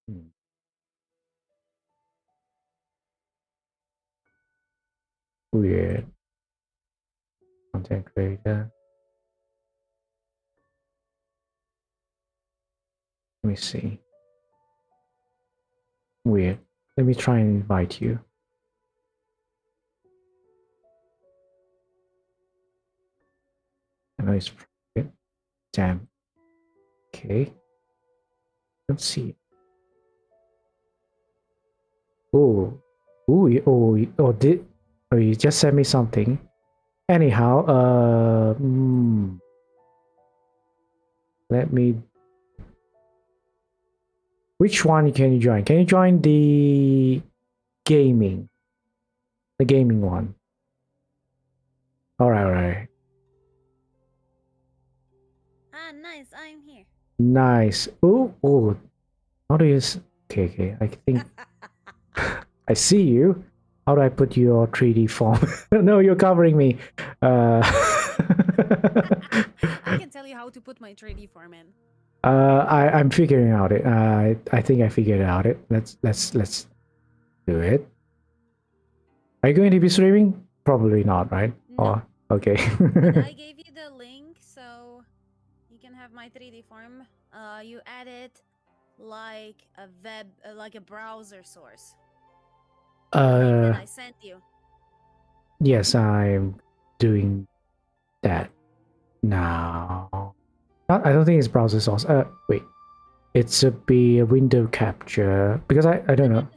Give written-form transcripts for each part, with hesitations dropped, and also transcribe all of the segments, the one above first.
Hmm. Weird. Content creator. Let me see. Weird. Let me try and invite you. I know it's private. Damn. Okay. Let's see. Oh. Oh, you just sent me something. Anyhow, let me. Which one can you join? Can you join gaming? The gaming one. All right, all right. Ah, nice. I'm here. Nice. Oh. How do you? Okay, okay. I think I see you. How do I put your 3D form? No, you're covering me. I can tell you how to put my 3D form in. I'm figuring out it. I think I figured out it. Let's do it. Are you going to be streaming? Probably not, right? No. Oh, okay. But I gave you the link so you can have my 3D form. You add it like a like a browser source. The link that I sent you. Yes, I'm doing that now. I don't think it's browser source. Wait. It's a window capture because I don't know.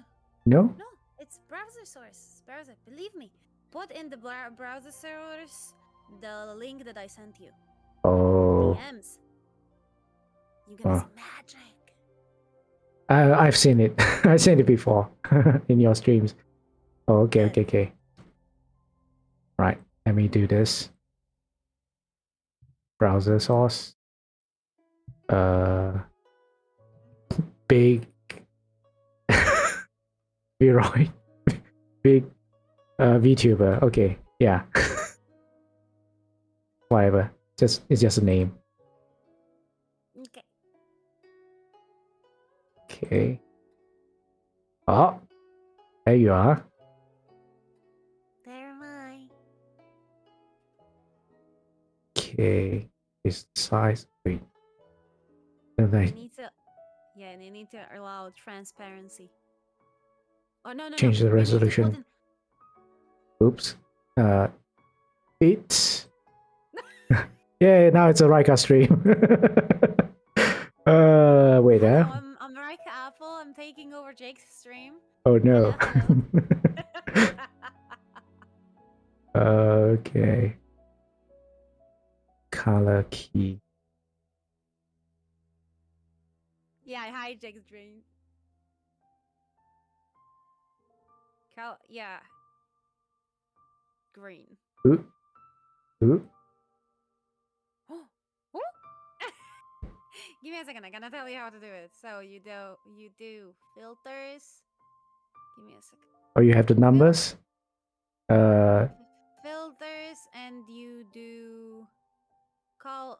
No? No, it's browser source. Browser. Believe me. Put in the browser source the link that I sent you. Oh. DMs. You're gonna see magic. I've seen it. I've seen it before in your streams. Oh, okay. Right. Let me do this. Browser source. Big Viroid. Big VTuber. Okay. Yeah. Whatever. It's just a name. Okay. Okay. Oh, there you are. There am I. Okay. This size. Wait. You need to, yeah, and you need to allow transparency. Oh no. Change the resolution. Oops. It's. Yeah, now it's a Rajka stream. Wait. I'm Rajka Apple. I'm taking over Jake's stream. Oh no. Hello. Okay. Color key. Yeah, I hijacked stream. Yeah. Green. Ooh. Give me a second. I'm gonna tell you how to do it. So you do filters. Give me a second. Oh, you have the numbers. Filters, and you do color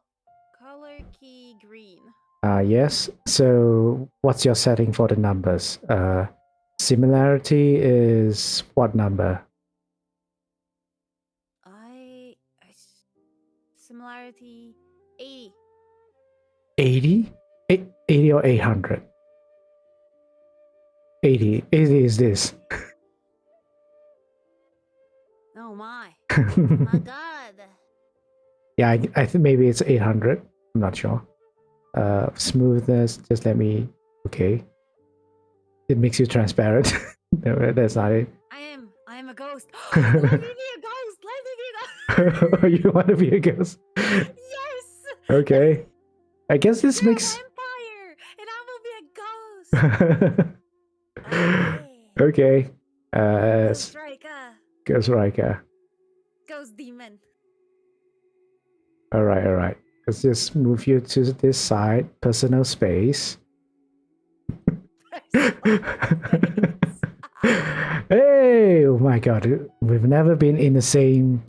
key green. Yes. So what's your setting for the numbers? Similarity is what number? Similarity 80. 80? 80 or 800? 80. 80 is this. Oh my. My god. Yeah, I think maybe it's 800. I'm not sure. Smoothness, just let me. Okay. It makes you transparent. No, that's not it. I am a ghost. Let me be a ghost. Let me be a You want to be a ghost? Yes. Okay. I guess this You're makes. a vampire, and I will be a ghost. Okay. Ghost Rajka. Ghost Rajka. Ghost demon. All right. Let's just move you to this side. Personal space. Hey, oh my god, we've never been in the same.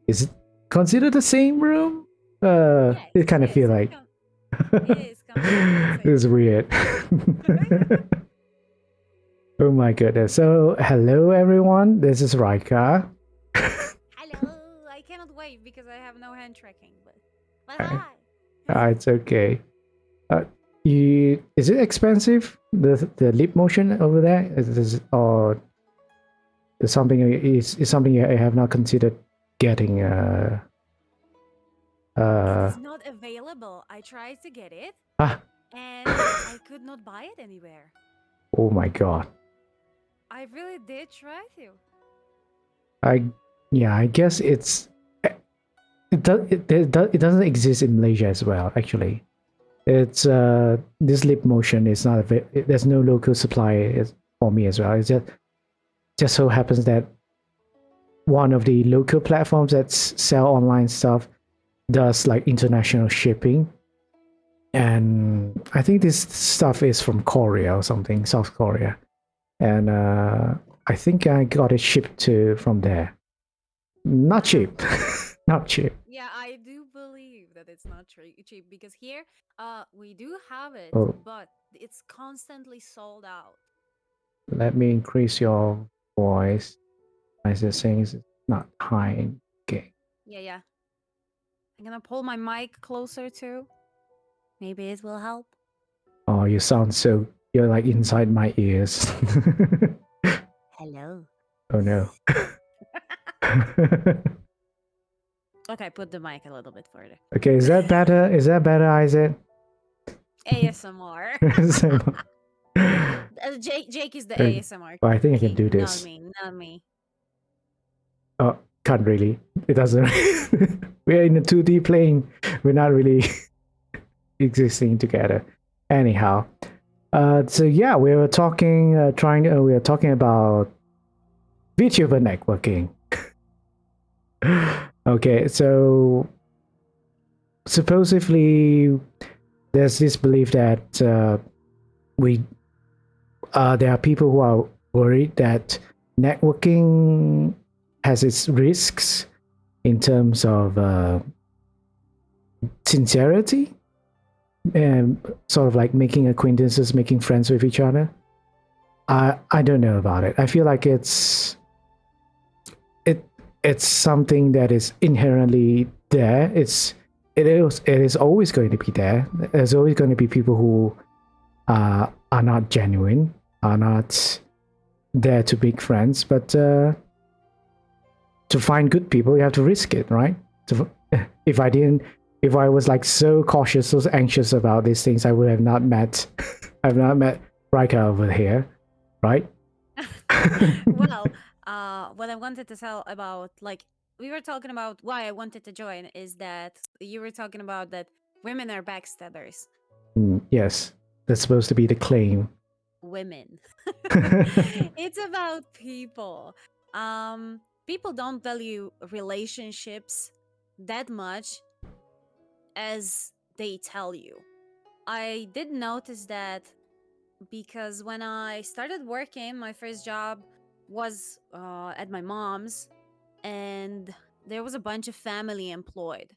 Is it considered the same room? Yes, it kind of feel like. It is. This is weird. Oh my goodness. So, hello everyone. This is Rajka. Hello. I cannot wave because I have no hand tracking, but Hi. hi. It's okay. Uh, is it expensive? The lip motion over there or is something is something I have not considered getting? It Uh. is not available. I tried to get it Ah. and I could not buy it anywhere. Oh my god. I really did try to. I yeah. I guess it doesn't exist in Malaysia as well. Actually, it's this lip motion is not there's no local supply for me as well. It's just so happens that one of the local platforms that sell online stuff does like international shipping, and I think this stuff is from Korea or something, South Korea, and I think I got it shipped to from there. Not Uh-huh. cheap. Not cheap. Yeah, I do believe that it's not cheap because here, we do have it, Oh, but it's constantly sold out. let me increase your voice. As you're saying, it's not high. Okay. Yeah, yeah. I'm gonna pull my mic closer too. Maybe it will help. Oh, you sound so. You're like inside my ears. Hello. Oh no. Okay, put the mic a little bit further. Okay, is that better? Is that better, Isaac? ASMR. Jake is the Okay. ASMR Well, I think I can king, do not this. me, not me. Oh, can't really. It doesn't. We're in a 2D plane. We're not really existing together. Anyhow, so yeah, we were talking, we were talking about VTuber networking. Okay, so supposedly there's this belief that we there are people who are worried that networking has its risks in terms of sincerity and sort of like making acquaintances, making friends with each other. I don't know about it. I feel like it it's something that is inherently there. It is always going to be there. There's always going to be people who are not genuine, are not there to make friends. But to find good people, you have to risk it, right? To, if I didn't, if I was like so cautious, so anxious about these things, I would have not met. I've not met Rika over here, right? Well, what I wanted to tell about, like, we were talking about why I wanted to join is that you were talking about that women are backstabbers. Yes, that's supposed to be the claim. Women. It's about people. People don't value relationships that much as they tell you. I did notice that because when I started working, my first job was at my mom's, and there was a bunch of family employed.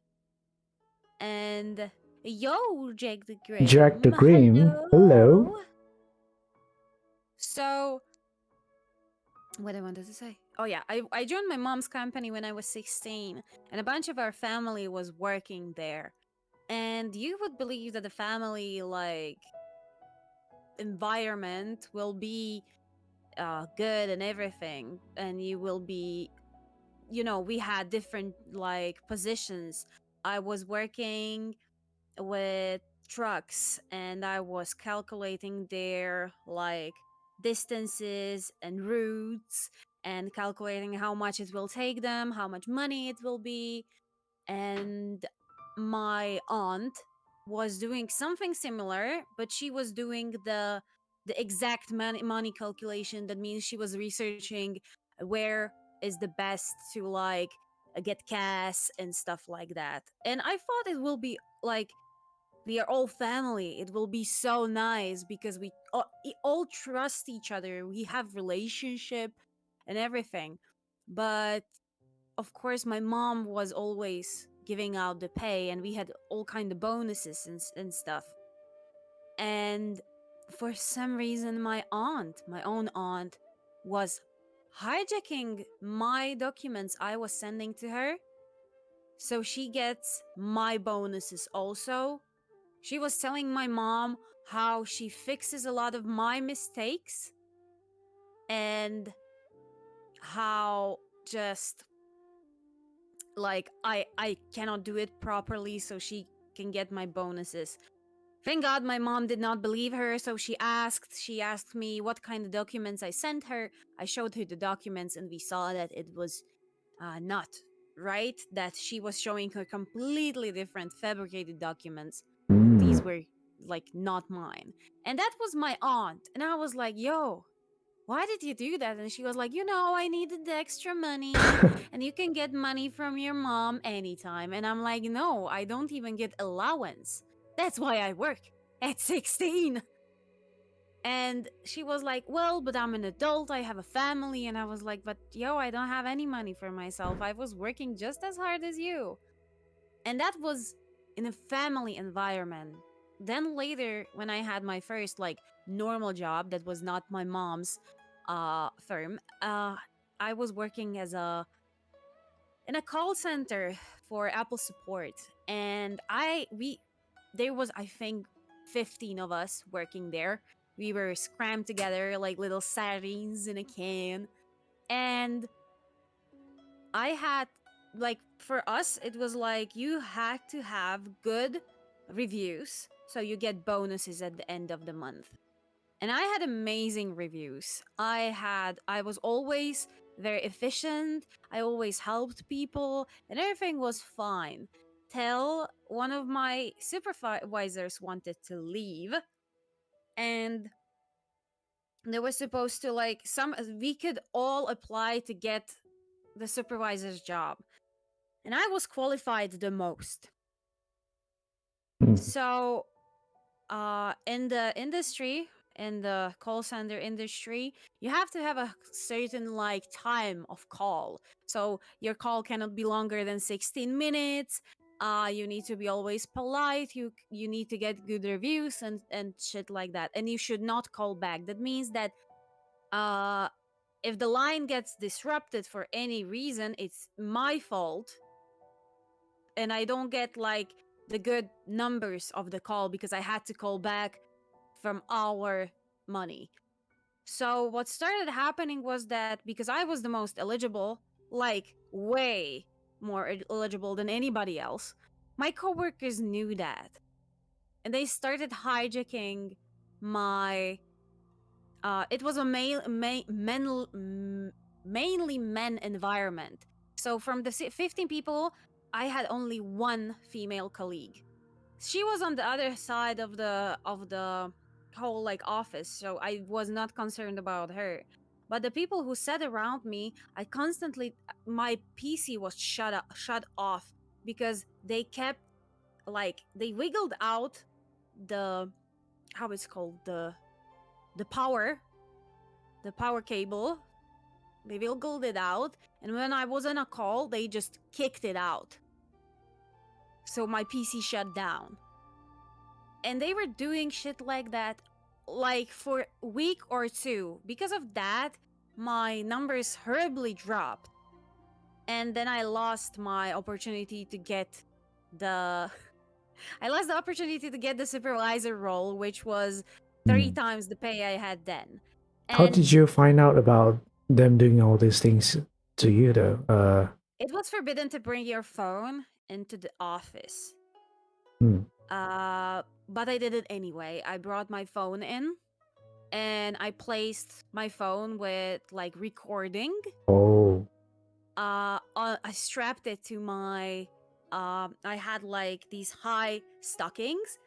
And yo, Jake the Jack the Grim, Grim. Hello. hello. So, what I wanted to say? Oh yeah, I joined my mom's company when I was 16, and a bunch of our family was working there. And you would believe that the family like environment will be good and everything, and you will be, we had different like positions. I was working with trucks and I was calculating their like distances and routes and calculating how much it will take them, how much money it will be. And my aunt was doing something similar, but she was doing the exact money calculation. That means she was researching where is the best to like get gas and stuff like that. And I thought it will be like we are all family. It will be so nice because we all trust each other. We have relationship and everything. But of course my mom was always giving out the pay, and we had all kind of bonuses and stuff. And for some reason, my own aunt, was hijacking my documents I was sending to her. So she gets my bonuses also. She was telling my mom how she fixes a lot of my mistakes and how just like I cannot do it properly so she can get my bonuses. Thank God my mom did not believe her, so she asked me what kind of documents I sent her. I showed her the documents and we saw that it was not right, that she was showing her completely different fabricated documents. These Mm. were like not mine. And that was my aunt. And I was like, yo, why did you do that? And she was like, I needed the extra money and you can get money from your mom anytime. And I'm like, no, I don't even get allowance. That's why I work at 16. And she was like, well, but I'm an adult. I have a family. And I was like, but I don't have any money for myself. I was working just as hard as you. And that was in a family environment. Then later, when I had my first like normal job that was not my mom's firm, I was working as a in a call center for Apple support, and there was, I think, 15 of us working there. We were scrammed together like little sardines in a can, and I had, like, for us, it was like you had to have good reviews so you get bonuses at the end of the month. And I had amazing reviews. I was always very efficient. I always helped people and everything was fine. Till one of my supervisors wanted to leave, and they were supposed to, like, we could all apply to get the supervisor's job. And I was qualified the most. Mm. So, in the industry, in the call center industry, you have to have a certain like time of call. So your call cannot be longer than 16 minutes. You need to be always polite. You need to get good reviews and shit like that. And you should not call back. That means that uh if the line gets disrupted for any reason, it's my fault and I don't get like the good numbers of the call because I had to call back from our money. So what started happening was that because I was the most eligible, like way more eligible than anybody else, my coworkers knew that. And they started hijacking my it was a mainly men environment. So from the 15 people, I had only one female colleague. She was on the other side of the whole like office, so I was not concerned about her. But the people who sat around me, I constantly my PC was shut off because they kept like they wiggled out the how it's called the power cable. They wiggled it out, and when I was on a call, they just kicked it out. So my PC shut down. And they were doing shit like that like for a week or two. Because of that, my numbers horribly dropped. And then I lost my opportunity to get the I lost the opportunity to get the supervisor role, which was 3 times the pay I had then. How And did you find out about them doing all these things to you, though? it was forbidden to bring your phone into the office. Hmm. But I did it anyway. I brought my phone in and I placed my phone with like recording. Oh. I strapped it to my. I had like these high stockings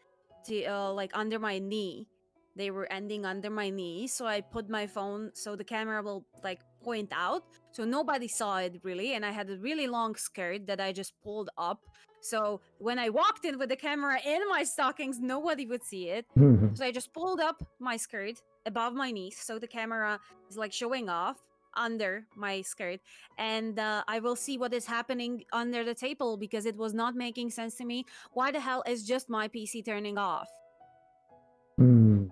to like under my knee. They were ending under my knee, so I put my phone so the camera will like point out, so nobody saw it really. And I had a really long skirt that I just pulled up, so when I walked in with the camera in my stockings, nobody would see it. Hmm. So I just pulled up my skirt above my knees, so the camera is like showing off under my skirt, and I will see what is happening under the table because it was not making sense to me. Why the hell is just my PC turning off? Hmm.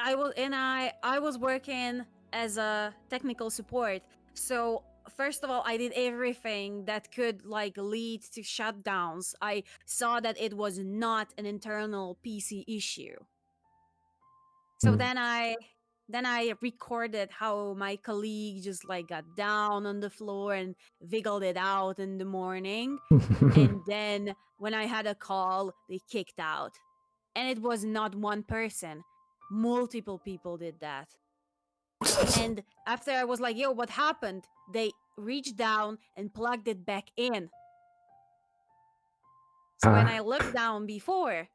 I was working as a technical support. So first of all, I did everything that could like lead to shutdowns. I saw that it was not an internal PC issue. So Mm. then I recorded how my colleague just like got down on the floor and wiggled it out in the morning. And then when I had a call, they kicked out. And it was not one person. Multiple people did that. And after I was like, yo, what happened? They reached down and plugged it back in. So when Ah. I looked down before,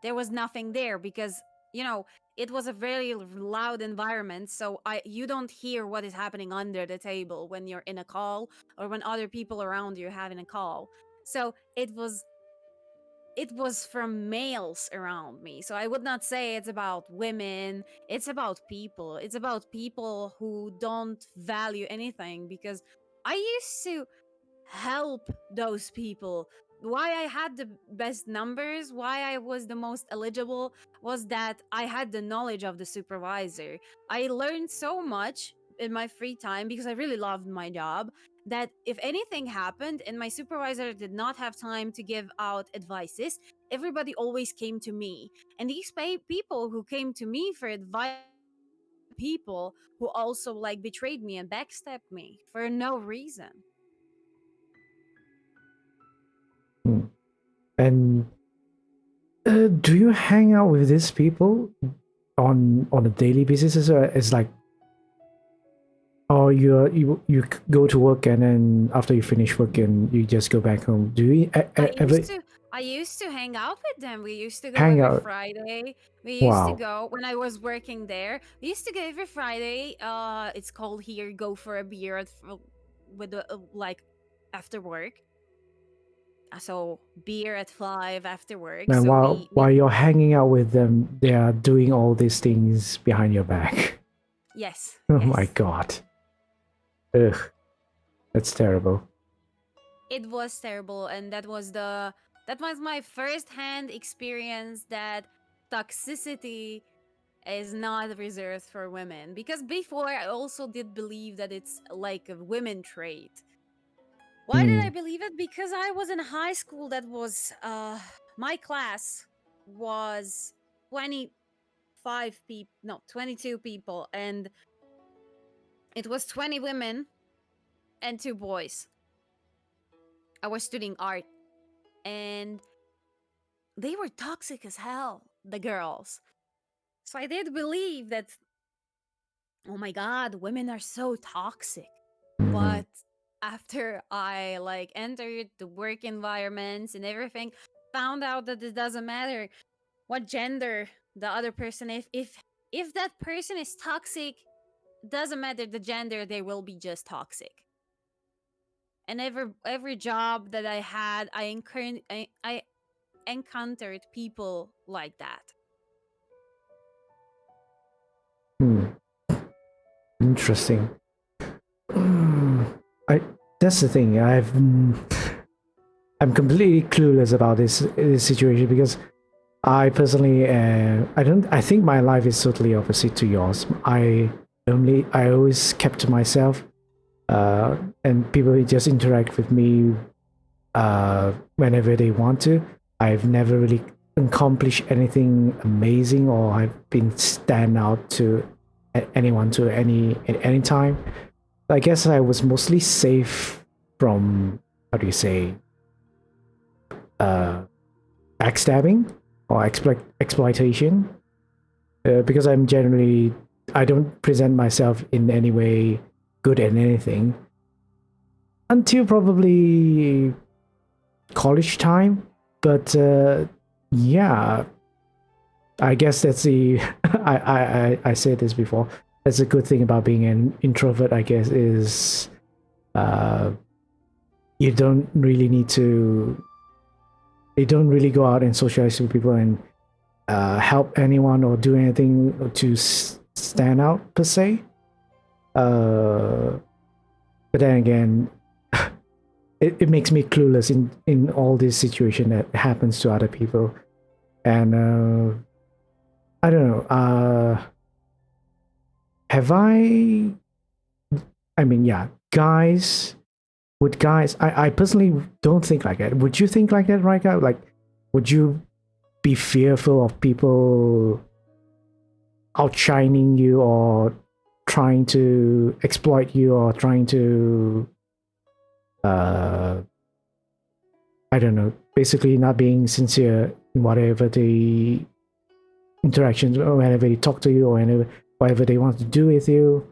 there was nothing there because, you know, it was a very loud environment. So you don't hear what is happening under the table when you're in a call or when other people around you are having a call. So it was from males around me. So I would not say it's about women. It's about people. It's about people who don't value anything because I used to help those people. Why I had the best numbers, why I was the most eligible, was that I had the knowledge of the supervisor. I learned so much in my free time because I really loved my job that if anything happened and my supervisor did not have time to give out advices, everybody always came to me. And these people who came to me for advice, people who also like betrayed me and backstabbed me for no reason. Mm. And do you hang out with these people on a daily basis? Or it's like, or you go to work and then after you finish work and you just go back home. Do you I ever used to I used to hang out with them. We used to go hang every out? Friday. We used to Wow. go when I was working there. We used to go every Friday. It's called here go for a beer with the like after work. So beer at 5 after work. And So while you're hanging out with them, they are doing all these things behind your back. yes, Oh my yes. god. Ugh, that's terrible. It was terrible and that was my first hand experience that toxicity is not reserved for women because before I also did believe that it's like a women trait. Why did I Hmm. believe it? Because I was in high school that was my class was 25 people, no, 22 people, and it was 20 women and 2 boys. I was studying art and they were toxic as hell, the girls. So I did believe that, oh my god, women are so toxic. Hmm. But after I like entered the work environments and everything, found out that it doesn't matter what gender the other person, if that person is toxic, doesn't matter the gender, they will be just toxic. And every job that I had, I encountered people like that. Hmm. Interesting. Hmm. I that's the thing. I'm completely clueless about this situation because I personally, I don't. I think my life is totally opposite to yours. I always kept to myself, and people just interact with me whenever they want to. I've never really accomplished anything amazing, or I've been stand out to anyone to any at any time. I guess I was mostly safe from, how do you say, uh, backstabbing or exploitation, because I don't present myself in any way good at anything until probably college time. But yeah, I guess that's the I said this before. That's a good thing about being an introvert, I guess, is uh, you don't really need to. You don't really go out and socialize with people and help anyone or do anything to stand out per se. But then again, it makes me clueless in all this situation that happens to other people, and I don't know. have I mean, yeah, guys. Would guys? I personally don't think like that. Would you think like that, Rajka? Like, would you be fearful of people outshining you or trying to exploit you or trying to I don't know, basically not being sincere in whatever the interactions or whenever they talk to you or whatever they want to do with you?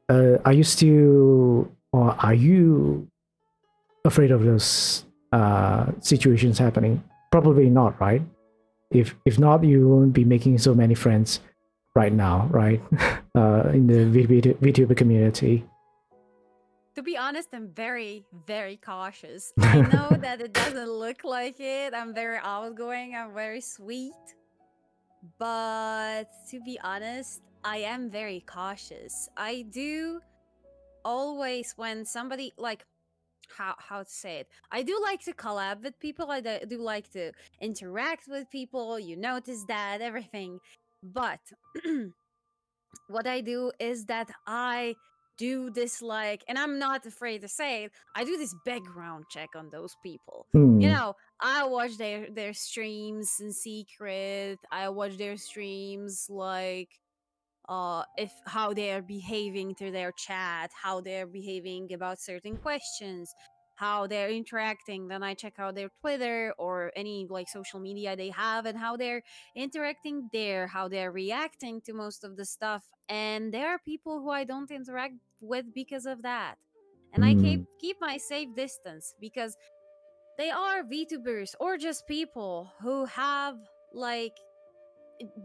Are you still or are you afraid of those situations happening? Probably not, right? If not, you won't be making so many friends right now, right? In the VTuber community. To be honest, I'm very, very cautious. I know that it doesn't look like it. I'm very outgoing, I'm very sweet. But to be honest, I am very cautious. I do always, when somebody, like, how to say it, I do like to collab with people. I do like to interact with people. You notice that, everything. But what I do is that I do this, like, and I'm not afraid to say it, I do this background check on those people. You Hmm. know, I watch their streams in secret. I watch their streams, like, if how they are behaving through their chat, how they're behaving about certain questions, how they're interacting. Then I check out their Twitter or any like social media they have, and how they're interacting there, how they're reacting to most of the stuff. And there are people who I don't interact with because of that, and I keep Hmm. keep my safe distance, because they are VTubers or just people who have, like,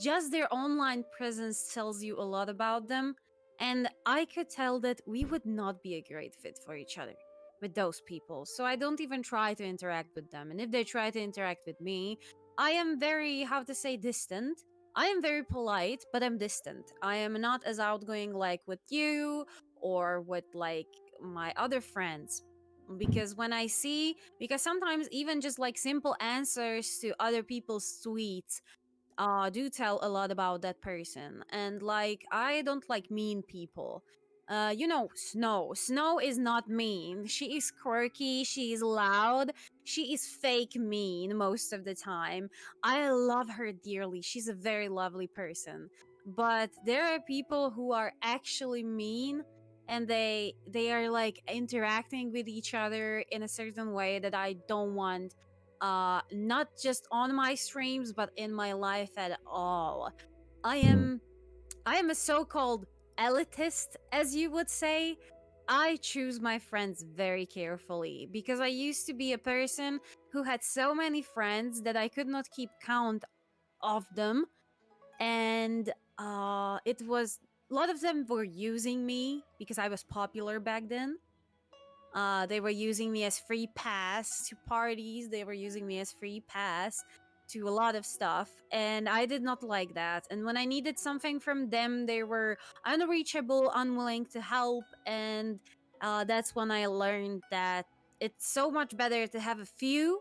just their online presence tells you a lot about them. And I could tell that we would not be a great fit for each other with those people. So I don't even try to interact with them. And if they try to interact with me, I am very, how to say, distant. I am very polite, but I'm distant. I am not as outgoing like with you or with, like, my other friends. Because when I see, because sometimes even just like simple answers to other people's tweets do tell a lot about that person. And, like, I don't like mean people. Snow is not mean. She is quirky, she is loud, she is fake mean most of the time. I love her dearly, she's a very lovely person. But there are people who are actually mean, and they are, like, interacting with each other in a certain way that I don't want, not just on my streams but in my life at all. i Hmm. am I am a so-called elitist, as you would say. I choose my friends very carefully, because I used to be a person who had so many friends that I could not keep count of them. And it was, a lot of them were using me because I was popular back then. They were using me as free pass to parties. They were using me as free pass to a lot of stuff. And I did not like that. And when I needed something from them, they were unreachable, unwilling to help. And that's when I learned that it's so much better to have a few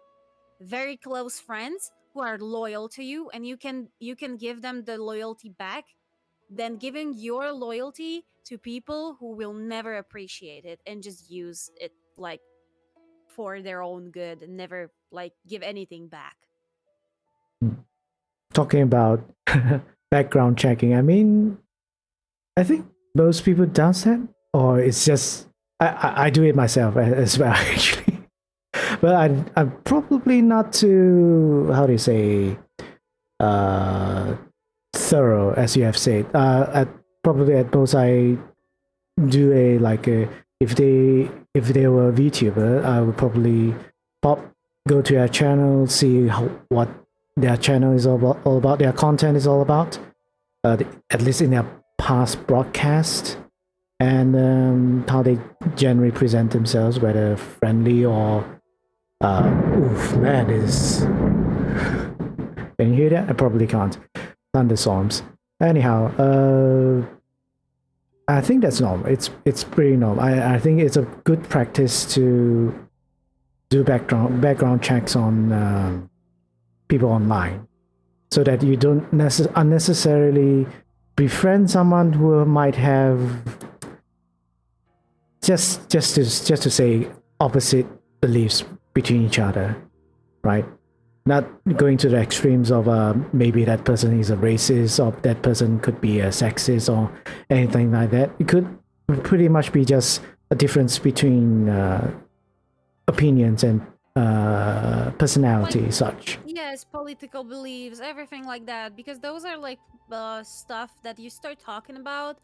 very close friends who are loyal to you, and you can give them the loyalty back, than giving your loyalty to people who will never appreciate it and just use it, like, for their own good, and never, like, give anything back. Talking about background checking, I mean, I think most people does that, or it's just I do it myself as well actually. But I'm probably not too, how do you say, uh, thorough as you have said. Probably at most I do a like a, if they were a VTuber, I would probably pop go to their channel, see what their channel is all about, their content is all about, at least in their past broadcast, and how they generally present themselves, whether friendly or oof, man, is can you hear that? I probably can't. Thunderstorms. Anyhow, I think that's normal. It's pretty normal. I think it's a good practice to do background checks on people online, so that you don't unnecessarily befriend someone who might have just to say opposite beliefs between each other, right? Not going to the extremes of maybe that person is a racist or that person could be a sexist or anything like that. It could pretty much be just a difference between opinions and Like, personality, such. yes, political beliefs, everything like that, because those are like stuff that you start talking about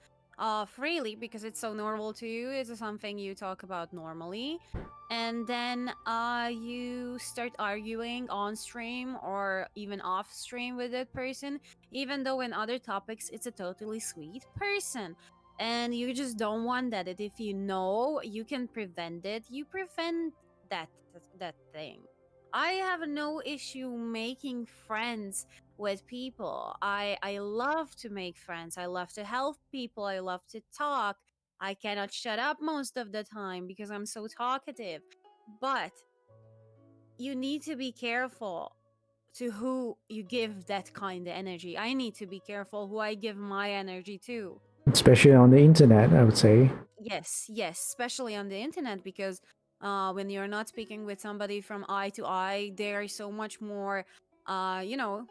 freely because it's so normal to you. It's something you talk about normally. And then you start arguing on stream or even off stream with that person, even though in other topics it's a totally sweet person. And you just don't want that. And if you know you can prevent it, you prevent that that thing. I have no issue making friends with people. I love to make friends. I love to help people. I love to talk. I cannot shut up most of the time because I'm so talkative. But you need to be careful to who you give that kind of energy. I need to be careful who I give my energy to. Especially on the internet, I would say. Yes, yes, especially on the internet because when you're not speaking with somebody from eye to eye, they are so much more, you know,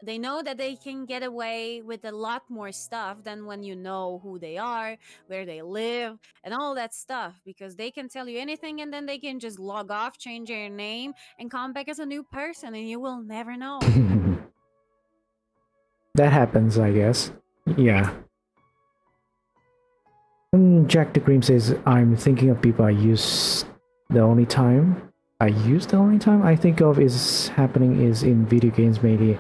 they know that they can get away with a lot more stuff than when you know who they are, where they live, and all that stuff because they can tell you anything and then they can just log off, change their name, and come back as a new person, and you will never know. That happens, I guess. Yeah. Jack the Cream says, I'm thinking of people I use the only time I think of is happening is in video games, mainly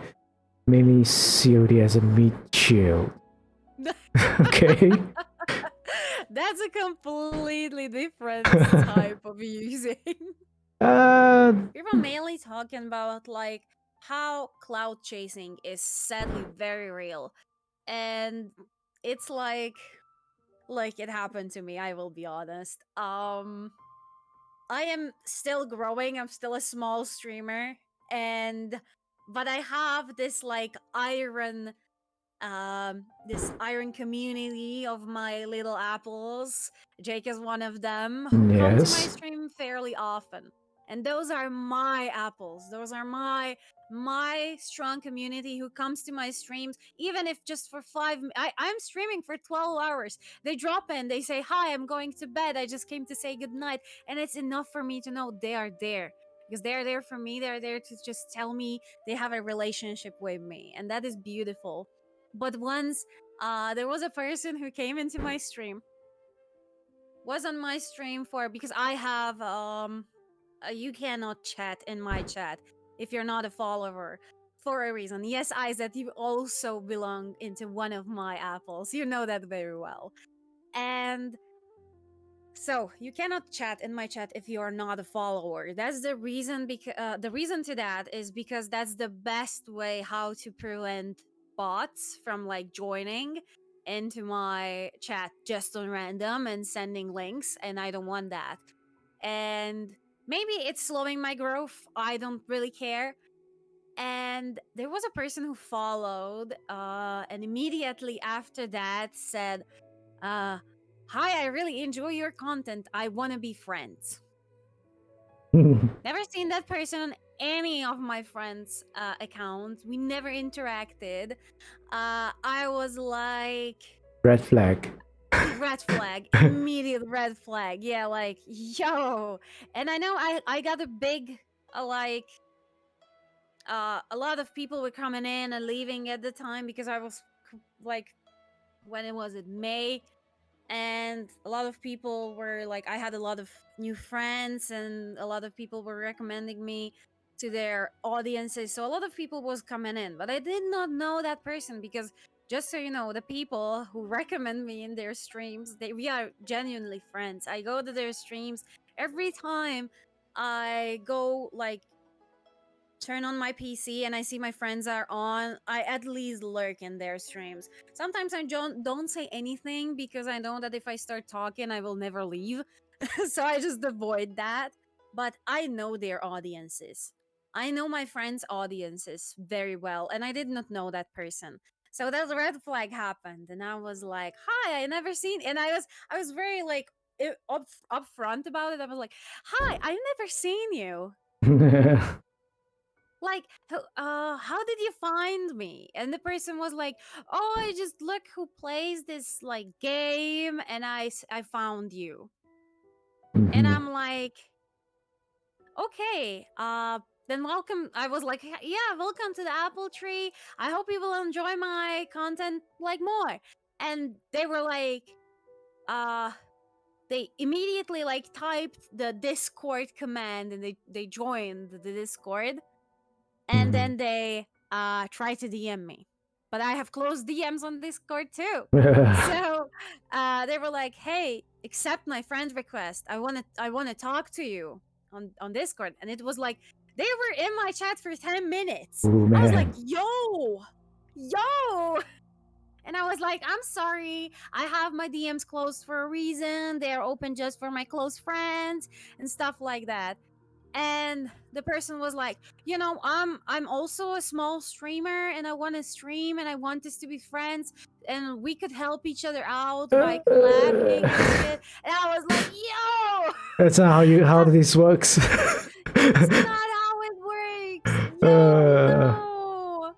COD as a meat shield. Okay. That's a completely different type of using. Uh, We were mainly talking about like how cloud chasing is sadly very real. And it's like it happened to me, I will be honest. I am still growing. I'm still a small streamer and but I have this like this iron community of my little apples. Jake is one of them who come to my yes. stream fairly often, and those are my apples. Those are my strong community who comes to my streams even if just for I'm streaming for 12 hours. They drop in, they say hi, I'm going to bed, I just came to say good night, and it's enough for me to know they are there because they're there for me. They're there to just tell me they have a relationship with me, and that is beautiful. But once there was a person who came into my stream, was on my stream for because I have you cannot chat in my chat if you're not a follower for a reason. Yes, Isaac, you also belong into one of my apples. You know that very well. And so you cannot chat in my chat if you are not a follower. That's the reason. Because the reason to that is because that's the best way how to prevent bots from like joining into my chat just on random and sending links, and I don't want that. And maybe it's slowing my growth. I don't really care. And there was a person who followed, and immediately after that said, uh, hi, I really enjoy your content. I want to be friends. Never seen that person on any of my friends' accounts. We never interacted. I was like, Red flag. red flag, immediate red flag. Yeah, like, yo. And I know I got a big, like, a lot of people were coming in and leaving at the time because I was like, when it was in May, and a lot of people were like, I had a lot of new friends and a lot of people were recommending me to their audiences, so a lot of people was coming in, but I did not know that person because just so you know, the people who recommend me in their streams, we are genuinely friends. I go to their streams every time. I go like turn on my PC and I see my friends are on, I at least lurk in their streams. Sometimes I don't say anything because I know that if I start talking, I will never leave. So I just avoid that. But I know their audiences. I know my friends' audiences very well, and I did not know that person. So that red flag happened, and I was like, "Hi, I never seen," and I was very like upfront about it. I was like, "Hi, I never seen you. Like, how did you find me?" And the person was like, "Oh, I just look who plays this like game, and I found you." And Mhm. I'm like, "Okay, then welcome." I was like, "Yeah, welcome to the apple tree. I hope you will enjoy my content like more." And they were like, uh they immediately like typed the Discord command, and they joined the Discord, and Mhm. then they tried to DM me. But I have closed DMs on Discord too. So they were like, "Hey, accept my friend request. I want to talk to you on Discord." And it was like they were in my chat for 10 minutes. Oh I was like, man. "Yo." And I was like, "I'm sorry. I have my DMs closed for a reason. They are open just for my close friends and stuff like that." And the person was like, "I'm also a small streamer, and I want to stream, and I want us to be friends, and we could help each other out by collabing and shit." And I was like, "Yo, That's not how this works. that's not how it works. Yo, uh, no."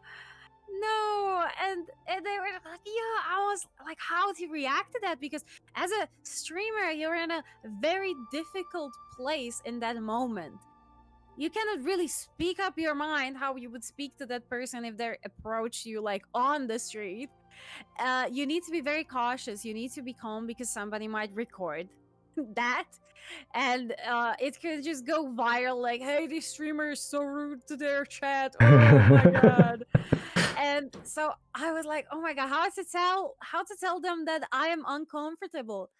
No, and they were like, "Yeah." I was like, how to react to that, because as a streamer, you're in a very difficult place in that moment. You cannot really speak up your mind how you would speak to that person if they approach you like on the street. You need to be very cautious. You need to be calm, because somebody might record that, and it could just go viral like, "Hey, this streamer is so rude to their chat. Oh my god." And so I was like, "Oh my god, how to tell them that I am uncomfortable?"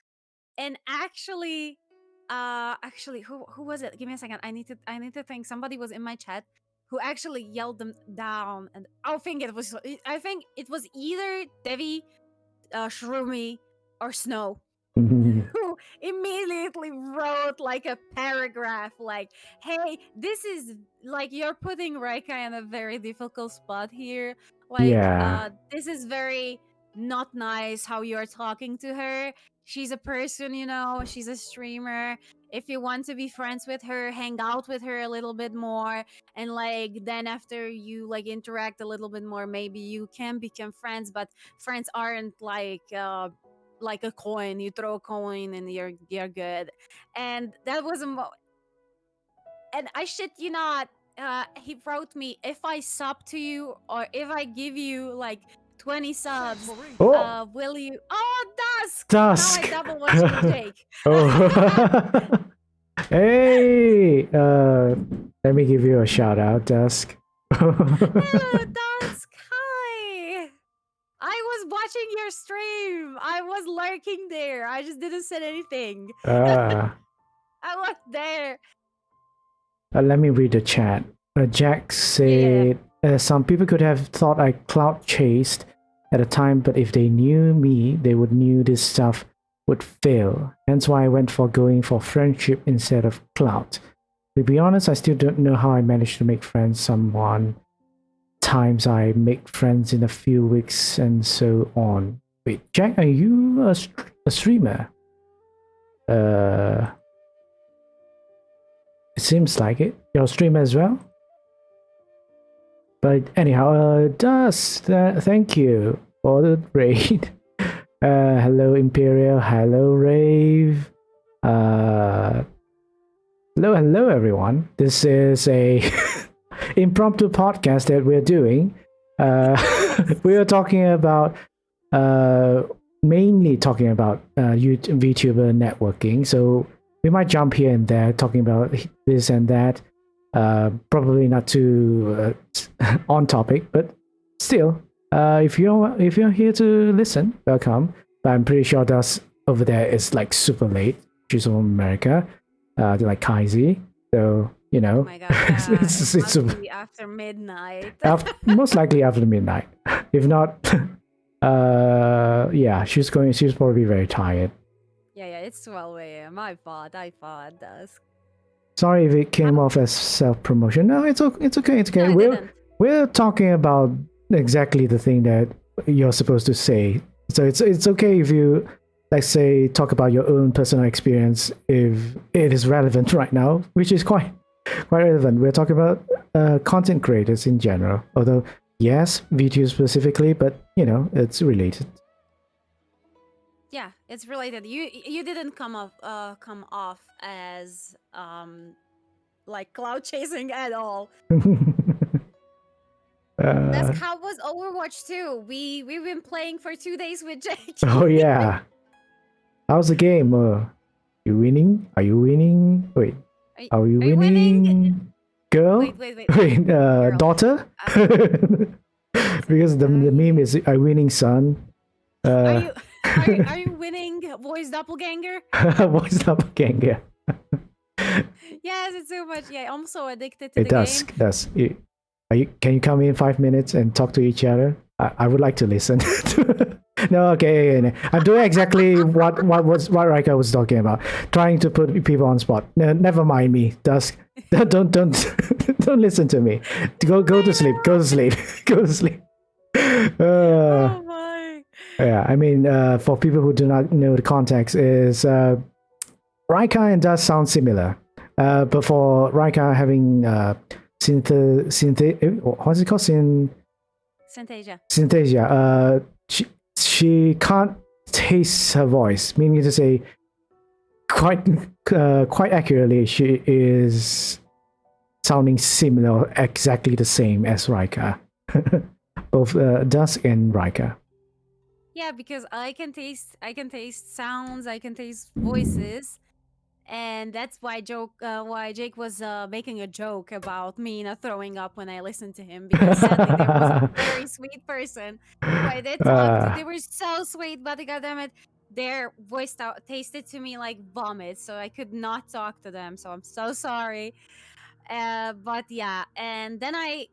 And actually, who was it? Give me a second. I need to think. Somebody was in my chat who actually yelled them down, and I think it was either Devi, Shroomy, or Snow, who immediately wrote like a paragraph like, "Hey, this is like, you're putting Reika in a very difficult spot here. Like, yeah. this is very not nice how you're talking to her. She's a person, she's a streamer. If you want to be friends with her, hang out with her a little bit more, and like then after you like interact a little bit more, maybe you can become friends, but friends aren't like a coin. You throw a coin and you're good." And that was and I shit you not, he wrote me, "If I sub to you, or if I give you like 20 subs, Oh, will you..." Oh, Dusk, now I dusk. double watching Jake. Oh. Hey, let me give you a shout out, Dusk. Hello, Dusk. Hi. I was watching your stream. I was lurking there. I just didn't say anything. uh, I was there. let me read the chat. Jack Yeah, yeah, yeah. said, some people could have thought I clout chased at the time, but if they knew me, they would knew this stuff would fail. Hence why I went for going for friendship instead of clout. To be honest, I still don't know how I managed to make friends. Someone times I make friends in a few weeks and so on. Wait, Jack, are you a streamer? Uh, it seems like it. You're a streamer as well? But anyhow, thank you for the raid. Hello Imperial, hello Rave. Hello everyone. This is a impromptu podcast that we're doing. We are talking about mainly talking about VTuber networking. So we might jump here and there talking about this and that. Probably not too on topic, but still, if you're here to listen, welcome. But I'm pretty sure that's over there is like super late. She's from America, like Kaisi. So Oh my god, yeah. It it's must be after midnight. most likely after midnight. If not, yeah, She's probably very tired. Yeah, it's 12 a.m. I thought, Dusk. Sorry if it came off as self promotion. No, it's okay. It's okay. No, it didn't. We're talking about exactly the thing that you're supposed to say. So it's okay if you, let's say, talk about your own personal experience if it is relevant right now, which is quite relevant. We're talking about content creators in general, although yes, VTubers specifically, but it's related. Yeah, it's related. You didn't come off as like cloud chasing at all. That's how was Overwatch 2. We've been playing for 2 days with Jake. Oh yeah. How's the game? You winning? Are you winning? Wait, are you winning? Girl? Wait. Wait, Girl. daughter? Because the meme is "are winning, son." Are you winning, voice doppelganger? Voice doppelganger. Yes, it's so much. Yeah, I'm so addicted to the game. It does. Can you come in 5 minutes and talk to each other? I would like to listen. No, okay. I'm doing exactly what Rajka was talking about, trying to put people on spot. No, never mind me. Dusk. Don't don't listen to me. Go to sleep. Go to sleep. Go to sleep. Oh my. Yeah, I mean, for people who do not know the context, is Rajka and Dusk sound similar, but for Rajka having what's it called? Synthesia. She can't taste her voice, meaning to say, quite accurately, she is sounding similar, exactly the same as Rajka. Both Dusk and Rajka. Yeah, because I can taste sounds, I can taste voices, and that's why Jake was making a joke about me not throwing up when I listened to him, because sadly there was a very sweet person who I did talk to. They were so sweet, but goddamn it, their voice tasted to me like vomit, so I could not talk to them. So I'm so sorry. But yeah, and then I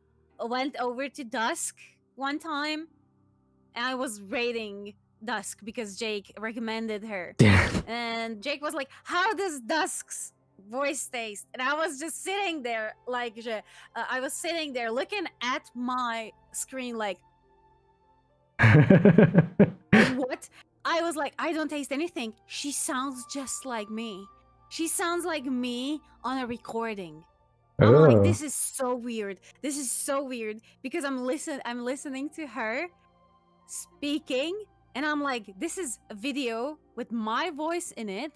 went over to Dusk one time, and I was rating Dusk because Jake recommended her. And Jake was like, "How does Dusk's voice taste?" And I was just sitting there, like, I was sitting there looking at my screen, like, what? I was like, I don't taste anything. She sounds just like me. She sounds like me on a recording. I'm like, this is so weird. This is so weird because I'm listening to her speaking, and I'm like, this is a video with my voice in it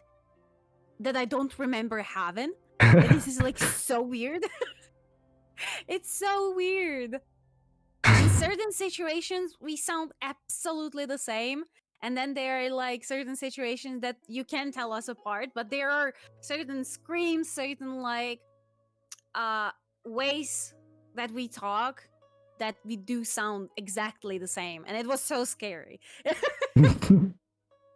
that I don't remember having. And this is like so weird. It's so weird. In certain situations, we sound absolutely the same. And then there are like certain situations that you can tell us apart, but there are certain screams, certain like ways that we talk that we do sound exactly the same, and it was so scary.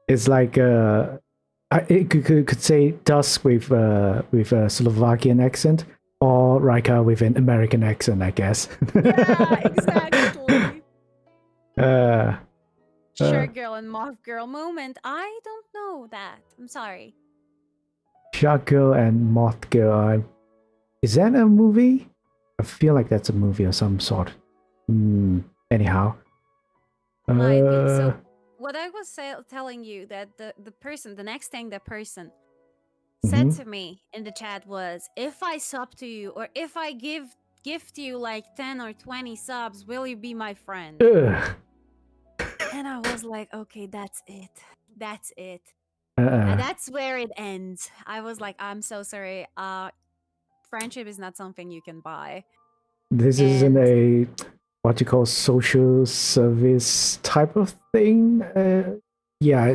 It's like it could say Dusk with a Slovakian accent, or Rajka with an American accent, I guess. Yeah, exactly. Shark Girl and Moth Girl moment. I don't know that. I'm sorry. Shark Girl and Moth Girl. Is that a movie? I feel like that's a movie of some sort. Anyhow. Might be. So what I was telling you, that the person, the next thing the person said to me in the chat was, if I sub to you, or if I gift you like 10 or 20 subs, will you be my friend? And I was like, okay, that's it. That's it. And that's where it ends. I was like, I'm so sorry. Friendship is not something you can buy. This isn't a what you call social service type of thing. Yeah.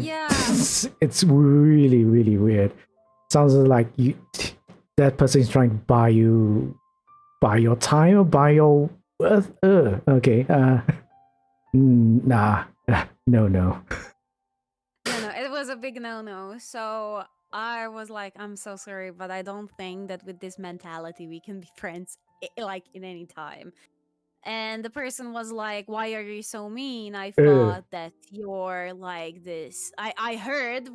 It's really, really weird. Sounds like that person is trying to buy your time or buy your worth. Okay. Nah. No. No, it was a big no. So I was like, I'm so sorry, but I don't think that with this mentality we can be friends like in any time. And the person was like, why are you so mean? I thought that you're like this. I heard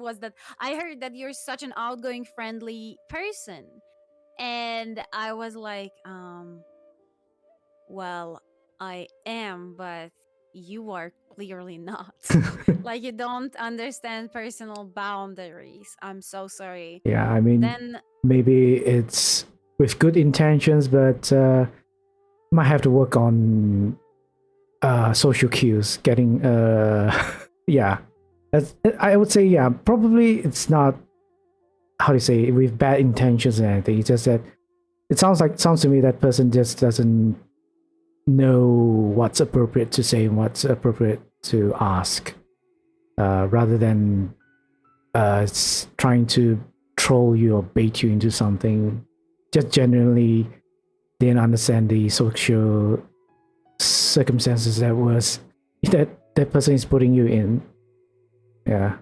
that you're such an outgoing, friendly person. And I was like, well, I am, but you are clearly not. Like, you don't understand personal boundaries. I'm so sorry. Yeah, I mean, Then, maybe it's with good intentions, but might have to work on social cues, getting yeah. I would say, yeah, probably it's not, how do you say, with bad intentions and anything. It's just that sounds to me that person just doesn't know what's appropriate to say and what's appropriate to ask, rather than trying to troll you or bait you into something. Just generally didn't understand the social circumstances that person is putting you in. Yeah.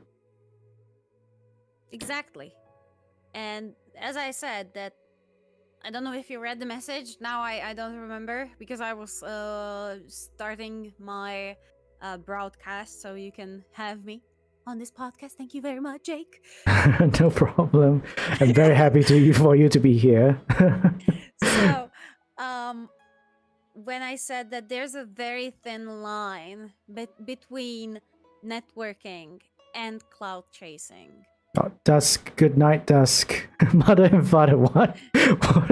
exactly. And as I said, that I don't know if you read the message. Now I don't remember because I was starting my broadcast, so you can have me on this podcast. Thank you very much, Jake. No problem. I'm very happy for you to be here. So, um, when I said that there's a very thin line between networking and cloud chasing. Oh, Dusk, good night, Dusk. Mother and father, what? What?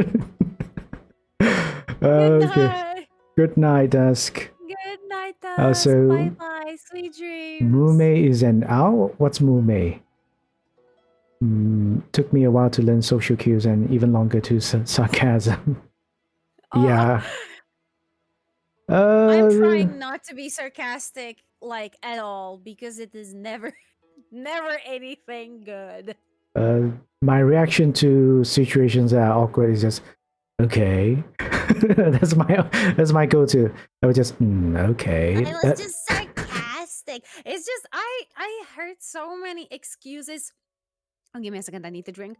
Good Okay. night. Good night, Dusk. Good night, Dusk. Bye So, bye. Sweet dreams. Mume is an owl? What's Mume? Took me a while to learn social cues and even longer to sarcasm. Oh, Yeah. I'm Uh, trying not to be sarcastic like at all because it is never never anything good. uh, my reaction to situations that are awkward is just okay. That's my go-to. I would just okay. I was just sarcastic. It's just I heard so many excuses. Oh, give me a second. I need to drink.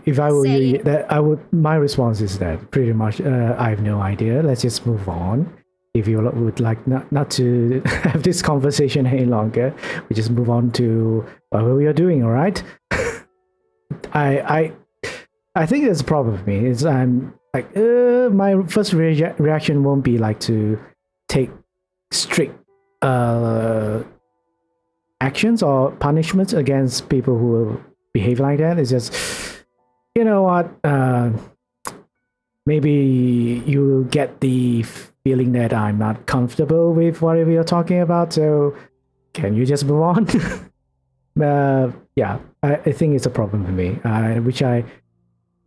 If I were you, Saying, that I would. My response is that pretty much. I have no idea. Let's just move on. If you would like not to have this conversation any longer, we just move on to what we are doing. All right. I I think there's a problem with me. Is I'm like my first reaction won't be like to take strict actions or punishments against people who behave like that. It's just, you know what? Maybe you get the feeling that I'm not comfortable with whatever you're talking about. So can you just move on? Yeah, I think it's a problem for me, which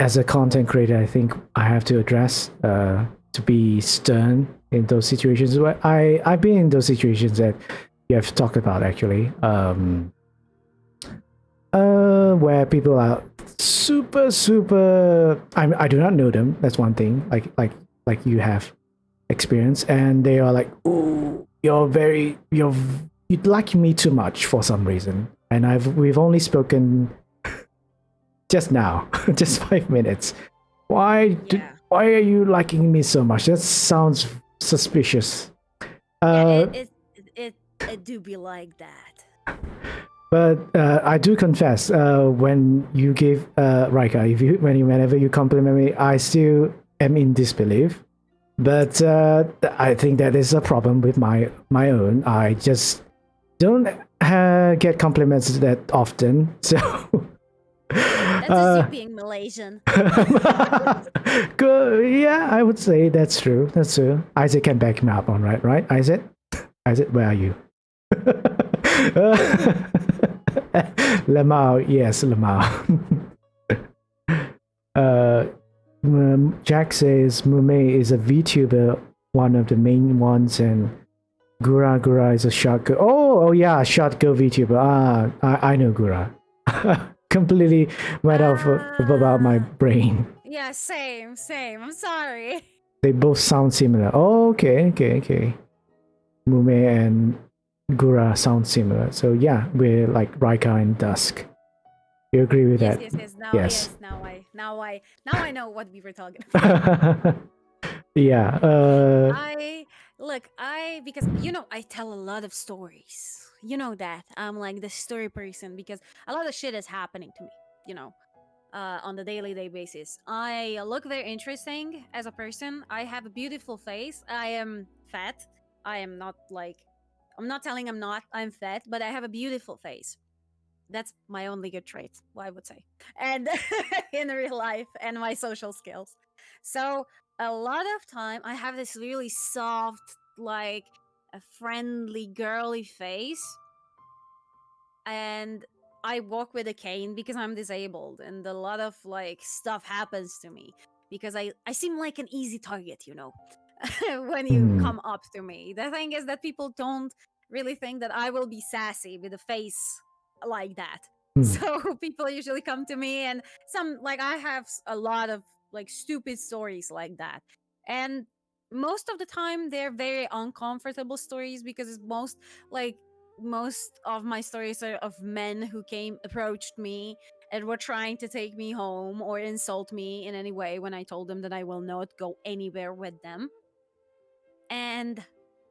as a content creator, I think I have to address, to be stern in those situations. Where I've been in those situations that you have talked about actually, where people are super. I do not know them. That's one thing. Like you have experience, and they are like, "Oh, you like me too much for some reason," and we've only spoken just now, just 5 minutes. yeah, Why are you liking me so much? That sounds suspicious. yeah, Uh, it do be like that. but I do confess, when you give Rika, whenever you compliment me, I still am in disbelief. But I think that is a problem with my own. I just don't get compliments that often, so. That's just you being Malaysian. Good. Yeah, I would say that's true. That's true. Isaac can back me up on right, Isaac? Isaac, where are you? Lamau, yes, Lamau. uh, Jack says Mume is a VTuber, one of the main ones, and Gura is a short girl. Oh yeah, short girl VTuber. I know Gura. Completely went off about my brain. Yeah, same. I'm sorry. They both sound similar. Oh, okay. Mume and Gura sound similar. So yeah, we're like Raika and Dusk. You agree with Yes, that? yes. Now, Yes. yes. Now I know what we were talking about. Yeah. I look, because I tell a lot of stories. You know that I'm like the story person because a lot of shit is happening to me. You know, on the daily day basis. I look very interesting as a person. I have a beautiful face. I am fat. I am not like, I'm not telling I'm fat, but I have a beautiful face. That's my only good trait, I would say. And in real life and my social skills. So a lot of time I have this really soft, like a friendly, girly face. And I walk with a cane because I'm disabled, and a lot of like stuff happens to me because I seem like an easy target, when you Hmm. come up to me. The thing is that people don't really think that I will be sassy with a face like that. Hmm. So people usually come to me, and some like I have a lot of like stupid stories like that. And most of the time they're very uncomfortable stories because like most of my stories are of men who approached me and were trying to take me home or insult me in any way when I told them that I will not go anywhere with them. And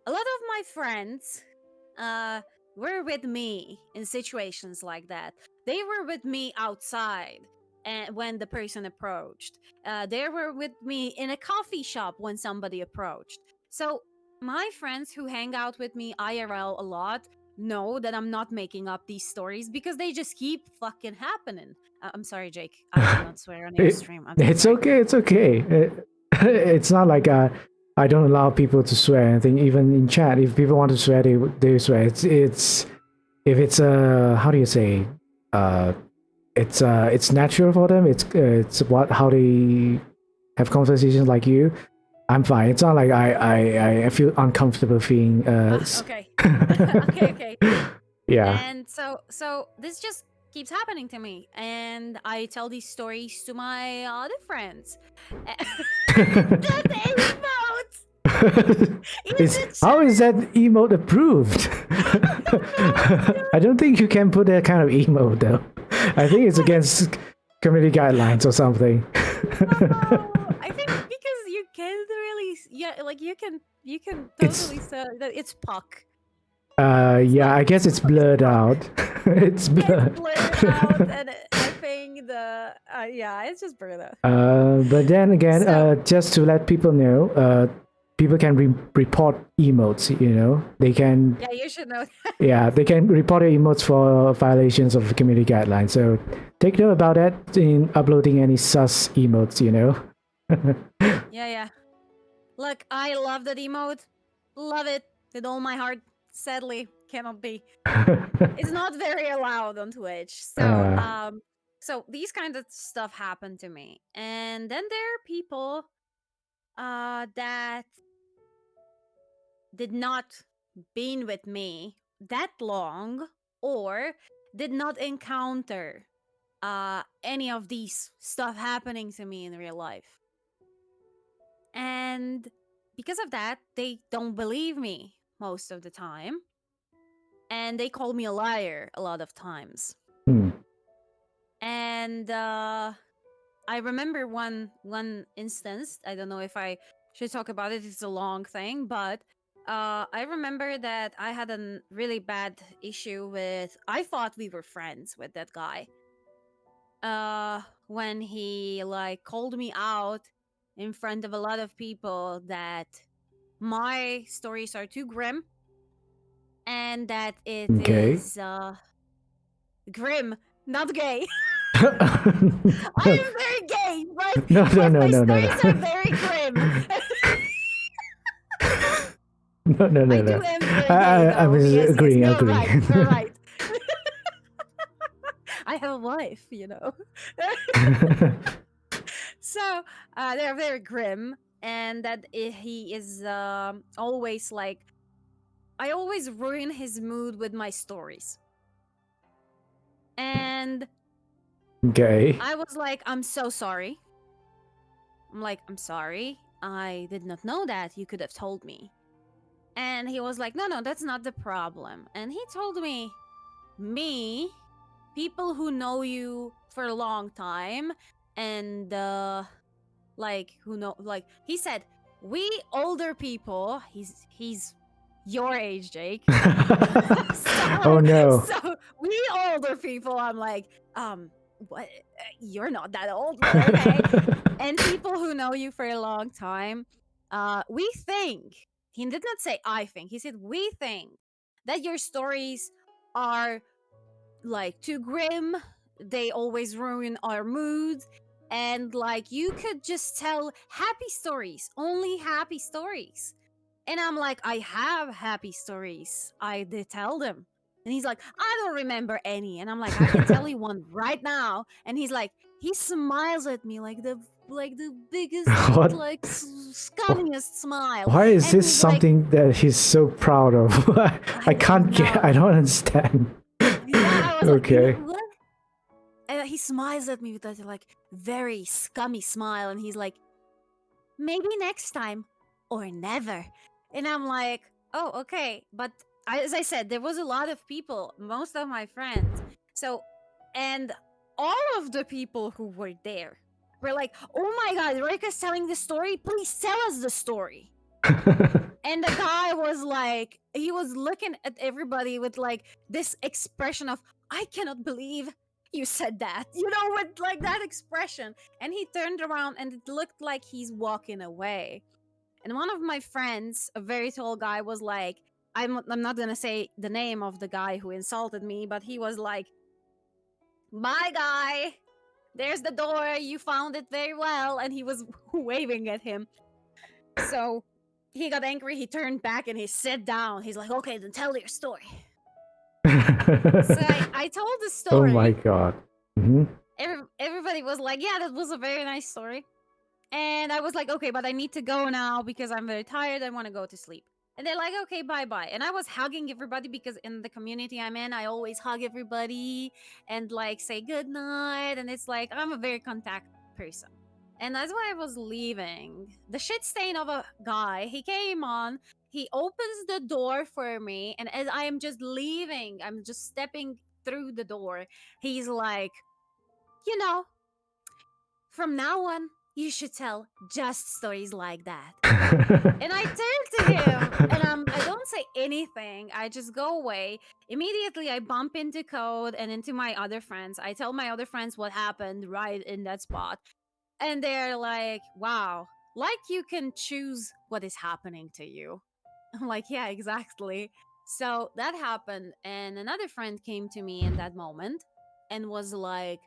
a lot of my friends uh were with me in situations like that. They were with me outside and when the person approached. They were with me in a coffee shop when somebody approached. So my friends who hang out with me IRL a lot know that I'm not making up these stories because they just keep fucking happening. I'm sorry, Jake. I cannot swear on your It, stream. I'm so it's sorry. okay. It's okay. It's not like I don't allow people to swear. I think even in chat, if people want to swear, they swear. It's if it's how do you say uh it's natural for them. It's what how they have conversations like you. I'm fine. It's not like I feel uncomfortable feeling Okay. Okay. yeah. And so this just keeps happening to me, and I tell these stories to my other friends. That emote in Is the how is chat. that emote approved? I don't think you can put that kind of emote though. I think it's against community guidelines or something. Oh, I think because you can't really, yeah, like you can It's totally say that it's puck. It's yeah, not I guess it's emote, it's blurred puck. out. It's Yeah, it's blurred. blurred out, and I think yeah, it's just blurred out. But then again, So just to let people know, people can report emotes. They can, yeah, you should know. yeah, they can report emotes for violations of community guidelines. So take note about that in uploading any sus emotes. Yeah. Look, I love that emote. Love it with all my heart. Sadly, cannot be. It's not very allowed on Twitch. uh, So these kind of stuff happen to me. And then there are people that did not been with me that long or did not encounter any of these stuff happening to me in real life. And because of that, they don't believe me most of the time. And they call me a liar a lot of times. hmm, And I remember one instance. I don't know if I should talk about it. It's a long thing, but I remember that I had a really bad issue with. I thought we were friends with that guy. When he like called me out in front of a lot of people that my stories are too grim and that it okay. is grim, not gay. I no, am very gay, but no, no, but no, my no, no, stories are no. very grim. No, no, no, I no. do am very gay I though. was Yes, agreeing, no, right, agreeing. you're right. I have a wife. So they're very grim, and that he is always like I always ruin his mood with my stories. And Okay. I was like, I'm so sorry. I'm like, I'm sorry. I did not know that. You could have told me. And he was like, no, that's not the problem. And he told me, people who know you for a long time, and like who know, like he said, we older people. He's your age, Jake. Oh no. So we older people. I'm like, what? You're not that old, but okay. And people who know you for a long time, we think he did not say I think. He said we think that your stories are like too grim. They always ruin our moods. And like you could just tell happy stories, only happy stories. And I'm like, I have happy stories. I did tell them. And he's like, I don't remember any. And I'm like, I can tell you one right now. And he's like, he smiles at me like the biggest What? like scummiest smile. Why is And this he's like, something that he's so proud of? I I don't can't get. I know. don't understand. Yeah, I was like, you know Okay. what? And he smiles at me with that like very scummy smile, and he's like, maybe next time or never. And I'm like, oh, okay. But as I said, there was a lot of people, most of my friends. So, and all of the people who were there were like, oh my God, Rika's telling the story. Please tell us the story. And the guy was like, he was looking at everybody with like this expression of, I cannot believe you said that, with like that expression. And he turned around and it looked like he's walking away. And one of my friends, a very tall guy, was like, I'm not gonna say the name of the guy who insulted me, but he was like, bye, guy. There's the door. You found it very well. And he was waving at him. So he got angry. He turned back and he sat down. He's like, okay, then tell your story. So I told the Oh story. my god. Mhm. Everybody was like, yeah, that was a very nice story. And I was like, okay, but I need to go now because I'm very tired. I want to go to sleep. And they're like, okay, bye bye. And I was hugging everybody because in the community I'm in, I always hug everybody and like say good night. And it's like, I'm a very contact person. And that's why I was leaving. The shit stain of a guy, he came on, he opens the door for me. And as I am just leaving, I'm just stepping through the door. He's like, you know, from now on, you should tell just stories like that. And I turn to him and I don't say anything. I just go away. Immediately I bump into Code and into my other friends. I tell my other friends what happened right in that spot. And they're like, wow, like you can choose what is happening to you. I'm like, yeah, exactly. So that happened. And another friend came to me in that moment and was like,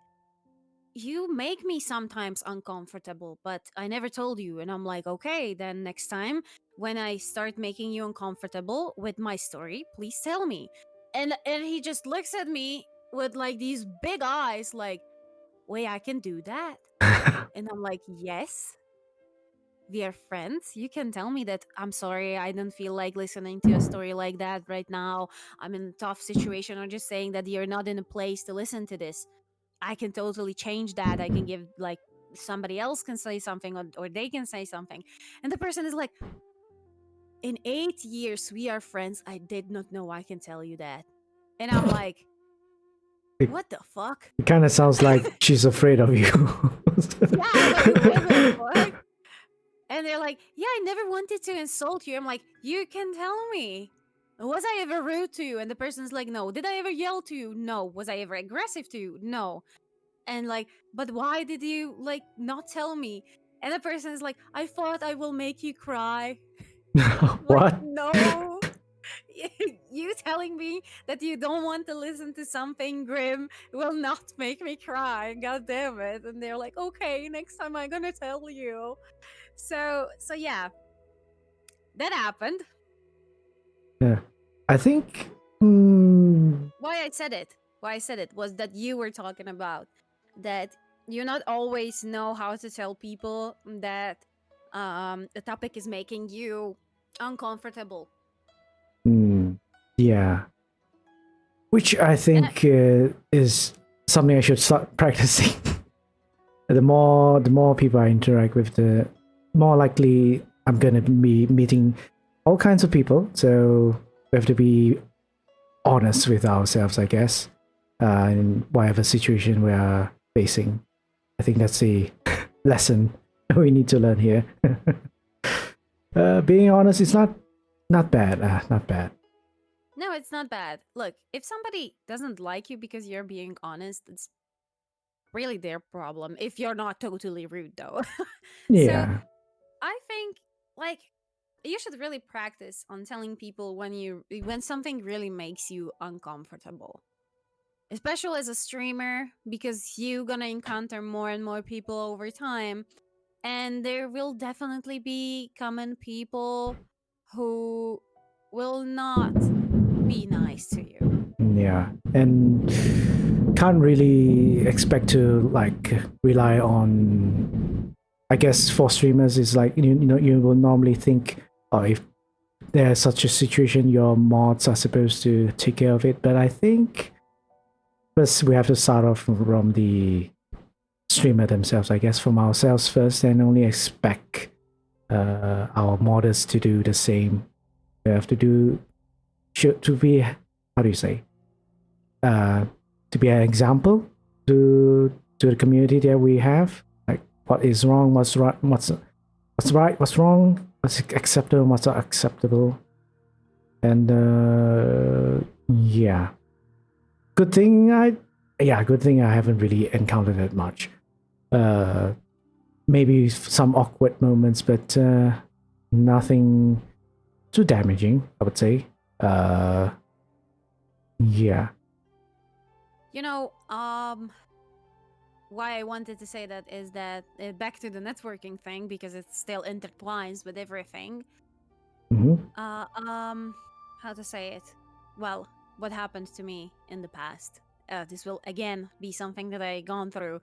you make me sometimes uncomfortable, but I never told you. And I'm like, okay, then next time when I start making you uncomfortable with my story, please tell me. And he just looks at me with like these big eyes, like, wait, I can do that. And I'm like, yes, we are friends. You can tell me that I'm sorry, I don't feel like listening to a story like that right now. I'm in a tough situation, or just saying that you're not in a place to listen to this. I can totally change that. I can give like somebody else can say something, or they can say something. And the person is like, in 8 years we are friends. I did not know I can tell you that. And I'm like, It, what the fuck? it kind of sounds like she's afraid of you. Yeah, like what the fuck? And they're like, yeah, I never wanted to insult you. I'm like, you can tell me. Was I ever rude to you? And the person's like, no. Did I ever yell to you? No. Was I ever aggressive to you? No. And like, but why did you like not tell me? And the person is like, I thought I will make you cry. Like, What? no. You telling me that you don't want to listen to something grim will not make me cry. God damn it. And they're like, okay, next time I'm gonna tell you. So yeah, that happened. Yeah. I think. Why I said it was that you were talking about that you not always know how to tell people that the topic is making you uncomfortable. Yeah. Which I And think is something I should start practicing. The more people I interact with, the more likely I'm gonna be meeting all kinds of people. So we have to be honest with ourselves, I guess, in whatever situation we are facing. I think that's the lesson we need to learn here. Being honest is not bad. Not bad. no, it's not bad. Look, if somebody doesn't like you because you're being honest, it's really their problem. If you're not totally rude, though. So Yeah. I think like you should really practice on telling people when something really makes you uncomfortable, especially as a streamer, because you're gonna encounter more and more people over time, and there will definitely be common people who will not be nice to you. Yeah, and can't really expect to like rely on. I guess for streamers, it's like you will normally think, oh, if there's such a situation, your mods are supposed to take care of it. But I think first we have to start off from the streamer themselves. I guess from ourselves first, and only expect our modders to do the same. We have to do should to be, how do you say, to be an example to the community that we have, like what is wrong, what's right, what's wrong, what's acceptable, what's not acceptable. And yeah, good thing I haven't really encountered that much. Maybe some awkward moments, but nothing too damaging, I would say. Yeah. Why I wanted to say that is that back to the networking thing, because it still intertwines with everything. Mm-hmm. How to say it? Well, what happened to me in the past. This will again be something that I gone through.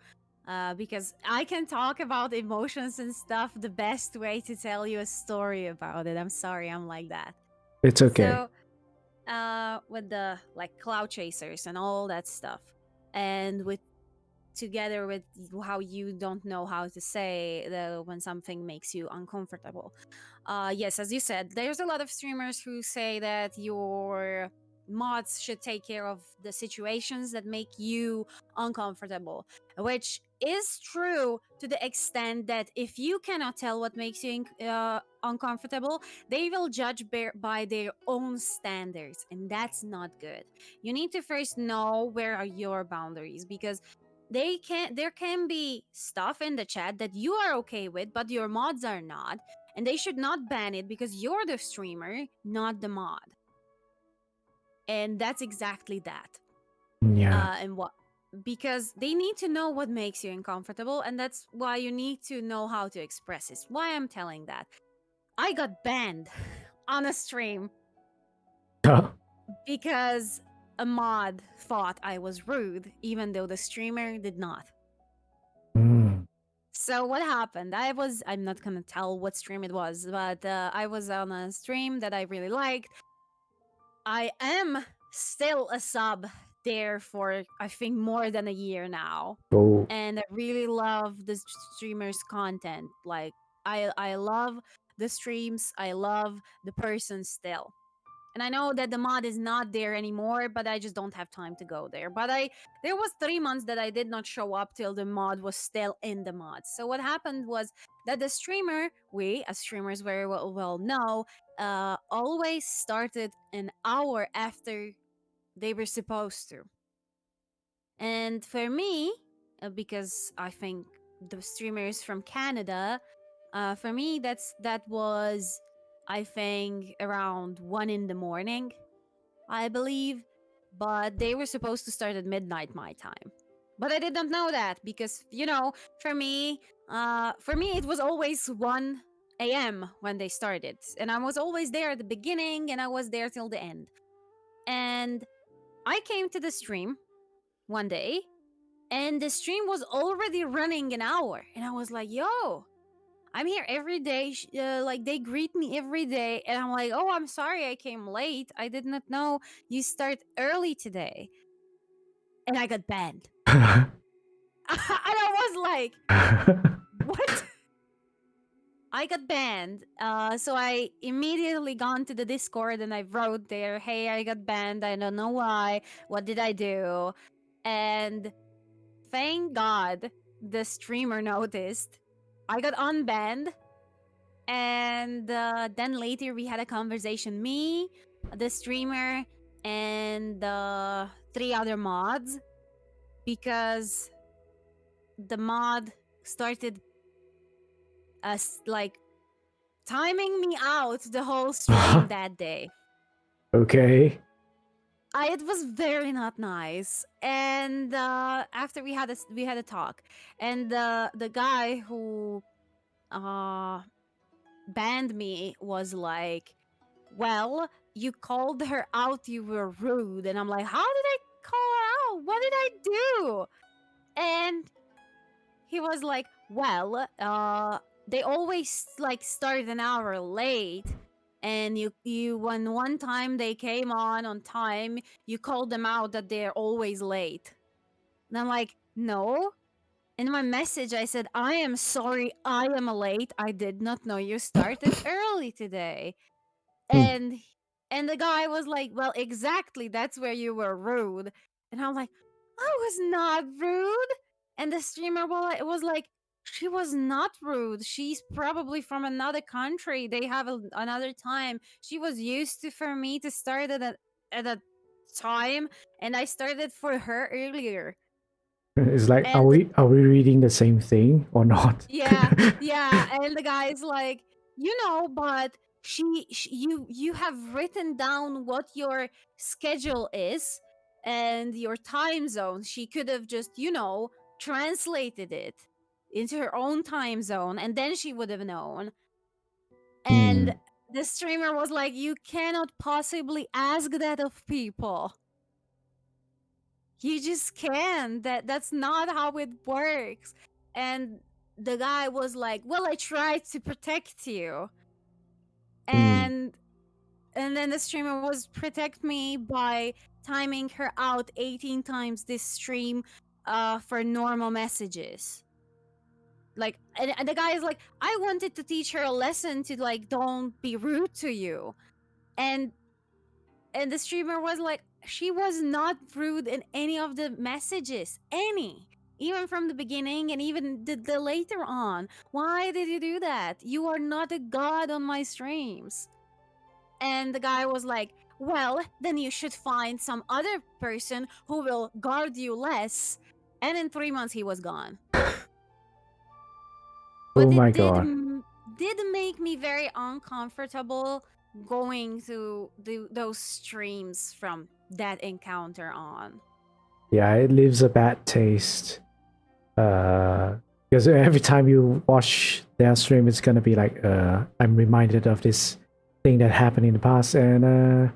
Because I can talk about emotions and stuff the best way to tell you a story about it. I'm sorry, I'm like that. It's okay. So, with the like cloud chasers and all that stuff, and with together with how you don't know how to say when something makes you uncomfortable. Yes, as you said, there's a lot of streamers who say that your mods should take care of the situations that make you uncomfortable, which is true to the extent that if you cannot tell what makes you uncomfortable, they will judge by their own standards, and that's not good. You need to first know where are your boundaries, because there can be stuff in the chat that you are okay with but your mods are not, and they should not ban it because you're the streamer, not the mod. And that's exactly that. Yeah. And what Because they need to know what makes you uncomfortable, and that's why you need to know how to express it. Why I'm telling that, I got banned on a stream because a mod thought I was rude even though the streamer did not. Mm. So what happened? I'm not gonna tell what stream it was, but I was on a stream that I really liked. I am still a sub there for I think more than a year now. Oh. And I really love the streamer's content. Like I love the streams, I love the person still. And I know that the mod is not there anymore, but I just don't have time to go there. But there was 3 months that I did not show up till the mod was still in the mod. So what happened was that the streamer, we as streamers very well know, always started an hour after they were supposed to. And for me, because I think the streamers from Canada, for me that was I think around 1 in the morning, I believe, but they were supposed to start at midnight my time. But I did not know that because for me it was always 1 a.m. when they started, and I was always there at the beginning, and I was there till the end. And I came to the stream one day, and the stream was already running an hour, and I was like, "Yo, I'm here every day. Like they greet me every day, and I'm like, oh, I'm sorry I came late. I did not know you start early today, and I got banned." And I was like, what? I got banned. So I immediately gone to the Discord and I wrote there, "Hey, I got banned. I don't know why. What did I do?" And thank God the streamer noticed. I got unbanned. And then later we had a conversation, me, the streamer, and the 3 other mods, because the mod started like timing me out the whole stream that day. Okay. It was very not nice. And after we had a talk, and the guy who uh banned me was like, "Well, you called her out. You were rude." And I'm like, "How did I call her out? What did I do?" And he was like, "Well, they always like start an hour late, and you when one time they came on time, you called them out that they're always late." And I'm like, "No." In my message, I said, "I am sorry, I am late. I did not know you started early today." Hmm. And the guy was like, "Well, exactly, that's where you were rude." And I'm like, "I was not rude." And the streamer was like, "She was not rude. She's probably from another country. They have another time. She was used to for me to start at a time, and I started for her earlier." It's like, are And we reading the same thing or not? yeah, yeah, and the guy's like, but you have written down what your schedule is and your time zone. She could have just, translated it into her own time zone, and then she would have known. Hmm. And the streamer was like, "You cannot possibly ask that of people. You just can't. That's not how it works." And the guy was like, "Well, I tried to protect you." Hmm. And then the streamer was protect me by timing her out 18 times this stream for normal messages. Like, and the guy is like, "I wanted to teach her a lesson to like don't be rude to you." And the streamer was like, "She was not rude in any of the messages, any, even from the beginning and even the later on. Why did you do that? You are not a god on my streams." And the guy was like, "Well, then you should find some other person who will guard you less." And in 3 months he was gone. Oh But my it god. did make me very uncomfortable going to those streams from that encounter on. Yeah, it leaves a bad taste. Because every time you watch their stream, it's gonna be like, I'm reminded of this thing that happened in the past, and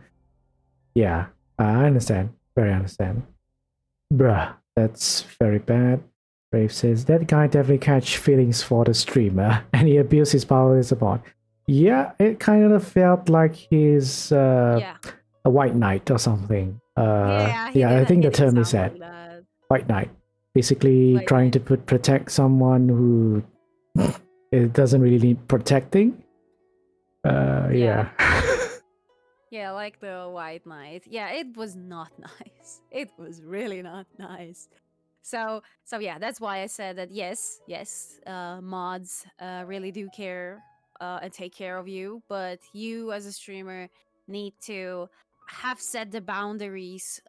yeah, I understand, very understand. Bruh, that's very bad. Brave says that guy definitely catch feelings for the streamer, and he abused his power as a bot. Yeah, it kind of felt like he's Yeah. a white knight or something. Yeah, Yeah, I think he the did term is sound that like that. white knight, basically White trying knight. to protect someone who it doesn't really need protecting. Yeah. Yeah. Yeah, like the white knight. Yeah, it was not nice. It was really not nice. So yeah, that's why I said that yes, mods really do care and take care of you, but you as a streamer need to have set the boundaries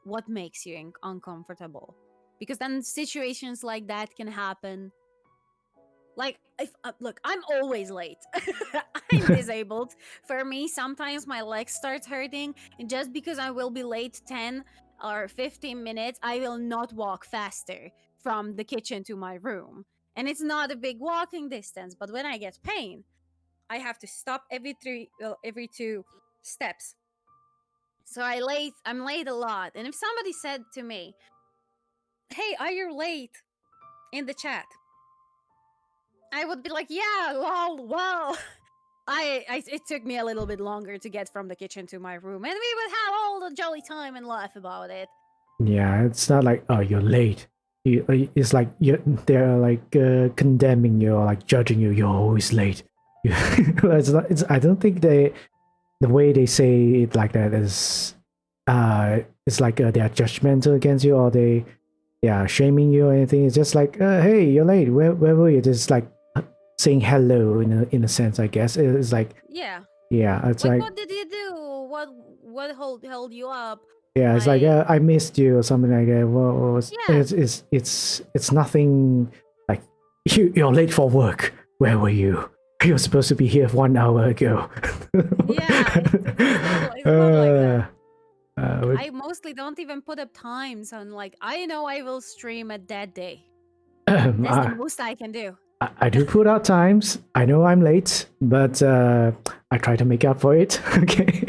what makes you uncomfortable. Because then situations like that can happen. Like, if look, I'm always late. I'm disabled. For me, sometimes my legs start hurting, and just because I will be late 10 or 15 minutes, I will not walk faster from the kitchen to my room. And it's not a big walking distance, but when I get pain, I have to stop every 2 steps. So I'm late a lot. And if somebody said to me, "Hey, are you late?" in the chat, I would be like, "Yeah, lol, well." It took me a little bit longer to get from the kitchen to my room, and we would have all the jolly time and laugh about it. Yeah, it's not like, oh, you're late. It's like they're like condemning you or like judging you. You're always late. It's not, it's, I don't think the way they say it like that is it's like they are judgmental against you, or they are shaming you or anything. It's just like, hey, you're late. Where were you? Just like saying hello in a sense, I guess. It's like, Yeah, yeah, it's like like, what did you do? What held you up? yeah, it's like, Like, I missed you or something like that. Well, yeah, it's nothing like you're late for work. Where were you? You're supposed to be here 1 hour ago. Yeah, it's not like that. Uh, I mostly don't even put up times on like I know I will stream at that day. That's the I, most I can do. I do put out times. I know I'm late, but I try to make up for it. Okay.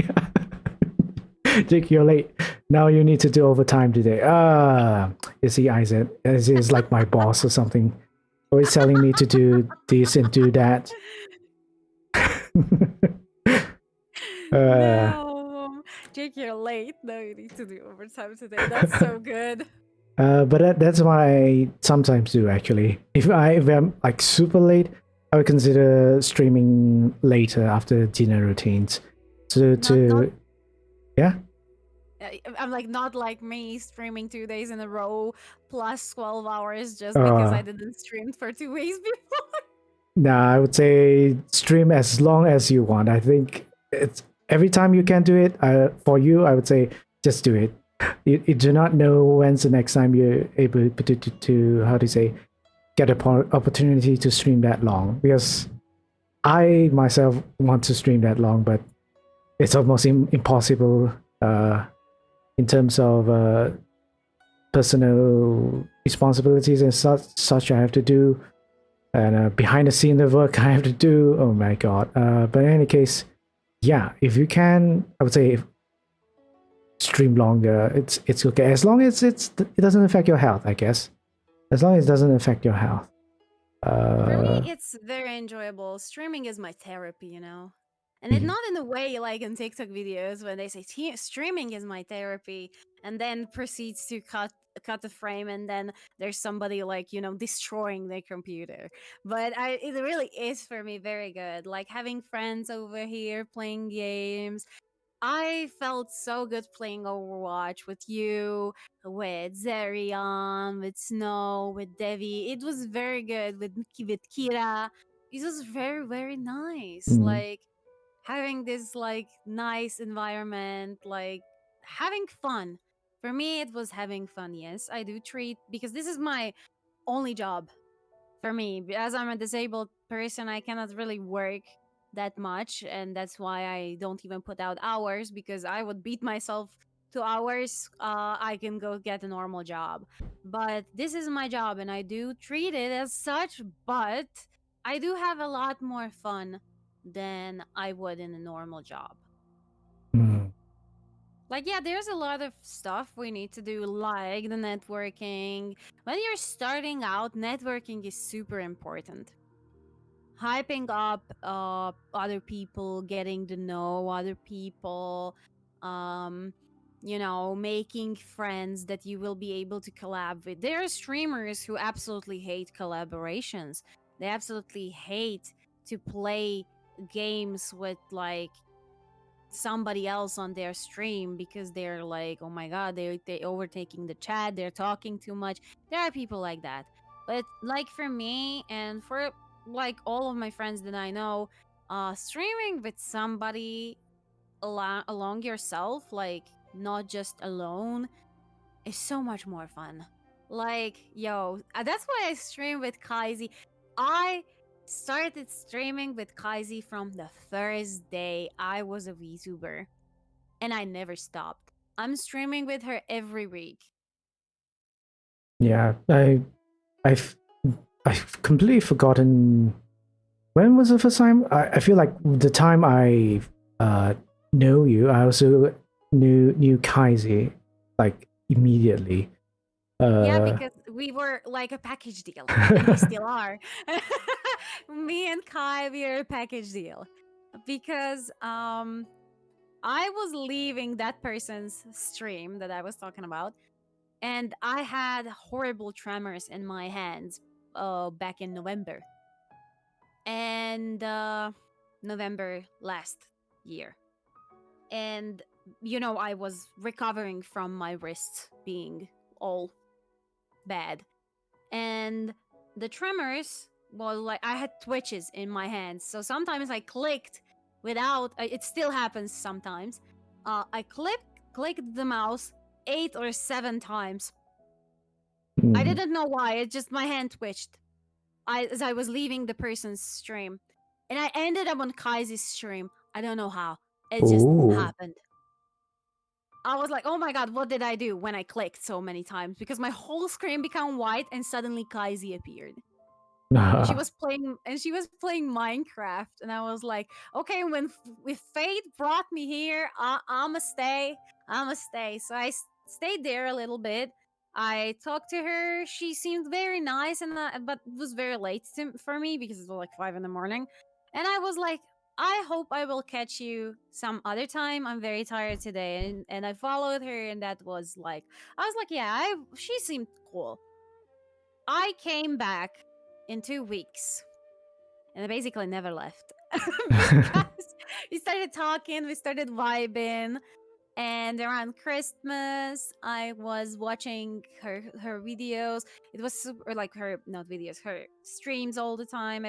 Jake, you're late. Now you need to do overtime today. You see, Isaac, is like my boss or something. Always telling me to do this and do that. No, Jake, you're late. No, you need to do overtime today. That's so good. But that's what I sometimes do actually. If I'm like super late, I would consider streaming later after dinner routines. Not Yeah. I'm like not like me streaming 2 days in a row plus 12 hours just because Uh, I didn't stream for 2 weeks before. nah, I would say stream as long as you want. I think it's every time you can do it. For you, I would say just do it. You do not know when's the next time you're able to how do you say get an opportunity to stream that long, because I myself want to stream that long, but it's almost impossible in terms of personal responsibilities and such I have to do, and behind the scene the work I have to do. Oh my god! But in any case, yeah, if you can, I would say stream longer. It's okay as long as it doesn't affect your health, I guess. As long as it doesn't affect your health. For me, it's very enjoyable. Streaming is my therapy, you know? And it not in a way like in TikTok videos when they say streaming is my therapy and then proceeds to cut the frame and then there's somebody like, destroying their computer. But it really is for me very good. Like having friends over here playing games, I felt so good playing Overwatch with you, with Zerion, with Snow, with Devi. It was very good with Kira. It was very very nice. Mm, Like having this like nice environment, like having fun. For me, it was having fun. Yes, I do treat because this is my only job for me. As I'm a disabled person, I cannot really work that much, and that's why I don't even put out hours because I would beat myself to hours. I can go get a normal job, but this is my job, and I do treat it as such. But I do have a lot more fun than I would in a normal job. mm. Like, yeah, there's a lot of stuff we need to do, like the networking. When you're starting out, networking is super important. Hyping up other people, getting to know other people, um, making friends that you will be able to collab with. There are streamers who absolutely hate collaborations. They absolutely hate to play games with like somebody else on their stream because they're like, oh my god, they overtaking the chat, they're talking too much. There are people like that. But like for me and for like all of my friends that I know, streaming with somebody along yourself, like not just alone, is so much more fun. Like, yo, that's why I stream with Kaizi. I started streaming with Kaizi from the first day I was a VTuber, and I never stopped. I'm streaming with her every week. Yeah, I've I've completely forgotten when was the first time. I feel like the time I know you, I also knew Kaisi like immediately. Yeah, Uh, because we were like a package deal, and we still are. Me and Kai, we are a package deal because I was leaving that person's stream that I was talking about, and I had horrible tremors in my hands back in November. And November last year. And, I was recovering from my wrists being all bad. And the tremors, well, like I had twitches in my hands. So sometimes I clicked without, it still happens sometimes. I clicked the mouse 8 or 7 times. I mm, didn't know why. It just my hand twitched. As I was leaving the person's stream. And I ended up on Kai's stream. I don't know how. It just Oh. happened. I was like, oh my god, what did I do when I clicked so many times? Because my whole screen became white and suddenly Kaizy appeared. And she was playing Minecraft, and I was like, okay, when if fate brought me here, I'ma stay. So I stayed there a little bit. I talked to her. She seemed very nice, and but it was very late for me because it was like 5 in the morning. And I was like, I hope I will catch you some other time. I'm very tired today, and I followed her, and that was like, I was like, yeah, she seemed cool. I came back in 2 weeks, and I basically never left because we started talking, we started vibing, and around Christmas, I was watching her videos. It was super like her not videos, her streams all the time.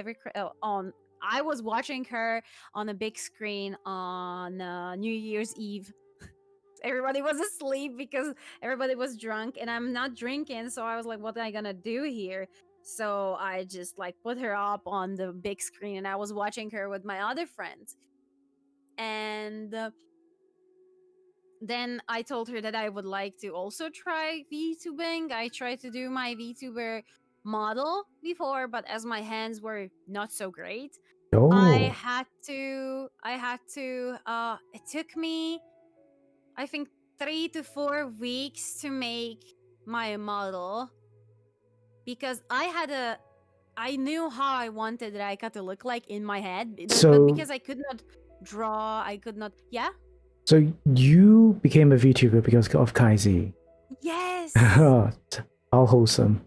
On I was watching her on a big screen on New Year's Eve. Everybody was asleep because everybody was drunk, and I'm not drinking, so I was like, what am I gonna do here? So I just like put her up on the big screen, and I was watching her with my other friends. And then I told her that I would like to also try VTubing. I tried to do my VTuber model before, but as my hands were not so great, Oh. it took me, I think, 3 to 4 weeks to make my model, because I knew how I wanted Raika to look like in my head, but So because I could not draw, I could not. Yeah. so you became a VTuber because of Kaizi. Yes. How wholesome.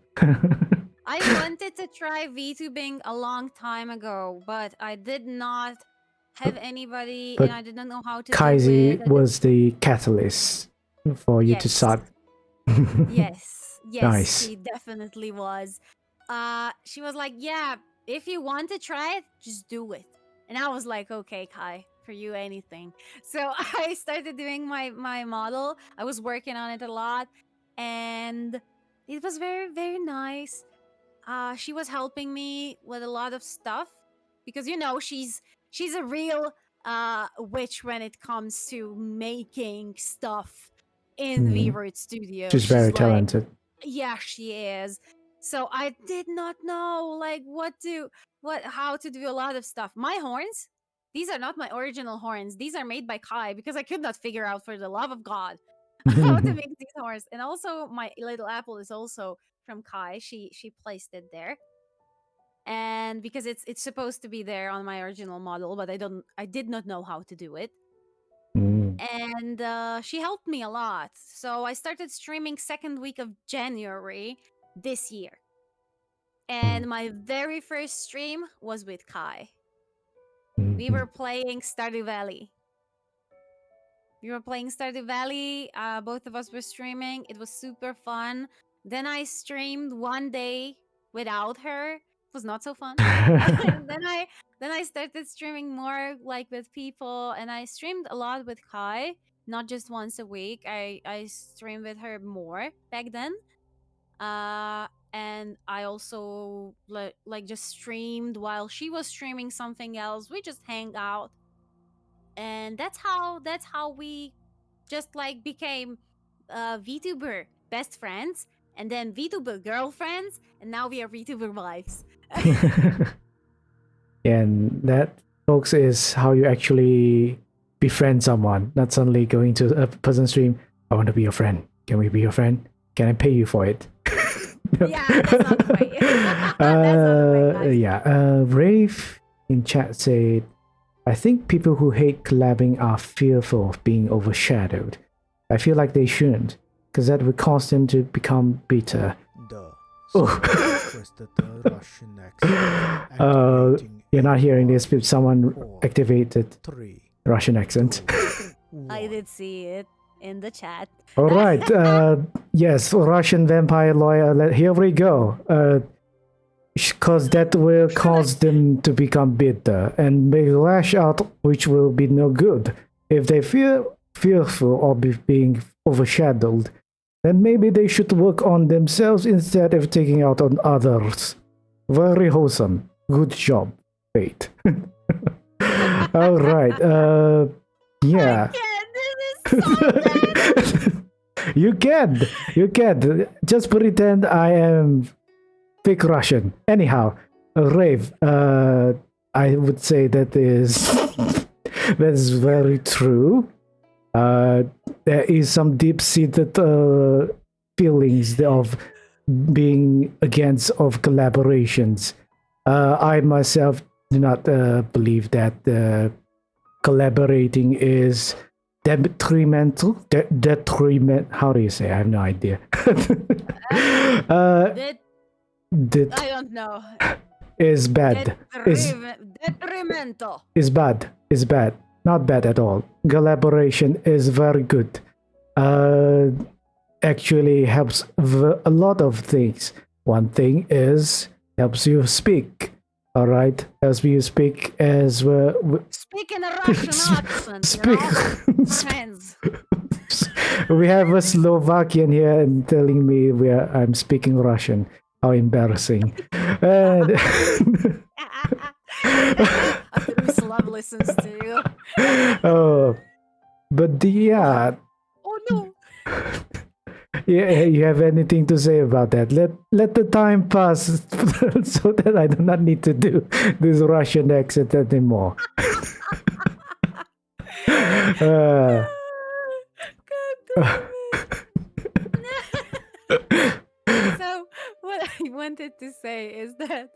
I wanted to try VTubing a long time ago, but I did not have anybody, But and I did not know how to do Kaizi it. was the catalyst for you to Yes. start. Yes, Nice. she definitely was. She was like, "Yeah, if you want to try it, just do it." And I was like, "Okay, Kai, for you anything." So I started doing my model. I was working on it a lot, and it was very very nice. She was helping me with a lot of stuff because she's a real witch when it comes to making stuff in Mm. VRoot Studio. She's very She's like, talented. yeah, she is. So I did not know like how to do a lot of stuff. My horns, these are not my original horns. These are made by Kai because I could not figure out for the love of God how to make these horns. And also my little apple is also from Kai. She placed it there. And because it's supposed to be there on my original model, but I did not know how to do it. Mm. And she helped me a lot. So I started streaming second week of January this year. And my very first stream was with Kai. We were playing Stardew Valley. Both of us were streaming. It was super fun. Then I streamed one day without her. It was not so fun. And then I started streaming more like with people, and I streamed a lot with Kai, not just once a week. I streamed with her more back then. And I also like just streamed while she was streaming something else. We just hang out, and that's how we just like became VTuber best friends, and then VTuber girlfriends, and now we are VTuber wives. And that, folks, is how you actually befriend someone, not suddenly going to a person's stream. I want to be your friend. Can we be your friend? Can I pay you for it? Yeah, that's not the way. That's not the way, guys. Yeah. Rave in chat said, I think people who hate collabing are fearful of being overshadowed. I feel like they shouldn't, because that would cause them to become bitter. You're not hearing this, but someone activated Russian accent. I did see it in the chat. All right. Yes, Russian vampire lawyer. Here we go. Because that will cause them to become bitter and may lash out, which will be no good. If they feel fearful of being overshadowed, then maybe they should work on themselves instead of taking out on others. Very wholesome. Good job, Fate. All right. Yeah. I can't. This is so bad. You can. You can. Just pretend I am fake Russian. Anyhow, Rave. I would say that is that's very true. There is some deep-seated feelings of being against of collaborations. I myself do not believe that collaborating is detrimental. Detriment. How do you say? I have no idea. That That I don't know. is bad. Detrimental. Is bad. Is bad. Not bad at all. Collaboration is very good. Actually helps a lot of things. One thing is helps you speak. All right, helps you speak as well. Speak in a Russian accent. Speak. Friends. We have a Slovakian here and telling me I'm speaking Russian. How embarrassing. And After Slav listens to you. oh, but yeah. Oh no. Yeah, you have anything to say about that? Let the time pass so that I do not need to do this Russian accent anymore. God damn it. So what I wanted to say is that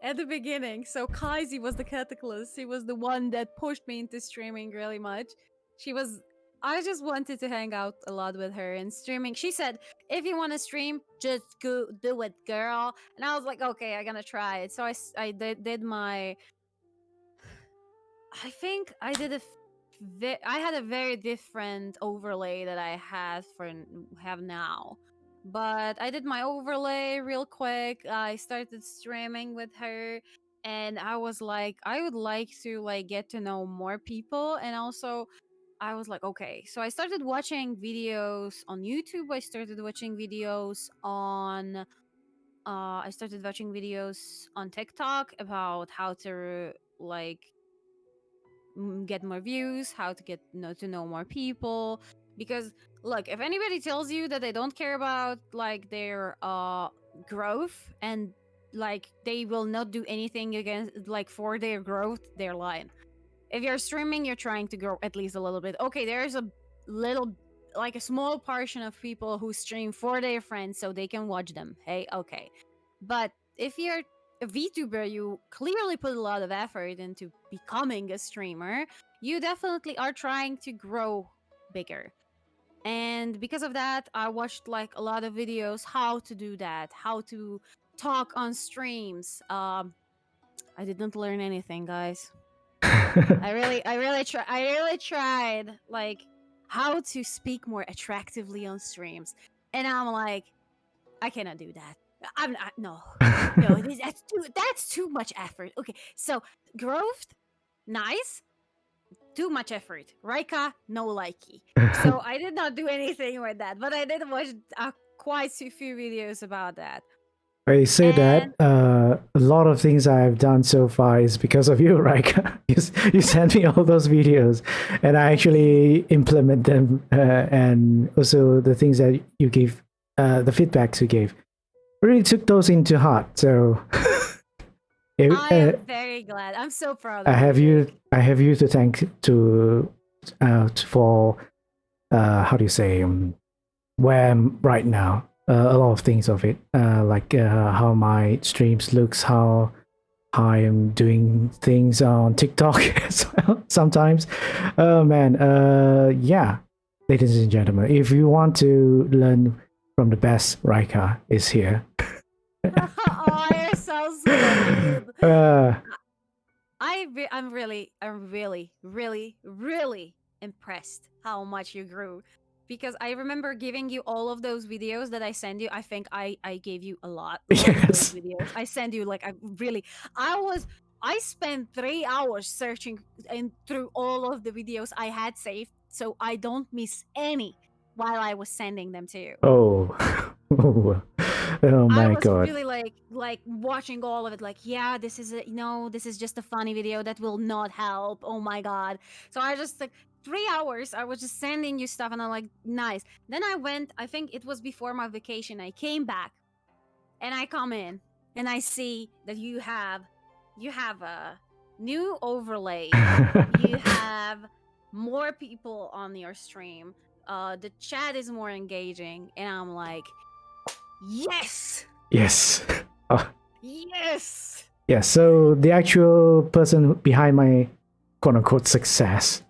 at the beginning, so Kaisi was the catalyst. She was the one that pushed me into streaming really much. I just wanted to hang out a lot with her and streaming. She said, if you want to stream, just go do it, girl. And I was like, okay, I'm gonna try it. So I did my. I think I did I had a very different overlay that I have now. But I did my overlay real quick. I started streaming with her and I was like I would like to get to know more people, and also I was like, okay. So I started watching videos on YouTube. I started watching videos on TikTok about how to get more views, how to get to know more people. Because look, if anybody tells you that they don't care about their growth and they will not do anything against for their growth, they're lying. If you're streaming, you're trying to grow at least a little bit. Okay, there's a little a small portion of people who stream for their friends so they can watch them. Hey, okay. But if you're a VTuber, you clearly put a lot of effort into becoming a streamer. You definitely are trying to grow bigger. And because of that, I watched a lot of videos how to do that, how to talk on streams. I didn't learn anything, guys. I really tried how to speak more attractively on streams, and I'm like, I cannot do that. I'm not. No, no. That's too much effort. Okay, so growth, nice. Too much effort. Rajka, no likey. So I did not do anything with that, but I did watch quite a few videos about that. I say that a lot of things I've done so far is because of you, Rajka. You sent me all those videos, and I actually implement them, and also the things that you gave, the feedbacks you gave, really took those into heart. So I am very glad. I'm so proud. I have you to thank for how do you say where I'm right now. A lot of things of it, how my streams looks, how I'm doing things on TikTok as well sometimes. Oh man, yeah, ladies and gentlemen, if you want to learn from the best, Rajka is here. Oh, you're so sweet. I'm really impressed how much you grew. Because I remember giving you all of those videos that I send you. I think I gave you a lot of those videos. I send you I spent 3 hours searching through all of the videos I had saved, so I don't miss any while I was sending them to you. Oh, oh my God! I was really like watching all of it, like, yeah, this is this is just a funny video that will not help. Oh my god. So I just like 3 hours I was just sending you stuff, and I'm like, nice. Then I went, I think it was before my vacation, I came back and I come in and I see that you have a new overlay. You have more people on your stream. The chat is more engaging, and I'm like, yes, Yes. yes. Yeah, so the actual person behind my quote-unquote success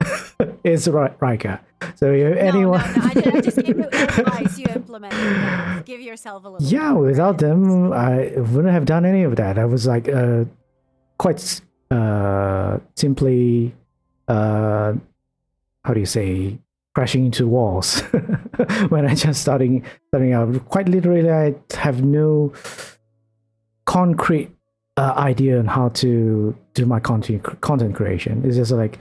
is Rajka. So if anyone... No. I just gave you advice. You implemented that. Give yourself a little... Yeah, without them, I wouldn't have done any of that. I was like quite simply, how do you say, crashing into walls when I just starting out. Quite literally, I have no concrete idea on how to do my content creation. It's just like,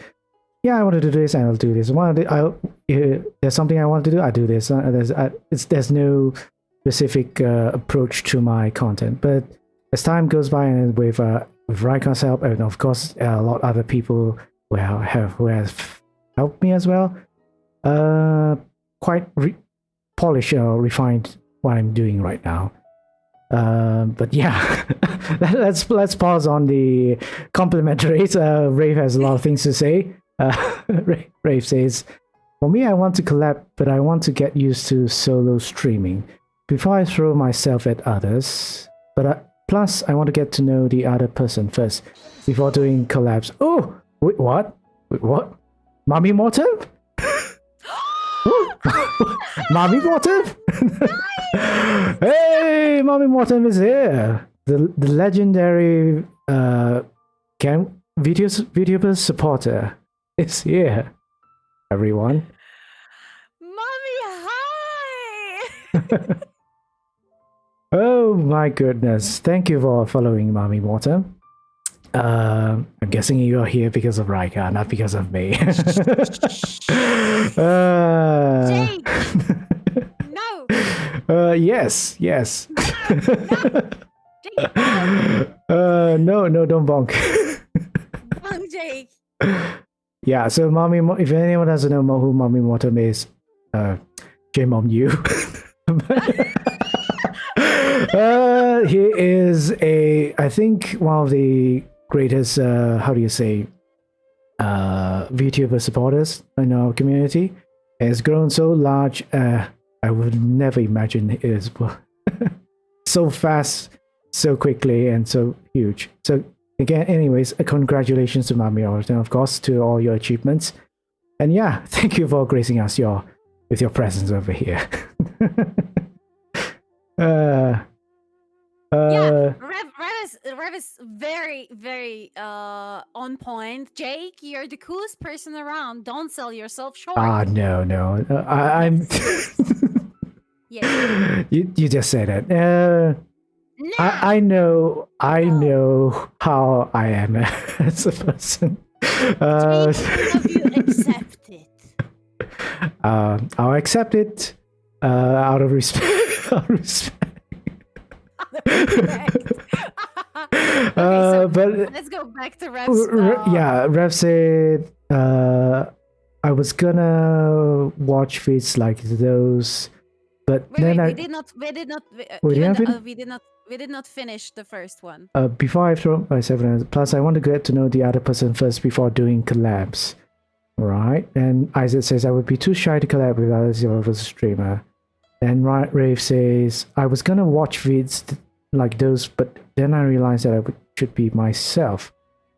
yeah, I want to do this, and I'll do this. There's something I want to do, I do this. There's no specific approach to my content. But as time goes by, and with Rajka's help, and of course a lot of other people who have helped me as well, quite polished or refined what I'm doing right now. But yeah, let's pause on the complimentaries. Rave has a lot of things to say. Rave says, for me, I want to collab, but I want to get used to solo streaming before I throw myself at others. But plus, I want to get to know the other person first before doing collabs. Oh, wait, what? Mommy Mortem? Mommy Mortem? Hey, Mommy Mortem is here. The legendary Vtubers supporter is here. Everyone. Mommy, hi! Oh my goodness. Thank you for following Mommy Mortem. I'm guessing you are here because of Rajka, not because of me. Jake! No! Yes. No! Jake, no, don't bonk. bonk, Jake. Yeah, so if anyone doesn't know who Mommy Mortem is, shame on you. He is I think one of the greatest, how do you say, VTuber supporters in our community. It has grown so large, I would never imagine it is so fast, so quickly, and so huge. So again, anyways, congratulations to Mommy Mortem, of course, to all your achievements. And yeah, thank you for gracing us with your presence over here. Yeah, Rev is very, very on point. Jake, you're the coolest person around. Don't sell yourself short. No. I'm. Yes. You just said it. No. I know how I am as a person. Have you accept it? I'll accept it out of respect. So but let's go back to Rev's. Yeah, Rev said I was gonna watch vids like those, but then we did not finish the first one. Before I throw myself in, plus I want to get to know the other person first before doing collabs, right? And Isaac says I would be too shy to collab with others if I was a streamer. And Rave says I was gonna watch vids like those, but then I realized that I should be myself.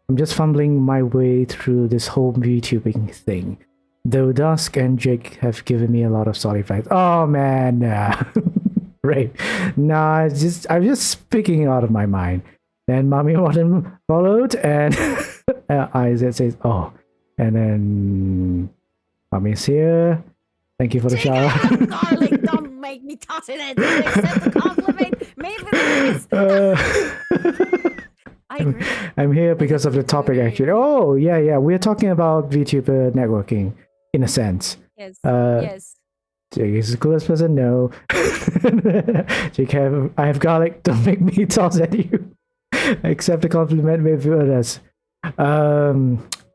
I'm just fumbling my way through this whole VTubing thing. Though Dusk and Jake have given me a lot of solid advice. Oh man, nah. Rave. Nah, I'm just speaking out of my mind. Then Mommy Mortem followed, and Isaac says, oh. And then Mommy's here. Thank you for the shower. Darling, don't make me toss it in. Accept the compliment. Made with this. I agree. I'm here because of the topic, actually. Oh, yeah. We're talking about VTuber networking, in a sense. Yes. Yes. Jake is the coolest person. No. Jake, I have garlic. Don't make me toss at you. Accept the compliment with others.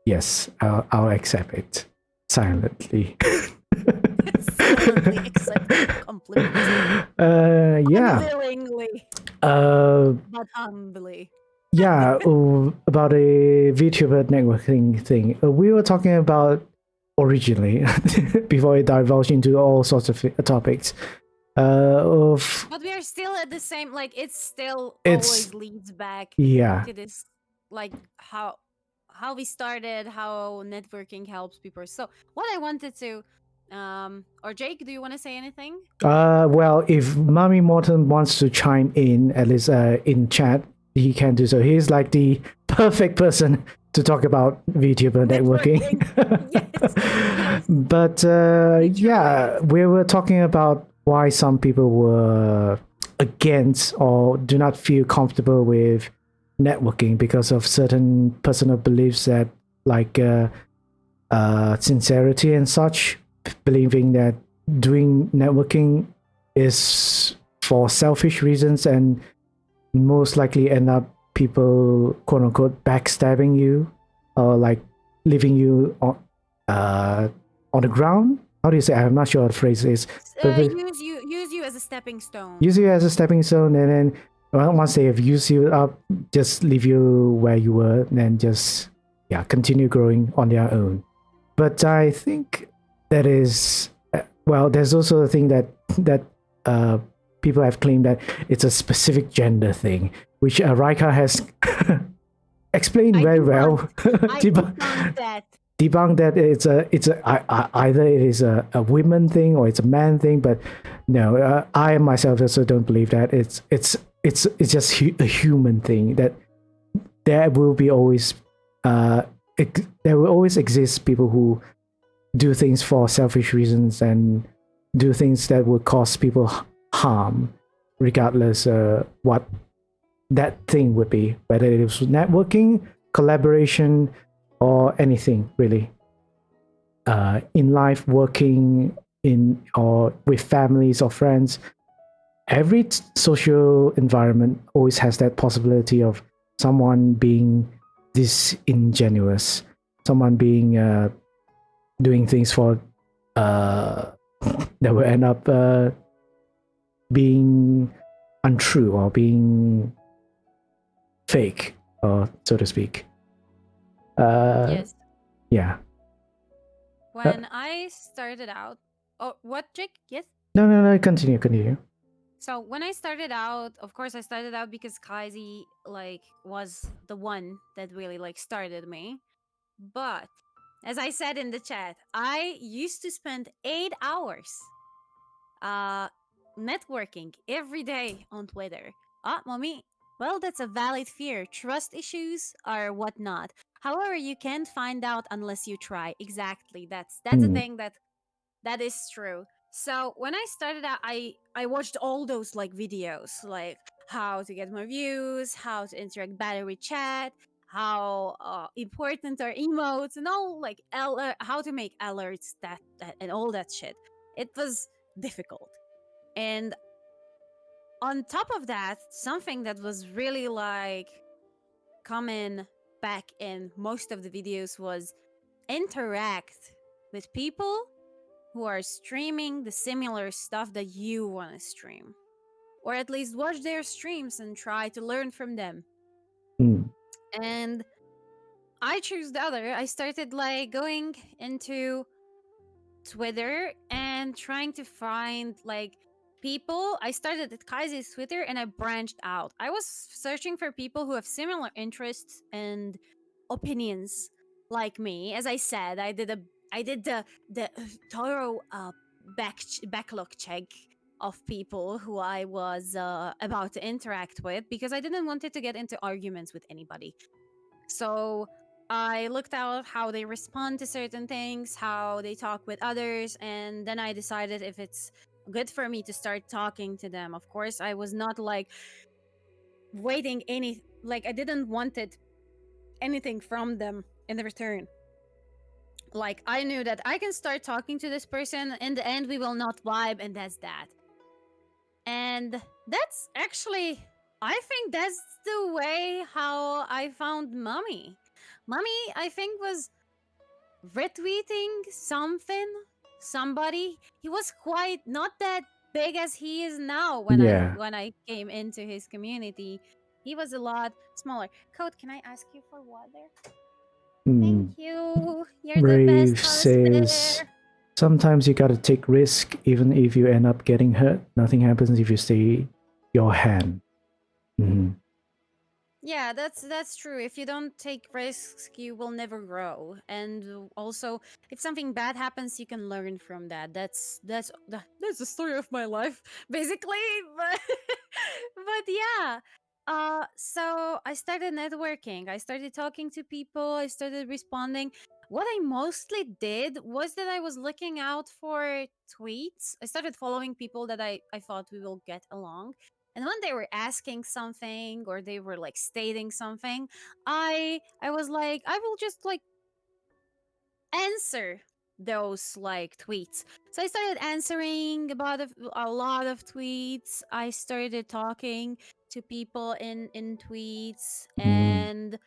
Yes, I'll accept it silently. Silently accept the compliment. Yeah. Unwillingly, Uh, but humbly. yeah. About a VTuber networking thing. We were talking about originally before it divulged into all sorts of topics. Of But we are still at the same, like, it's still it's always leads back yeah. to this, like, how we started, how networking helps people. So what I wanted to or Jake, do you want to say anything? Well, if Mummy Morton wants to chime in, at least in chat, he can do so. He's like the perfect person to talk about VTuber networking. Yes, yes. But yeah, is. we were talking about why some people were against or do not feel comfortable with networking because of certain personal beliefs that, like sincerity and such, believing that doing networking is for selfish reasons and most likely end up people quote unquote backstabbing you or like leaving you on the ground. How do you say? I'm not sure what the phrase is. But Use you as a stepping stone. use you as a stepping stone, and then once they have used you up, just leave you where you were, and then just continue growing on their own. But I think that is well. There's also a thing that people have claimed that it's a specific gender thing, which Rajka has explained very well. Debunked that. Debunk that either it is a women thing or it's a man thing. But no, I myself also don't believe that it's just a human thing that there will be always there will always exist people who do things for selfish reasons and do things that will cause people harm, regardless what that thing would be, whether it was networking, collaboration, or anything really. In life, working in or with families or friends, every social environment always has that possibility of someone being disingenuous, someone being doing things for that will end up being untrue or being fake, or so to speak. Yes. Yeah. When I started out, oh, what, Jake? Yes. No. Continue. So when I started out, of course, I started out because Kaisi like was the one that really like started me. But as I said in the chat, I used to spend 8 hours networking every day on Twitter. Mommy, well, that's a valid fear. Trust issues or whatnot. However, you can't find out unless you try. Exactly. That's a thing that is true. So when I started out, I watched all those like videos, like how to get more views, how to interact better with chat, how important are emotes, and all like how to make alerts, that and all that shit. It was difficult. And on top of that, something that was really like common back in most of the videos was interact with people who are streaming the similar stuff that you want to stream. Or at least watch their streams and try to learn from them. And I choose the other. I started like going into Twitter and trying to find like people. I started at Kaiser's Twitter and I branched out. I was searching for people who have similar interests and opinions like me. As I said, I did the thorough backlog check of people who I was about to interact with because I didn't want it to get into arguments with anybody. So I looked out how they respond to certain things, how they talk with others, and then I decided if it's good for me to start talking to them. Of course, I was not like waiting I didn't wanted anything from them in the return. like I knew that I can start talking to this person. In the end, we will not vibe, and that's that. And that's actually, I think that's the way how I found Mummy. Mummy, I think, was retweeting somebody. He was quite not that big as he is now Yeah. when I came into his community. He was a lot smaller. Code, can I ask you for water? Thank you. You're the best Brave host says, there. sometimes you gotta take risk, even if you end up getting hurt. Nothing happens if you stay your hand. Mhm. Yeah, that's true. If you don't take risks, you will never grow. And also, if something bad happens, you can learn from that. That's the story of my life, basically. But but yeah. So I started networking. I started talking to people. I started responding. What I mostly did was that I was looking out for tweets. I started following people that I thought we will get along, and when they were asking something or they were like stating something, I was like, I will just like answer those like tweets. So I started answering about a lot of tweets. I started talking to people in tweets, Mm. and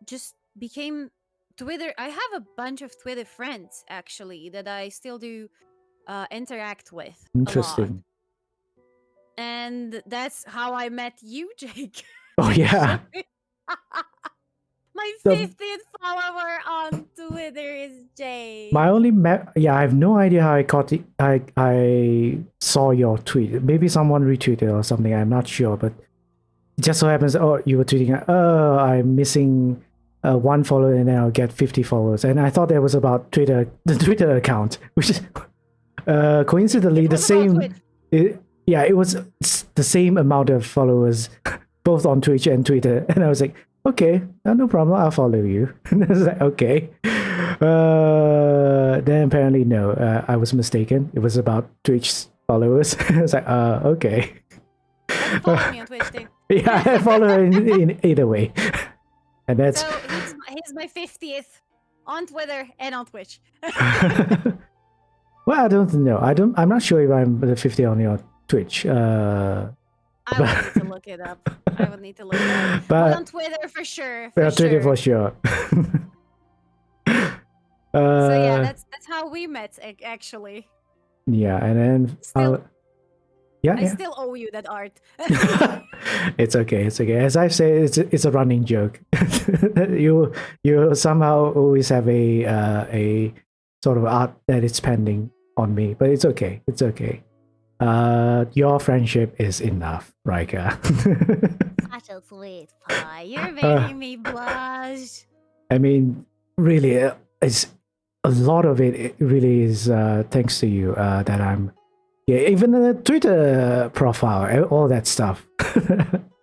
just became Twitter. I have a bunch of Twitter friends actually that I still do interact with a lot. Interesting. And that's how I met you, Jake. Oh yeah. Actually, my The 50th follower on Twitter is Jake. my only yeah, I have no idea how I caught it. I saw your tweet. Maybe someone retweeted or something. I'm not sure, but it just so happens. Oh, you were tweeting. Oh, I'm missing one follower, and then I'll get 50 followers. And I thought that was about Twitter, the Twitter account, which is coincidentally It the was about same. Twitch. Yeah, it was the same amount of followers, both on Twitch and Twitter. And I was like, okay, no problem, I'll follow you. And I was like, okay. Then apparently, no, I was mistaken. It was about Twitch followers. I was like, okay. But you follow me on Twitch too. Yeah, I follow her in either way. And that's. So he's my 50th on Twitter and on Twitch. Well, I don't know. I'm not sure if I'm the 50 on your Twitch. I would need to look it up. I would need to look it up. But on Twitter for sure. For Twitter sure. for sure. So yeah, that's how we met actually. Yeah, and then Still, I still owe you that art. It's okay. It's okay. As I say, it's a running joke. you somehow always have a sort of art that is pending on me, but it's okay. It's okay. Your friendship is enough, Rika. Such a sweet pie. You're making me blush. I mean, really, it's a lot of it really is thanks to you that I'm. Yeah, even the Twitter profile, all that stuff,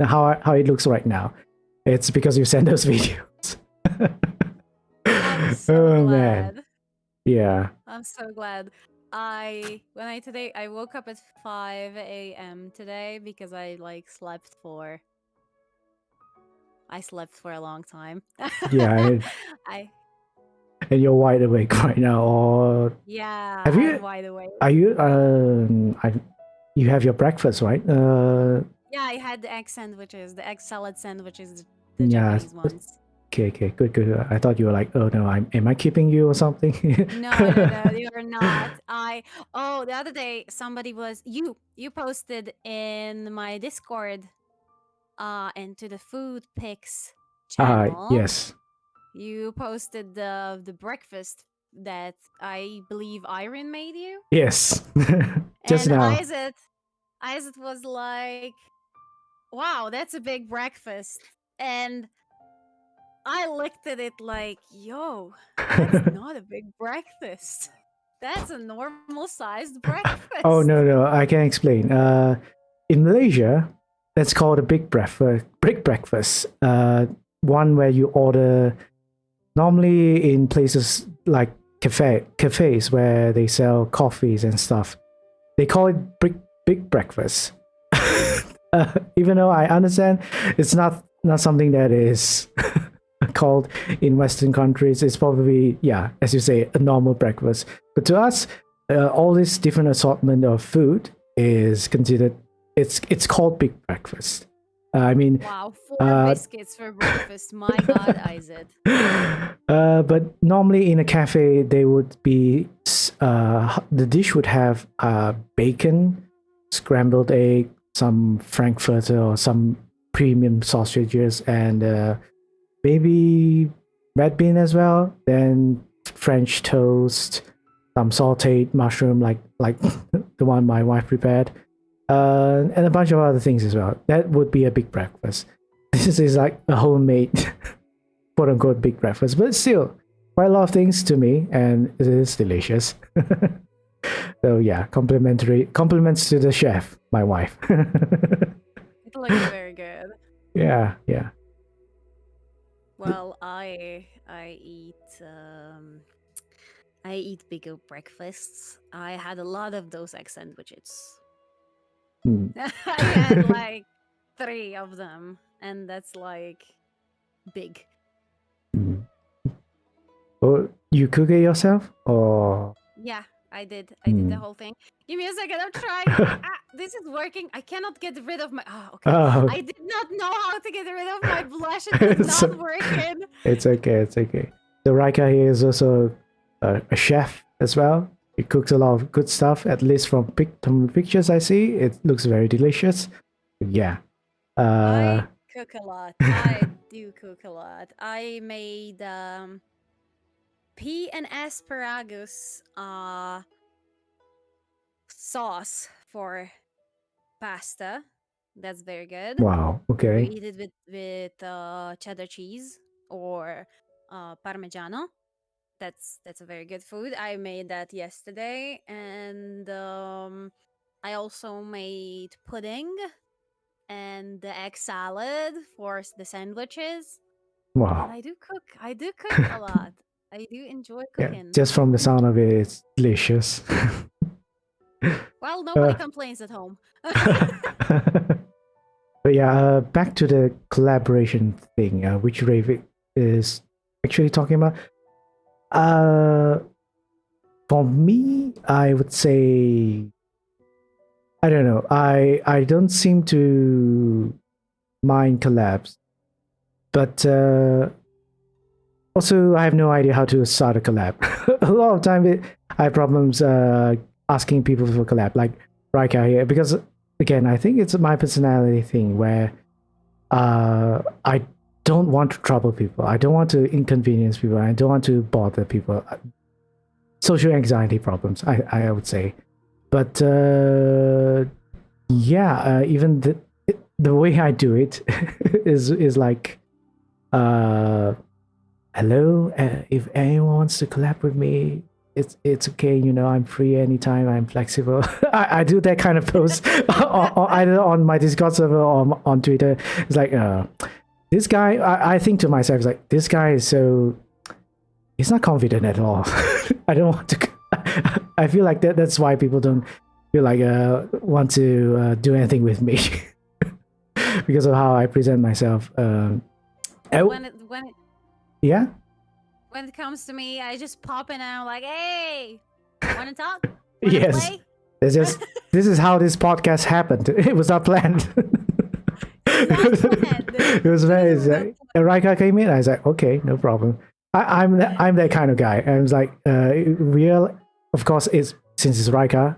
how it looks right now, it's because you send those videos. I'm so glad. Man, yeah. I'm so glad. I woke up at 5 a.m. today because I slept for a long time. Yeah, and you're wide awake right now, or yeah, I'm wide awake. Are you you have your breakfast, right? Yeah, I had the egg sandwiches, the egg salad sandwiches, the Japanese ones. Okay, good. I thought you were like, oh no, am I keeping you or something? No, you're not. The other day somebody was you posted in my Discord into the food pics channel. Yes. You posted the breakfast that I believe Irene made you. Yes. Just and now. Isaac was like, wow, that's a big breakfast. And I looked at it like, yo, that's not a big breakfast. That's a normal sized breakfast. Oh, no, I can explain. In Malaysia, that's called a big breakfast. One where you order normally in places like cafes where they sell coffees and stuff. They call it big breakfast. Even though I understand it's not something that is called in Western countries. It's probably, yeah, as you say, a normal breakfast. But to us, all this different assortment of food is considered, it's called big breakfast. I mean, Wow, 4 biscuits for breakfast. My God, Isaac. but normally in a cafe, they would be the dish would have bacon, scrambled egg, some frankfurter or some premium sausages, and maybe red bean as well. Then French toast, some sautéed mushroom like the one my wife prepared, and a bunch of other things as well. That would be a big breakfast. This is like a homemade, quote unquote, big breakfast, but still quite a lot of things to me, and it is delicious. So yeah, compliments to the chef, my wife. It looks very good. Yeah, yeah. Well, I eat bigger breakfasts. I had a lot of those egg sandwiches. Hmm. I had like 3 of them, and that's like big. Hmm. Oh, you cook it yourself, or Yeah, I did. I did the Hmm. whole thing. Give me a second. I'm trying. This is working. I cannot get rid of my. Oh, okay. Oh, I did not know how to get rid of my blush. It was So- not working. it's okay, it's okay. So Raika here is also a chef as well. He cooks a lot of good stuff. At least from the pictures I see, it looks very delicious. Yeah. I cook a lot. I do cook a lot. I made pea and asparagus sauce for pasta. That's very good. Wow. You Okay. eat it with cheddar cheese or parmigiano. That's a very good food. I made that yesterday, and I also made pudding and the egg salad for the sandwiches. And Wow. I do cook. I do cook a lot. I do enjoy Yeah. cooking. Just from the sound of it, it's delicious. Well, nobody complains at home. But yeah, back to the collaboration thing, which Ravik is actually talking about. For me, I would say, I don't know. I don't seem to mind collabs, but also I have no idea how to start a collab. A lot of time I have problems asking people for collab, like Raika here, because again, I think it's my personality thing where I don't want to trouble people. I don't want to inconvenience people. I don't want to bother people. Social anxiety problems, I would say. But yeah, even the way I do it is like, hello, if anyone wants to collab with me, it's okay. You know, I'm free anytime. I'm flexible. I do that kind of post either on my Discord server or on Twitter. It's like, this guy. I think to myself, it's like, this guy is so. He's not confident at all. I don't want to. I feel like that's why people don't feel like want to do anything with me because of how I present myself. when it Yeah. when it comes to me, I just pop in and I'm like, "Hey, want to talk? Wanna Yes. play?" It's just this is how this podcast happened. It was not planned. It was very. Raika came in. I was like, okay, no problem. I'm that kind of guy. I was like, real. Of course, it's since it's Raika,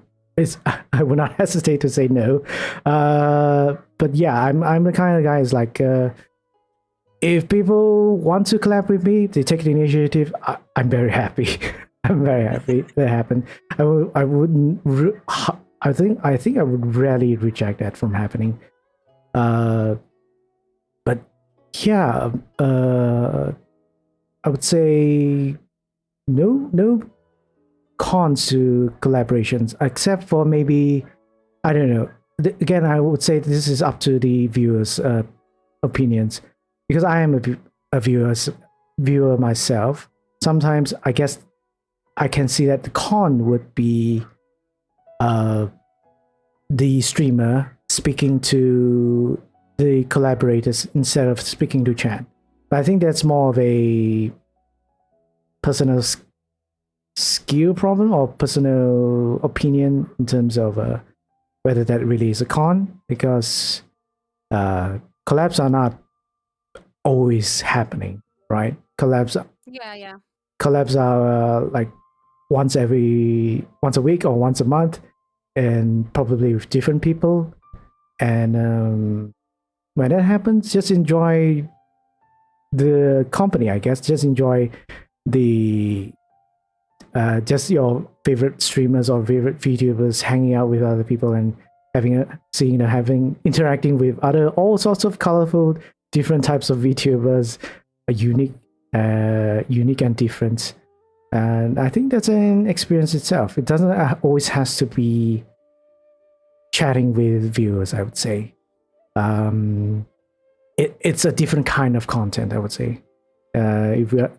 I would not hesitate to say no. But yeah, I'm the kind of guy who's like, if people want to collab with me, they take the initiative. I'm very happy. I'm very happy that happened. I wouldn't. I think I would rarely reject that from happening. But yeah, I would say no cons to collaborations, except for maybe, I don't know. Again, I would say this is up to the viewers' opinions, because I am a viewer myself. Sometimes I guess I can see that the con would be the streamer speaking to the collaborators instead of speaking to chat. I think that's more of a personal skill problem or personal opinion in terms of whether that really is a con, because collabs are not always happening, right? Yeah, yeah. Collabs are like once a week or once a month, and probably with different people. And when that happens, just enjoy the company, I guess. Just enjoy the just your favorite streamers or favorite VTubers hanging out with other people and having interacting with other all sorts of colorful different types of VTubers, unique, unique and different. And I think that's an experience itself. It doesn't always has to be chatting with viewers, I would say. It's a different kind of content, I would say. If we are,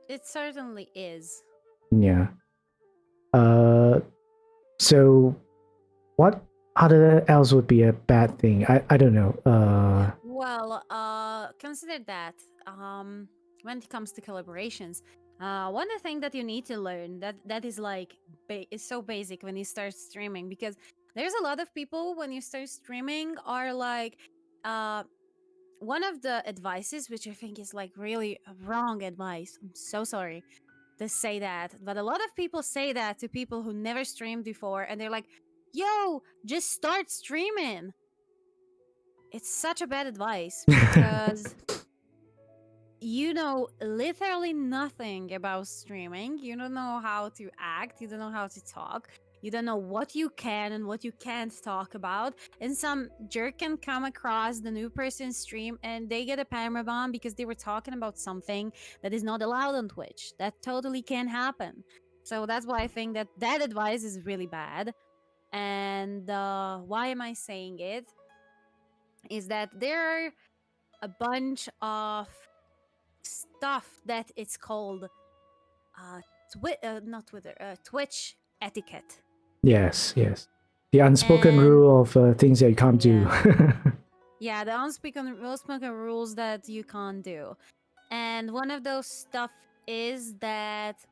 It certainly is. yeah. So what other else would be a bad thing? I don't know. Well, consider that when it comes to collaborations, one thing that you need to learn that is like is so basic when you start streaming, because there's a lot of people when you start streaming are like, one of the advices which I think is like really wrong advice. I'm so sorry to say that, but a lot of people say that to people who never streamed before, and they're like, "Yo, just start streaming." It's such a bad advice because you know literally nothing about streaming. You don't know how to act, you don't know how to talk, you don't know what you can and what you can't talk about. And some jerk can come across the new person's stream and they get a permaban because they were talking about something that is not allowed on Twitch. That totally can happen. So that's why I think that that advice is really bad. And why am I saying it? Is that there are a bunch of stuff that it's called not Twitter, Twitch etiquette. Yes, yes. The unspoken And rule of things that you can't do. yeah, the unspoken rules that you can't do. And one of those stuff is that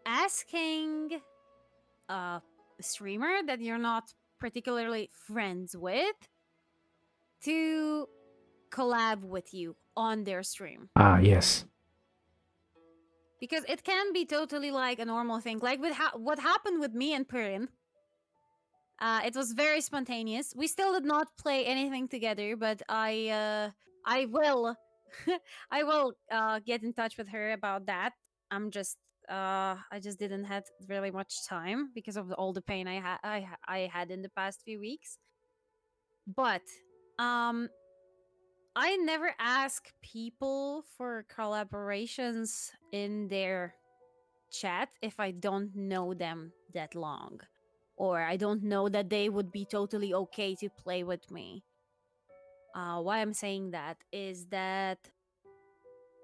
asking a streamer that you're not particularly friends with to collab with you on their stream. Ah, yes. Because it can be totally like a normal thing, like with what happened with me and Purin. It was very spontaneous. We still did not play anything together, but I will I will get in touch with her about that. I just didn't had really much time because of all the pain I had in the past few weeks. But um I never ask people for collaborations in their chat if I don't know them that long, or I don't know that they would be totally okay to play with me. Why I'm saying that is that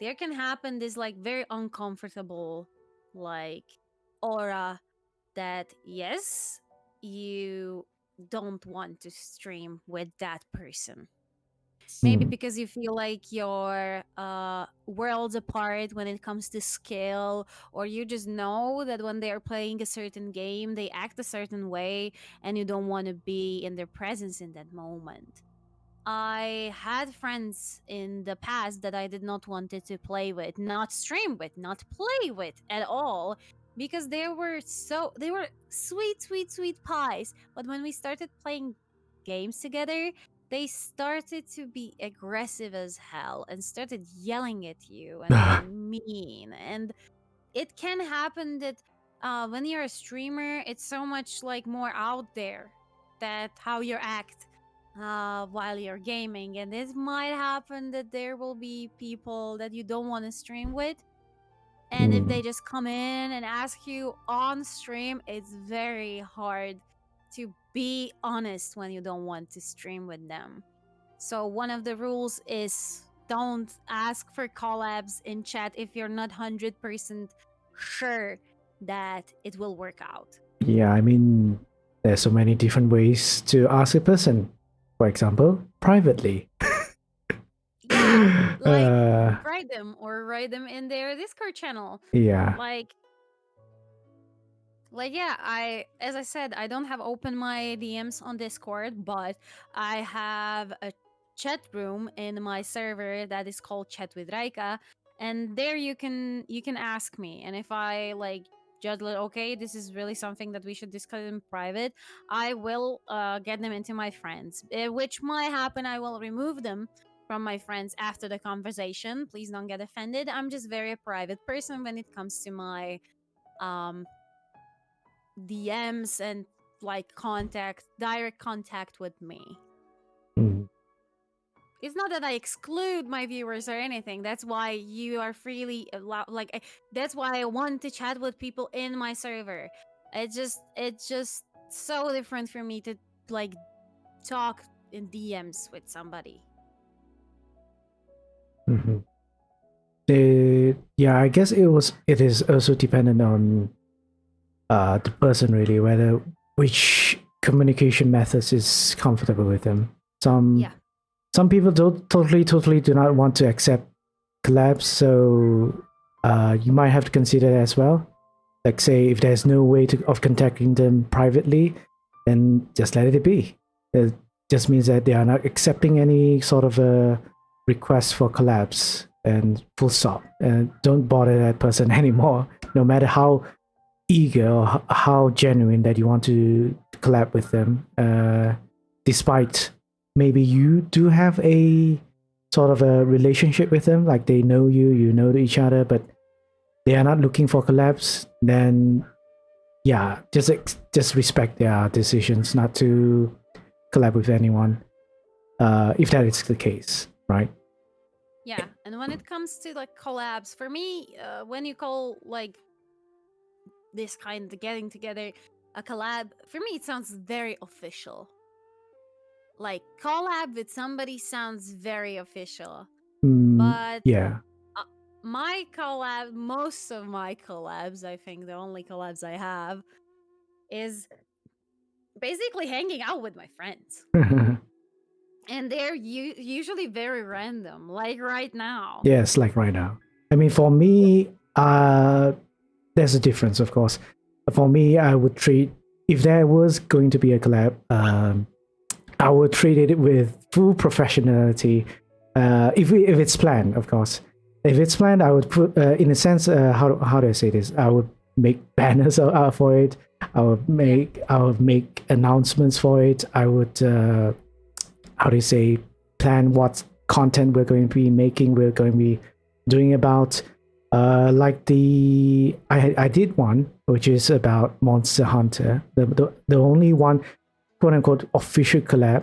there can happen this like very uncomfortable like aura that yes, you don't want to stream with that person. Maybe Mm. because you feel like you're worlds apart when it comes to skill, or you just know that when they're playing a certain game, they act a certain way, and you don't want to be in their presence in that moment. I had friends in the past that I did not wanted to play with, not stream with, not play with at all, because they were sweet, sweet, sweet pies. But when we started playing games together, they started to be aggressive as hell and started yelling at you and being mean. And it can happen that when you're a streamer, it's so much like more out there that how you act while you're gaming, and it might happen that there will be people that you don't want to stream with, and if they Mm. just come in and ask you on stream, it's very hard to be honest when you don't want to stream with them. So one of the rules is don't ask for collabs in chat if you're not 100% sure that it will work out. Yeah, I mean, there's so many different ways to ask a person. For example, privately. Yeah, Like, uh, write them or write them in their Discord channel. yeah. Like, yeah, I as I said, I don't have open my DMs on Discord, but I have a chat room in my server that is called Chat with Raika, and there you can ask me, and if I like judge like, okay, this is really something that we should discuss in private, I will get them into my friends, which might happen. I will remove them from my friends after the conversation. Please don't get offended. I'm just very a private person when it comes to my um DMs and like direct contact with me. Mm. It's not that I exclude my viewers or anything. That's why you are freely allowed. That's why I want to chat with people in my server. It's just so different for me to like talk in DMs with somebody. Hmm. Yeah, I guess it is also dependent on the person really, whether which communication methods is comfortable with them. Yeah, Some people don't totally do not want to accept collabs, so you might have to consider that as well. Like say if there's no way of contacting them privately, then just let it be. It just means that they are not accepting any sort of a request for collabs and full stop. And don't bother that person anymore, no matter how eager or how genuine that you want to collab with them, despite maybe you do have a sort of a relationship with them, like they know you, you know each other, but they are not looking for collabs. Then yeah, just respect their decisions not to collab with anyone, if that is the case, right? yeah. And when it comes to like collabs, for me, when you call like this kind of getting together a collab, for me it sounds very official. Like collab with somebody sounds very official. Mm, But yeah. uh, most of my collabs, I think the only collabs I have is basically hanging out with my friends. And they're usually very random, like right now. Yes, like right now. I mean, for me, there's a difference, of course. For me, I would treat if there was going to be a collab, I would treat it with full professionality. If it's planned, of course. If it's planned, I would put, in a sense, how do I say this? I would make banners for it. Yeah. I would make announcements for it. I would how do you say, plan what content we're going to be making, we're going to be doing about. Like I did one which is about Monster Hunter, the only one quote unquote official collab.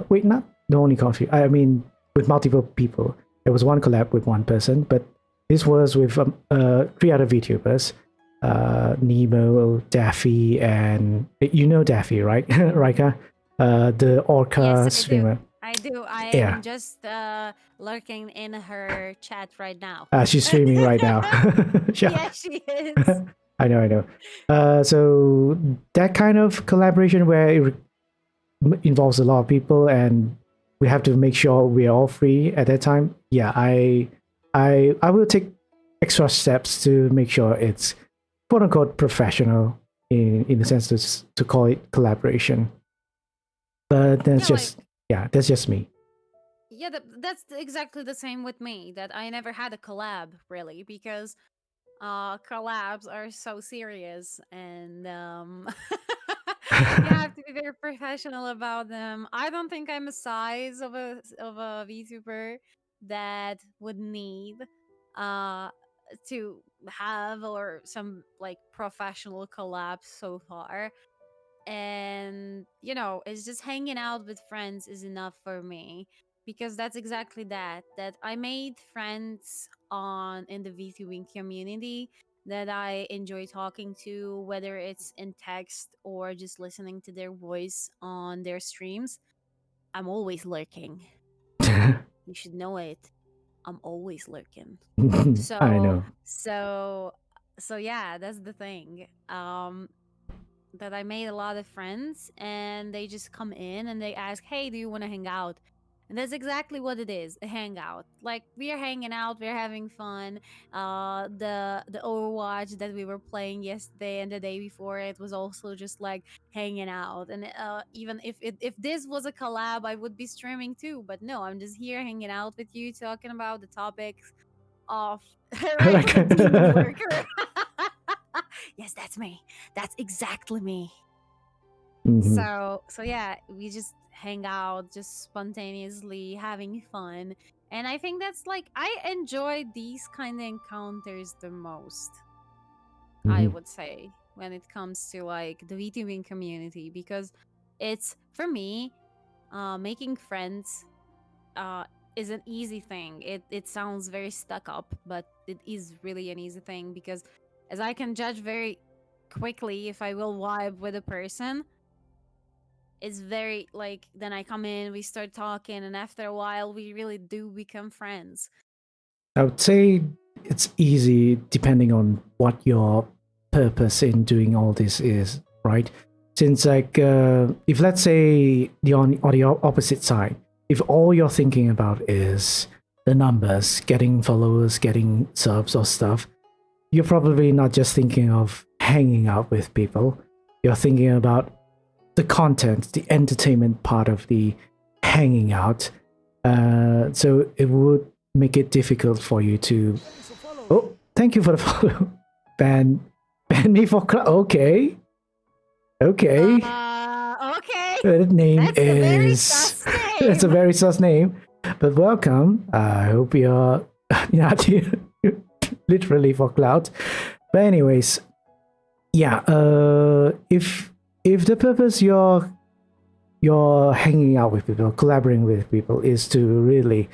Wait, not the only coffee. I mean, with multiple people. There was one collab with one person, but this was with three other VTubers. Nemo, Daffy, and you know Daffy, right, Rika? The Yes, Orca I do. streamer. I do. I Yeah, am just lurking in her chat right now. she's streaming right now. Yeah, Yeah, she is. I know, I know. So that kind of collaboration where it involves a lot of people and we have to make sure we're all free at that time. Yeah, I will take extra steps to make sure it's quote unquote professional in the sense to call it collaboration. But Yeah, like that's just me. yeah, that's exactly the same with me. That I never had a collab really because collabs are so serious and you have to be very professional about them. I don't think I'm a size of a VTuber that would need uh to have or some like professional collabs so far. And it's just hanging out with friends is enough for me because that's exactly that I made friends on in the VTubing community that I enjoy talking to, whether it's in text or just listening to their voice on their streams. I'm always lurking. You should know it. I'm always lurking. I so know. so so yeah, that's the thing. That I made a lot of friends and they just come in and they ask, "Hey, do you want to hang out?" And that's exactly what it is, a hangout. Like we are hanging out, we're having fun. The Overwatch that we were playing yesterday and the day before it was also just like hanging out. And even if this was a collab, I would be streaming too. But no, I'm just here hanging out with you, talking about the topics of a Like, regular demon worker. Yes, that's me. That's exactly me. mhm, So yeah, we just hang out, just spontaneously having fun. And I think that's like I enjoy these kind of encounters the most, I mhm, would say, when it comes to like the VTubing community, because it's for me, making friends uh is an easy thing. It sounds very stuck up, but it is really an easy thing because as I can judge very quickly if I will vibe with a person, it's very like then I come in, we start talking, and after a while we really do become friends. I would say it's easy depending on what your purpose in doing all this is, right? Since like if let's say the on the opposite side, if all you're thinking about is the numbers, getting followers, getting subs or stuff, you're probably not just thinking of hanging out with people. You're thinking about the content, the entertainment part of the hanging out. So it would make it difficult for you to. Oh, thank you for the follow. Ban me for okay, okay. Okay. That name That's a very is sus that's a name. very sus name, but welcome. I hope you're not here literally for clout. But anyways, yeah. If the purpose you're hanging out with people, collaborating with people, is to really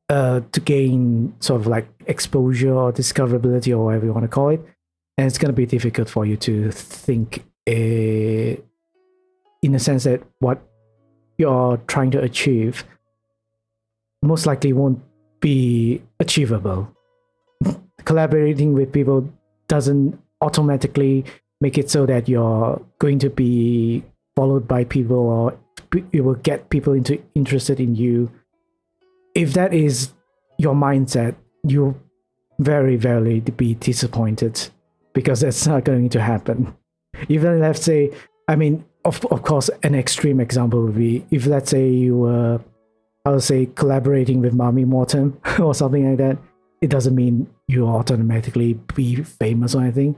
to gain sort of like exposure or discoverability or whatever you want to call it, and it's going to be difficult for you to think in a sense that what you're trying to achieve most likely won't be achievable. Collaborating with people doesn't automatically make it so that you're going to be followed by people or it will get people interested in you. If that is your mindset, you'll very rarely be disappointed because that's not going to happen. Even let's say, I mean, of course, an extreme example would be if let's say you were, I would say, collaborating with Mami Morton or something like that. It doesn't mean you automatically be famous or anything,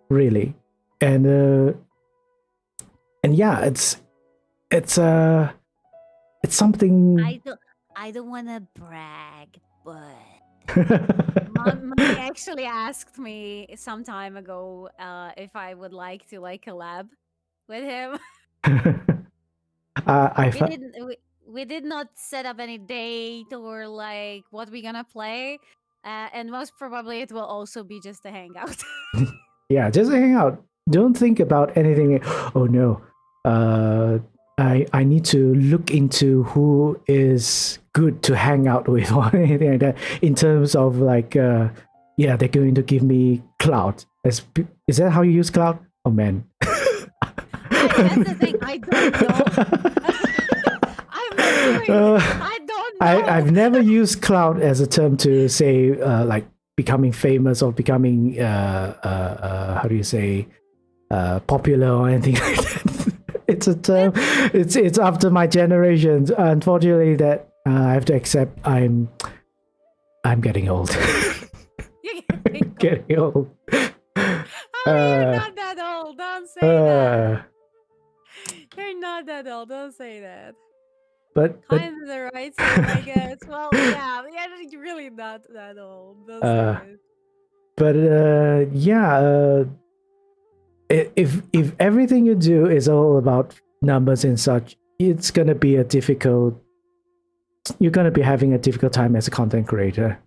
really. And yeah, it's something. I don't want to brag, but mommy actually asked me some time ago if I would like to like collab with him. I we didn't we did not set up any date or like what we're gonna play, and most probably it will also be just a hangout. yeah, just hang out. Don't think about anything. Oh no, uh, I need to look into who is good to hang out with or anything like that. In terms of like, yeah, they're going to give me cloud. Is that how you use cloud? Oh man. That's the thing. I don't know. I'm not doing it. I don't know. I've never used cloud as a term to say like becoming famous or becoming how do you say popular or anything like that. It's a term. It's after my generation. Unfortunately, that I have to accept. I'm getting old. You're Getting old. you're not that old. Don't say that. You're not that old. Don't say that. But Kind of the right term, I guess. Well, yeah, you're really not that old. Don't say it. but yeah. If everything you do is all about numbers and such, it's gonna be a difficult. You're gonna be having a difficult time as a content creator.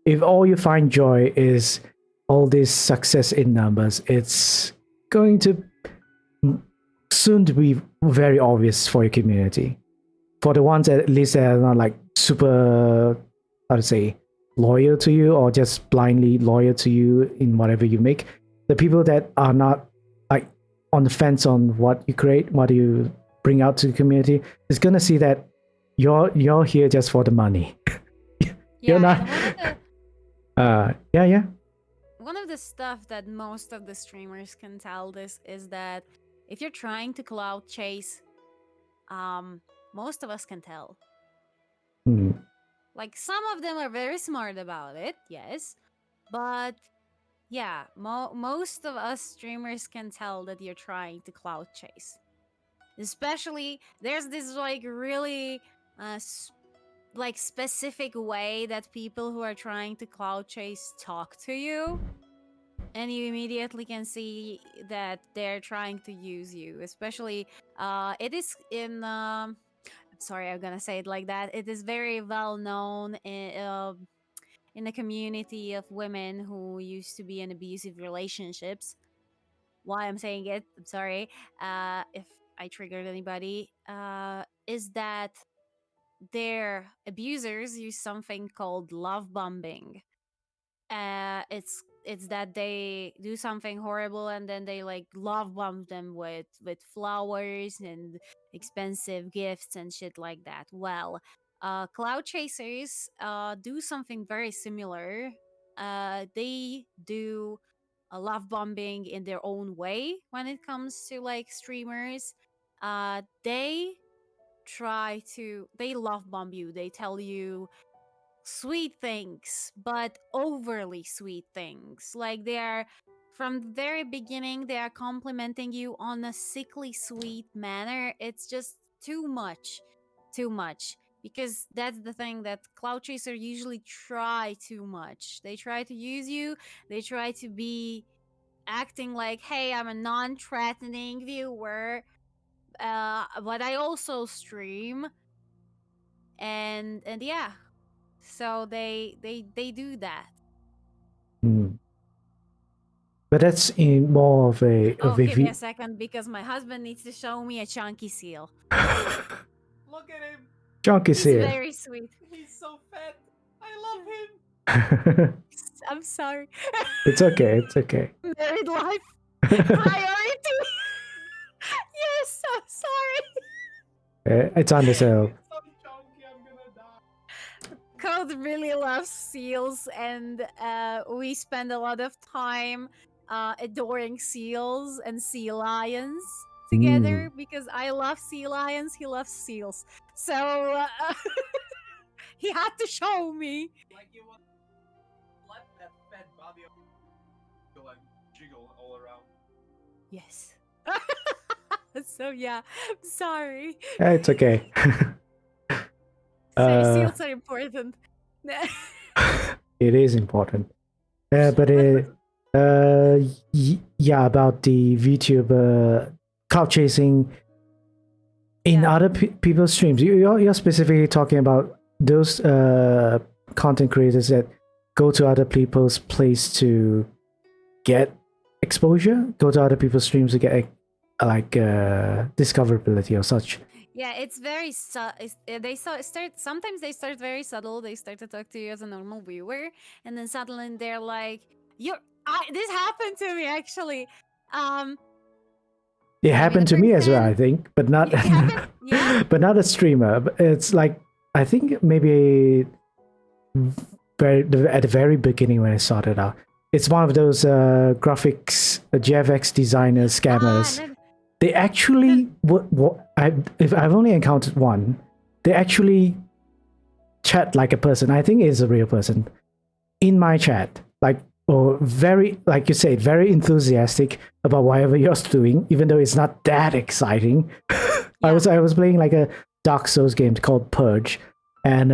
If all you find joy is all this success in numbers, it's going to soon to be very obvious for your community. For the ones at least that are not like super, how to say, loyal to you or just blindly loyal to you in whatever you make, the people that are not like on the fence on what you create, what you bring out to the community, is gonna see that you're here just for the money. Yeah, You're not. and one of the Yeah. one of the stuff that most of the streamers can tell this is that if you're trying to cloud chase, most of us can tell. Hmm. Like some of them are very smart about it, yes, but yeah, most of us streamers can tell that you're trying to cloud chase. Especially there's this like really like specific way that people who are trying to cloud chase talk to you, and you immediately can see that they're trying to use you. Especially it is in sorry, I'm gonna say it like that. It is very well known in the community of women who used to be in abusive relationships. Why I'm saying it, I'm sorry if I triggered anybody, is that their abusers use something called love bombing. It's that they do something horrible and then they like love bomb them with flowers and expensive gifts and shit like that. Well, cloud chasers do something very similar. They do a love bombing in their own way when it comes to like streamers. They love bomb you. They tell you sweet things, but overly sweet things. Like they are, from the very beginning, they are complimenting you on a sickly sweet manner. It's just too much. Too much. Because that's the thing that cloud chaser usually try too much. They try to use you, they try to be acting like, hey, I'm a non-threatening viewer, but I also stream, and yeah, so they do that. Hmm. But that's in more of a Oh, give me a second because my husband needs to show me a chunky seal. Look at him. Chunky He's seal. very sweet. He's so fat. I love him. I'm sorry. It's okay. It's okay. Married life priority. Yes, I'm sorry. It's understandable. It's so chunky, I'm gonna die. Code really loves seals, and we spend a lot of time adoring seals and sea lions together because I love sea lions, he loves seals. So he had to show me. Like you want let that fat body go like jiggle all around. Yes. So yeah, I'm sorry. It's okay. Seals are important. It is important. But yeah, about the VTuber cloud chasing in other people's streams. You're specifically talking about those content creators that go to other people's place to get exposure, go to other people's streams to get like discoverability or such. Yeah, it's very sometimes they start very subtle. They start to talk to you as a normal viewer, and then suddenly they're like, this happened to me actually. It happened to me as well, I think, but not but not a streamer. But it's like, I think maybe at the very beginning when I started out, it's one of those graphics GFX designer scammers. They actually, if I've only encountered one, they actually chat like a person. I think it's a real person in my chat, or very, like you said, very enthusiastic about whatever you're doing, even though it's not that exciting. Yeah. I was playing like a Dark Souls game called Purge, and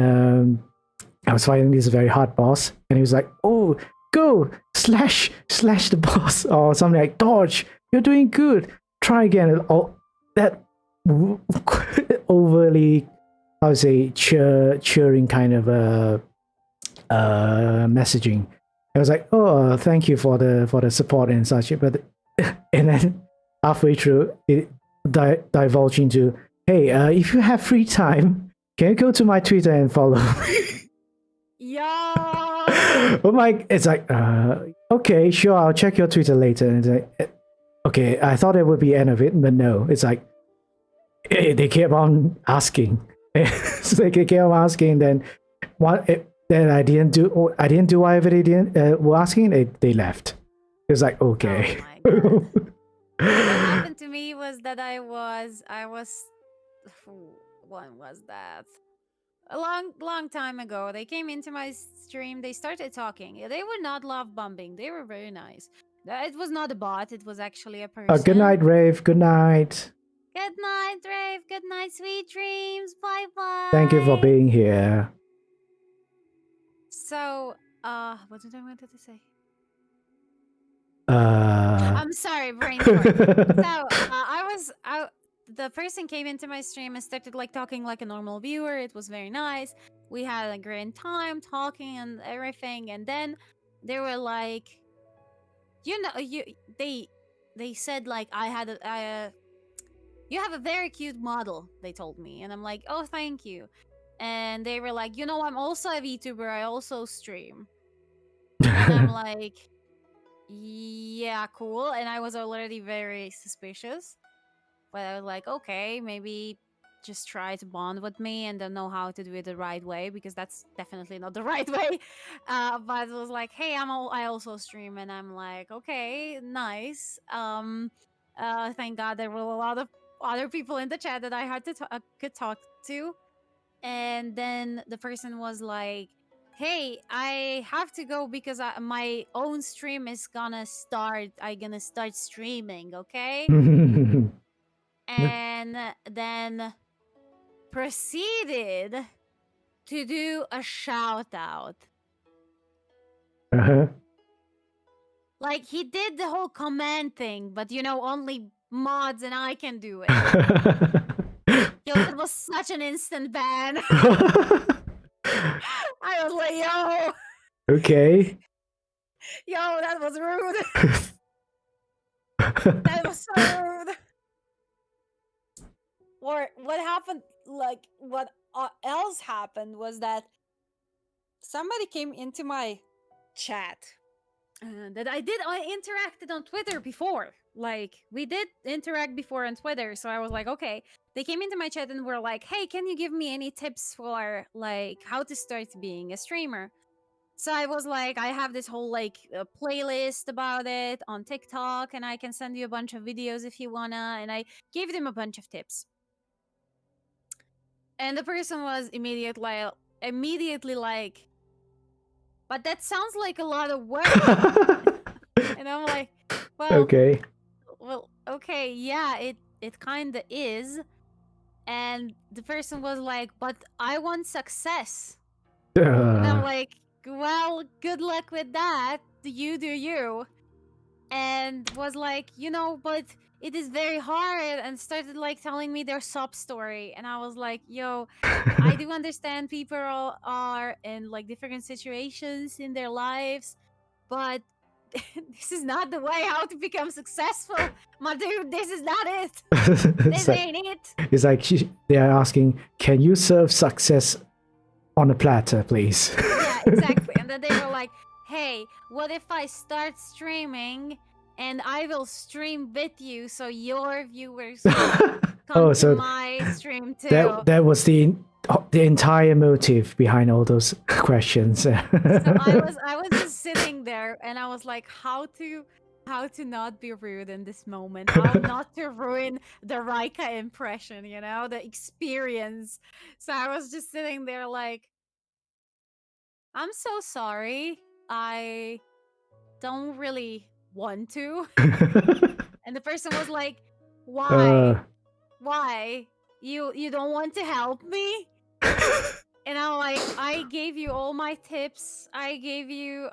I was fighting this very hard boss, and he was like, "Oh, go slash the boss," or something like, "Dodge, you're doing good. Try again." All that overly, I would say, cheering kind of messaging. I was like, "Oh, thank you for the support and such." But and then halfway through, it divulged into, "Hey, if you have free time, can you go to my Twitter and follow me?" Yeah. Oh my! It's like, okay, sure, I'll check your Twitter later. And it's like, okay, I thought it would be the end of it, but no. It's like they kept on asking, It's like they kept asking. Then then I didn't do. I didn't do whatever they didn't were asking. They left. It was like okay. Oh my god. What happened to me was that I was when was that? A long time ago. They came into my stream, they started talking. They were not love bombing, they were very nice. It was not a bot, it was actually a person. Good night, Rave. Good night. Good night, Rave. Good night, sweet dreams. Bye bye. Thank you for being here. So, what did I wanted to say? Uh, I'm sorry, brain fart. So, the person came into my stream and started like talking like a normal viewer. It was very nice. We had a great time talking and everything. And then they were like, they said like you have a very cute model. They told me, and I'm like, oh, thank you. And they were like, I'm also a VTuber. I also stream. And I'm like, yeah, cool. And I was already very suspicious. But I was like, okay, maybe just try to bond with me and don't know how to do it the right way, because that's definitely not the right way. But it was like, hey, I also stream, and I'm like, okay, nice. Thank God there were a lot of other people in the chat that I had to could talk to. And then the person was like, hey, I have to go because my own stream is gonna start. I'm gonna start streaming, okay? And then proceeded to do a shout out. uh-huh. Like, he did the whole command thing, but only mods and I can do it. Yo, that was such an instant ban. I was like, yo. Okay. Yo, that was rude. That was so rude. Or what happened, like, what else happened was that somebody came into my chat that I interacted on Twitter before. Like, we did interact before on Twitter, so I was like, okay. They came into my chat and were like, hey, can you give me any tips for, like, how to start being a streamer? So I was like, I have this whole, like, playlist about it on TikTok, and I can send you a bunch of videos if you wanna, and I gave them a bunch of tips. And the person was immediately like, but that sounds like a lot of work. And I'm like, well, okay. Well, okay, yeah, it kind of is. And the person was like, but I want success. And I'm like, well, good luck with that. You do you. And was like, but it is very hard, and started like telling me their sob story. And I was like, yo, I do understand people are in like different situations in their lives, but this is not the way how to become successful, my dude. This is not it. This ain't it. It's like they are asking, can you serve success on a platter, please? Yeah, exactly. And then they were like, hey, what if I start streaming and I will stream with you so your viewers will come to my stream too? That was the entire motive behind all those questions. So I was just sitting there, and I was like, how to not be rude in this moment, how not to ruin the Rajka impression, the experience. So I was just sitting there like, I'm so sorry, I don't really want to. And the person was like, why? Why? You don't want to help me? And I'm like, I gave you all my tips. I gave you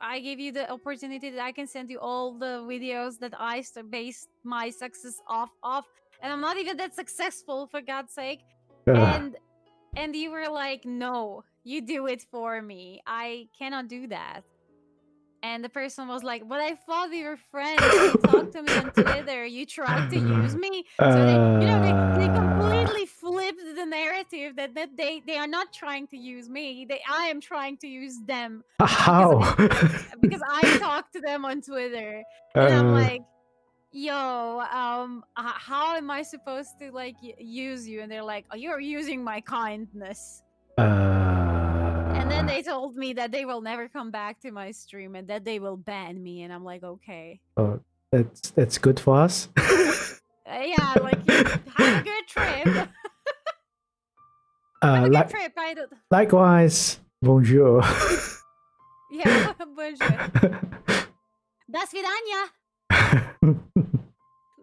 the opportunity that I can send you all the videos that I based my success off of. And I'm not even that successful, for God's sake. And you were like, no, you do it for me. I cannot do that. And the person was like, but I thought we were friends. You talked to me on Twitter. You tried to use me. So they completely flipped the narrative that they are not trying to use me. I am trying to use them. How? Because I talked to them on Twitter. And I'm like, how am I supposed to like use you? And they're like, oh, you're using my kindness. And then they told me that they will never come back to my stream and that they will ban me. And I'm like, okay. Oh, that's good for us. Yeah, like have a good trip. Have a good trip. I don't. Likewise, bonjour. Yeah, bonjour. До свидания.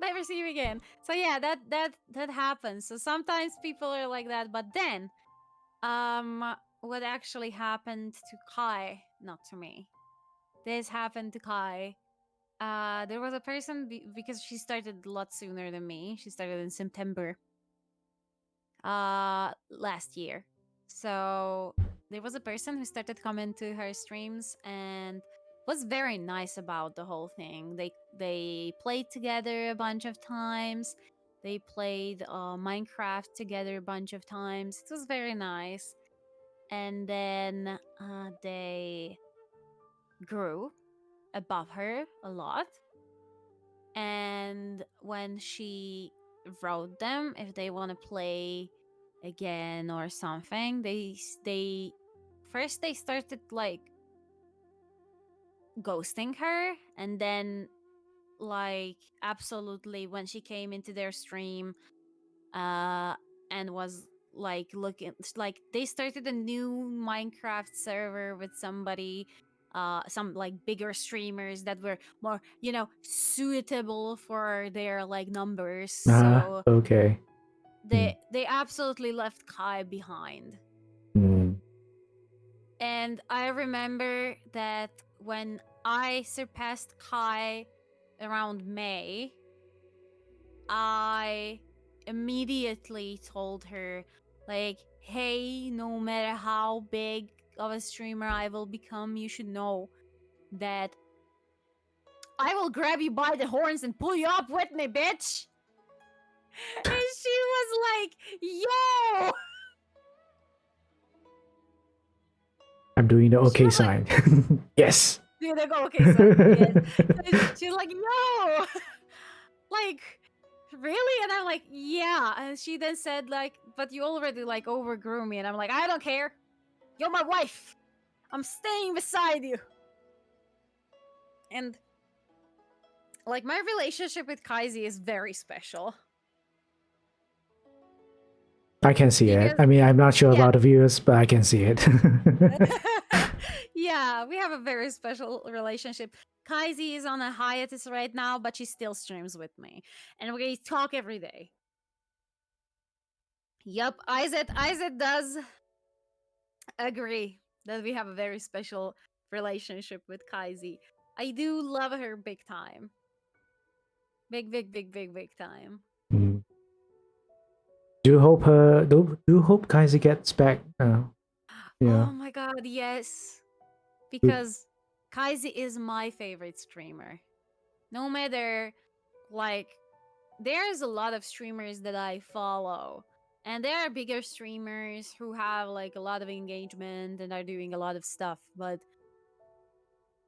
Never see you again. So yeah, that happens. So sometimes people are like that, but then, what actually happened to Kai? Not to me. This happened to Kai. There was a person because she started a lot sooner than me. She started in September. Last year. So there was a person who started coming to her streams and was very nice about the whole thing. They played together a bunch of times. They played Minecraft together a bunch of times. It was very nice. And then they grew above her a lot. And when she wrote them if they want to play again or something, they first they started like ghosting her, and then like absolutely when she came into their stream and was like looking like they started a new Minecraft server with somebody, some like bigger streamers that were more, suitable for their like numbers. So Okay. they absolutely left Kai behind. Mm. And I remember that when I surpassed Kai around May, I immediately told her, like, hey, no matter how big of a streamer I will become, you should know that I will grab you by the horns and pull you up with me, bitch. And she was like, yo. I'm doing the okay was sign. Yes. Dude, I go, okay, so yes. She's like, yo. Like, really? And I'm like, yeah. And she then said, like, but you already like overgrew me. And I'm like, I don't care. You're my wife. I'm staying beside you. And like my relationship with Kaisi is very special. I can see it. I mean, I'm not sure about the viewers, but I can see it. Yeah, we have a very special relationship. Kaisi is on a hiatus right now, but she still streams with me. And we talk every day. Yup, Izet does agree that we have a very special relationship with Kaisi. I do love her big time. Big time. Mm. Do hope Kaiser gets back. Yeah. Oh my god, yes. Because Kaisi is my favorite streamer. No matter, like, there's a lot of streamers that I follow. And there are bigger streamers who have, like, a lot of engagement and are doing a lot of stuff. But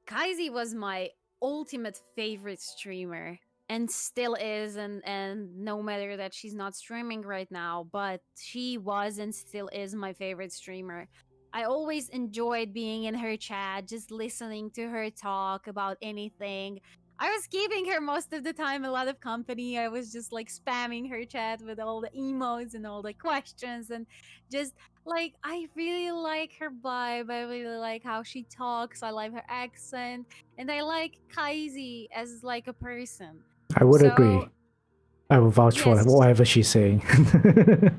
Kaisi was my ultimate favorite streamer. And still is, and no matter that she's not streaming right now, but she was and still is my favorite streamer. I always enjoyed being in her chat, just listening to her talk about anything. I was giving her most of the time a lot of company. I was just like spamming her chat with all the emotes and all the questions, and just like I really like her vibe. I really like how she talks. I like her accent, and I like Kaisi as like a person. I would agree. I will vouch for whatever she's saying.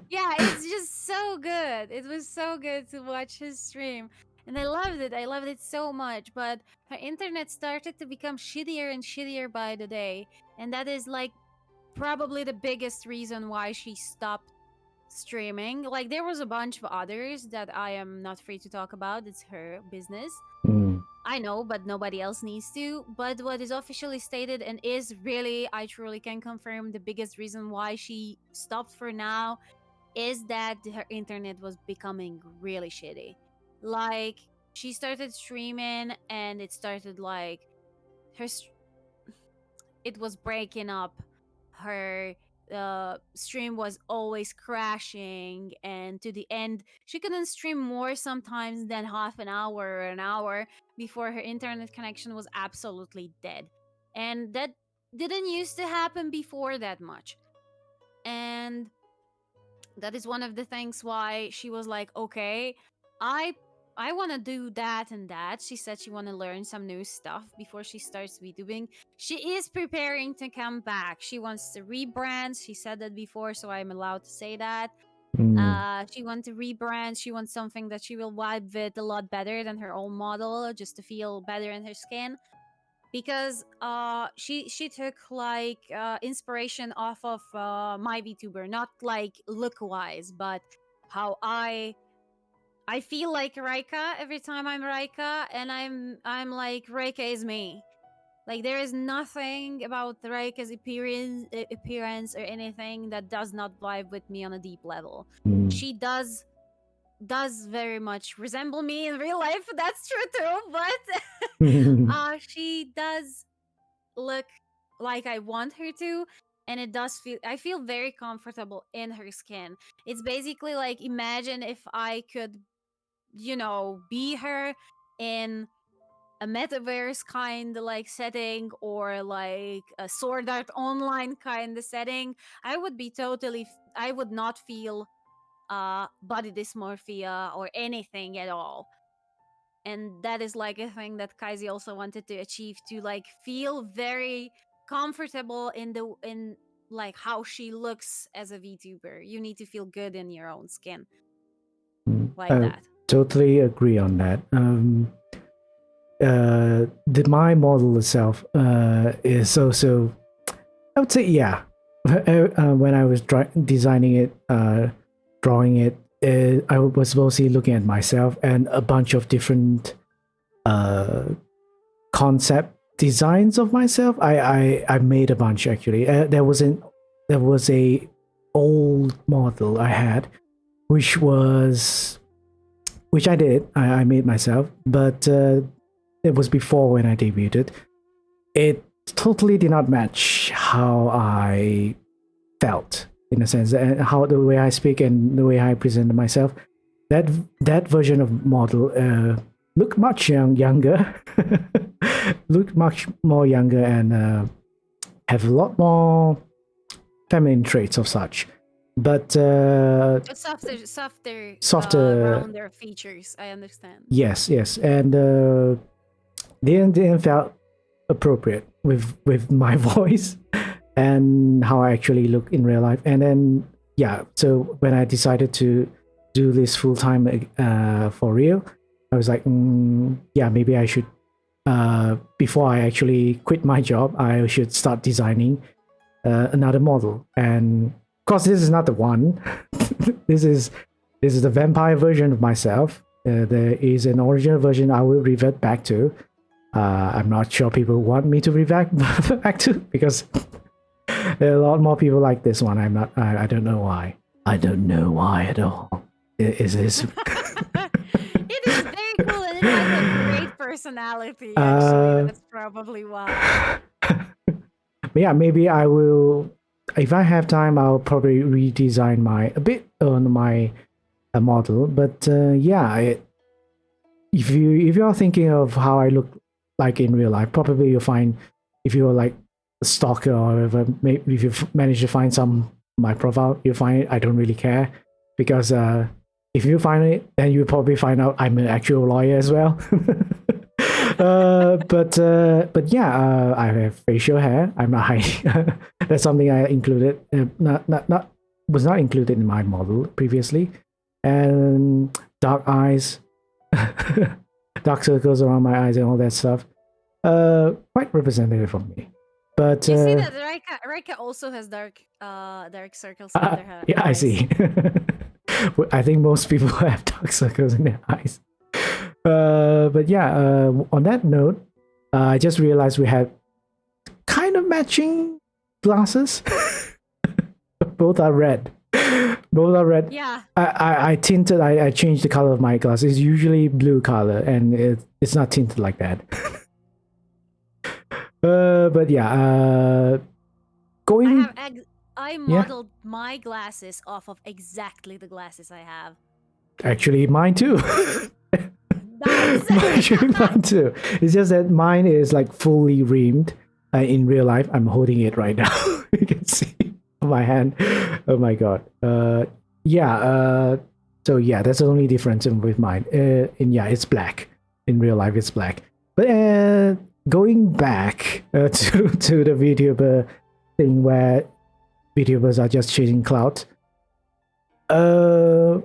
Yeah, it's just so good. It was so good to watch his stream. And I loved it. I loved it so much. But her internet started to become shittier and shittier by the day. And that is like probably the biggest reason why she stopped streaming. Like there was a bunch of others that I am not free to talk about. It's her business. I know, but nobody else needs to. But what is officially stated and is really, I truly can confirm, the biggest reason why she stopped for now is that her internet was becoming really shitty. Like, she started streaming and it started like her. it was breaking up. Her stream was always crashing, and to the end, she couldn't stream more sometimes than half an hour or an hour before her internet connection was absolutely dead. And that didn't used to happen before that much. And that is one of the things why she was like, okay, i I want to do that and that. She said she want to learn some new stuff before she starts VTubing. She is preparing to come back. She wants to rebrand. She said that before, so I'm allowed to say that. She wants to rebrand. She wants something that she will vibe with a lot better than her old model, just to feel better in her skin. Because she took like inspiration off of my VTuber, not like look wise, but how I feel like Rajka every time I'm Rajka, and I'm like, Rajka is me. Like, there is nothing about Rajka's appearance or anything that does not vibe with me on a deep level. She does very much resemble me in real life. That's true too, but she does look like I want her to, and it does feel, I feel very comfortable in her skin. It's basically like, imagine if I could, be her in a metaverse kind of like setting, or like a Sword Art Online kind of setting. I would not feel body dysmorphia or anything at all. And that is like a thing that Kaisi also wanted to achieve, to like feel very comfortable in like how she looks as a VTuber. You need to feel good in your own skin, like I that. totally agree on that. My model itself is also, I would say, yeah. When I was designing it, drawing it, I was mostly looking at myself and a bunch of different concept designs of myself. I made a bunch actually. There was a old model I had, which I did. I made myself, but it was before when I debuted. It totally did not match how I felt, in a sense, and how the way I speak and the way I present myself. That version of model looked much younger, looked much more younger, and have a lot more feminine traits of such. But softer, rounder features. I understand. Yes, and didn't felt appropriate with my voice and how I actually look in real life. And then so when I decided to do this full time for real, I was like, maybe I should. Before I actually quit my job, I should start designing another model. And of course, this is not the one. This is the vampire version of myself. There is an original version I will revert back to. I'm not sure people want me to revert back to, because there are a lot more people like this one. I don't know why. I don't know why at all. It is. It is very cool, and it has a great personality. Actually, that's probably why. But yeah, maybe I will. If I have time, I'll probably redesign a bit on my model. But if you're thinking of how I look like in real life, probably you'll find, if you're like a stalker or maybe if you manage to find my profile, you find I don't really care, because if you find it, then you'll probably find out I'm an actual lawyer as well. But I have facial hair. I'm not hiding. That's something I included. Was not included in my model previously, and dark eyes, dark circles around my eyes, and all that stuff. Quite representative of me. But you see that Rajka also has dark circles under her eyes. I see. I think most people have dark circles in their eyes. But on that note, I just realized we had kind of matching glasses. Both are red. Yeah. I tinted. I changed the color of my glasses. It's usually blue color, and it's not tinted like that. But yeah, going. I Yeah. modeled my glasses off of exactly the glasses I have. Actually, mine too. Nice. Actually, mine too. It's just that mine is like fully rimmed. In real life, I'm holding it right now. You can see on my hand. Oh my god. Yeah. So yeah, that's the only difference with mine. And yeah, it's black. In real life, it's black. But going back to the VTuber thing where VTubers are just chasing clout. I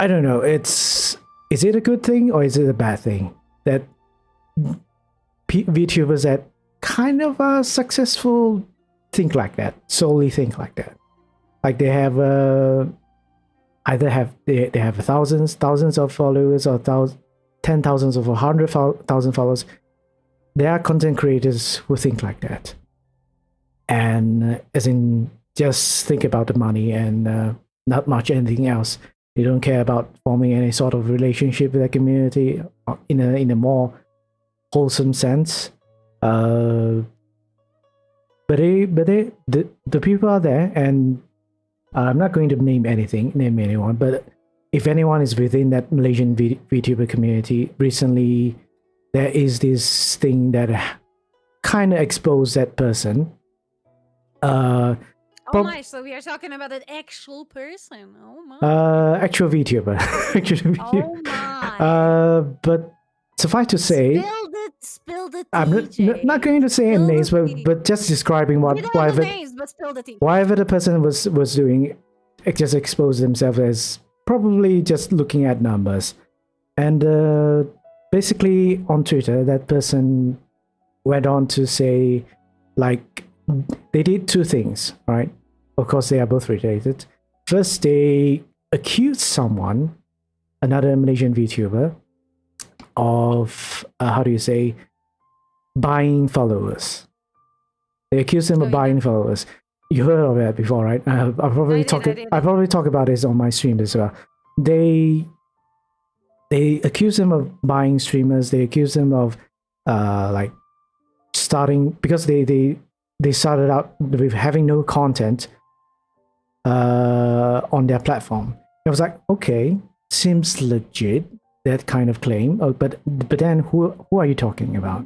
don't know. Is it a good thing or is it a bad thing that VTubers that kind of are successful think like that, solely think like that? Like they have either have they have thousands of followers or ten thousands of 100,000 followers. There are content creators who think like that, and as in just think about the money and not much anything else. They don't care about forming any sort of relationship with the community in a more wholesome sense. But the people are there, and I'm not going to name anyone, but if anyone is within that Malaysian VTuber community, recently there is this thing that kind of exposed that person. Oh my, so we are talking about an actual person. Oh my. Actual VTuber. Actual VTuber. Oh my. But suffice to say, spill the tea, I'm not going to say any names, but just describing whatever names, but spill the tea. Whatever the person was doing, it just exposed themselves as probably just looking at numbers. And basically on Twitter, that person went on to say, like, they did two things, right? Of course, they are both related. First, they accused someone, another Malaysian VTuber, of how do you say, buying followers. They accused him of buying followers. You heard of that before, right? I probably talk about this on my stream as well. They accuse him of buying streamers. They accuse him of like starting, because they started out with having no content on their platform. I was like, okay, seems legit, that kind of claim. But then who are you talking about?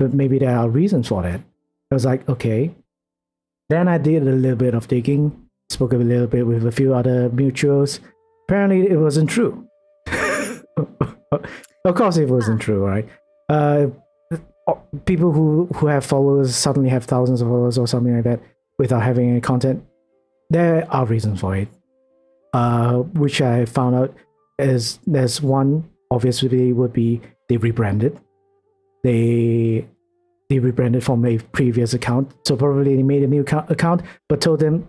But maybe there are reasons for that. I was like, okay. Then I did a little bit of digging, spoke a little bit with a few other mutuals. Apparently, it wasn't true. Of course, it wasn't true, right? People who have followers suddenly have thousands of followers or something like that without having any content. There are reasons for it, which I found out is there's one, obviously, would be they rebranded. They rebranded from a previous account, so probably they made a new account, but told them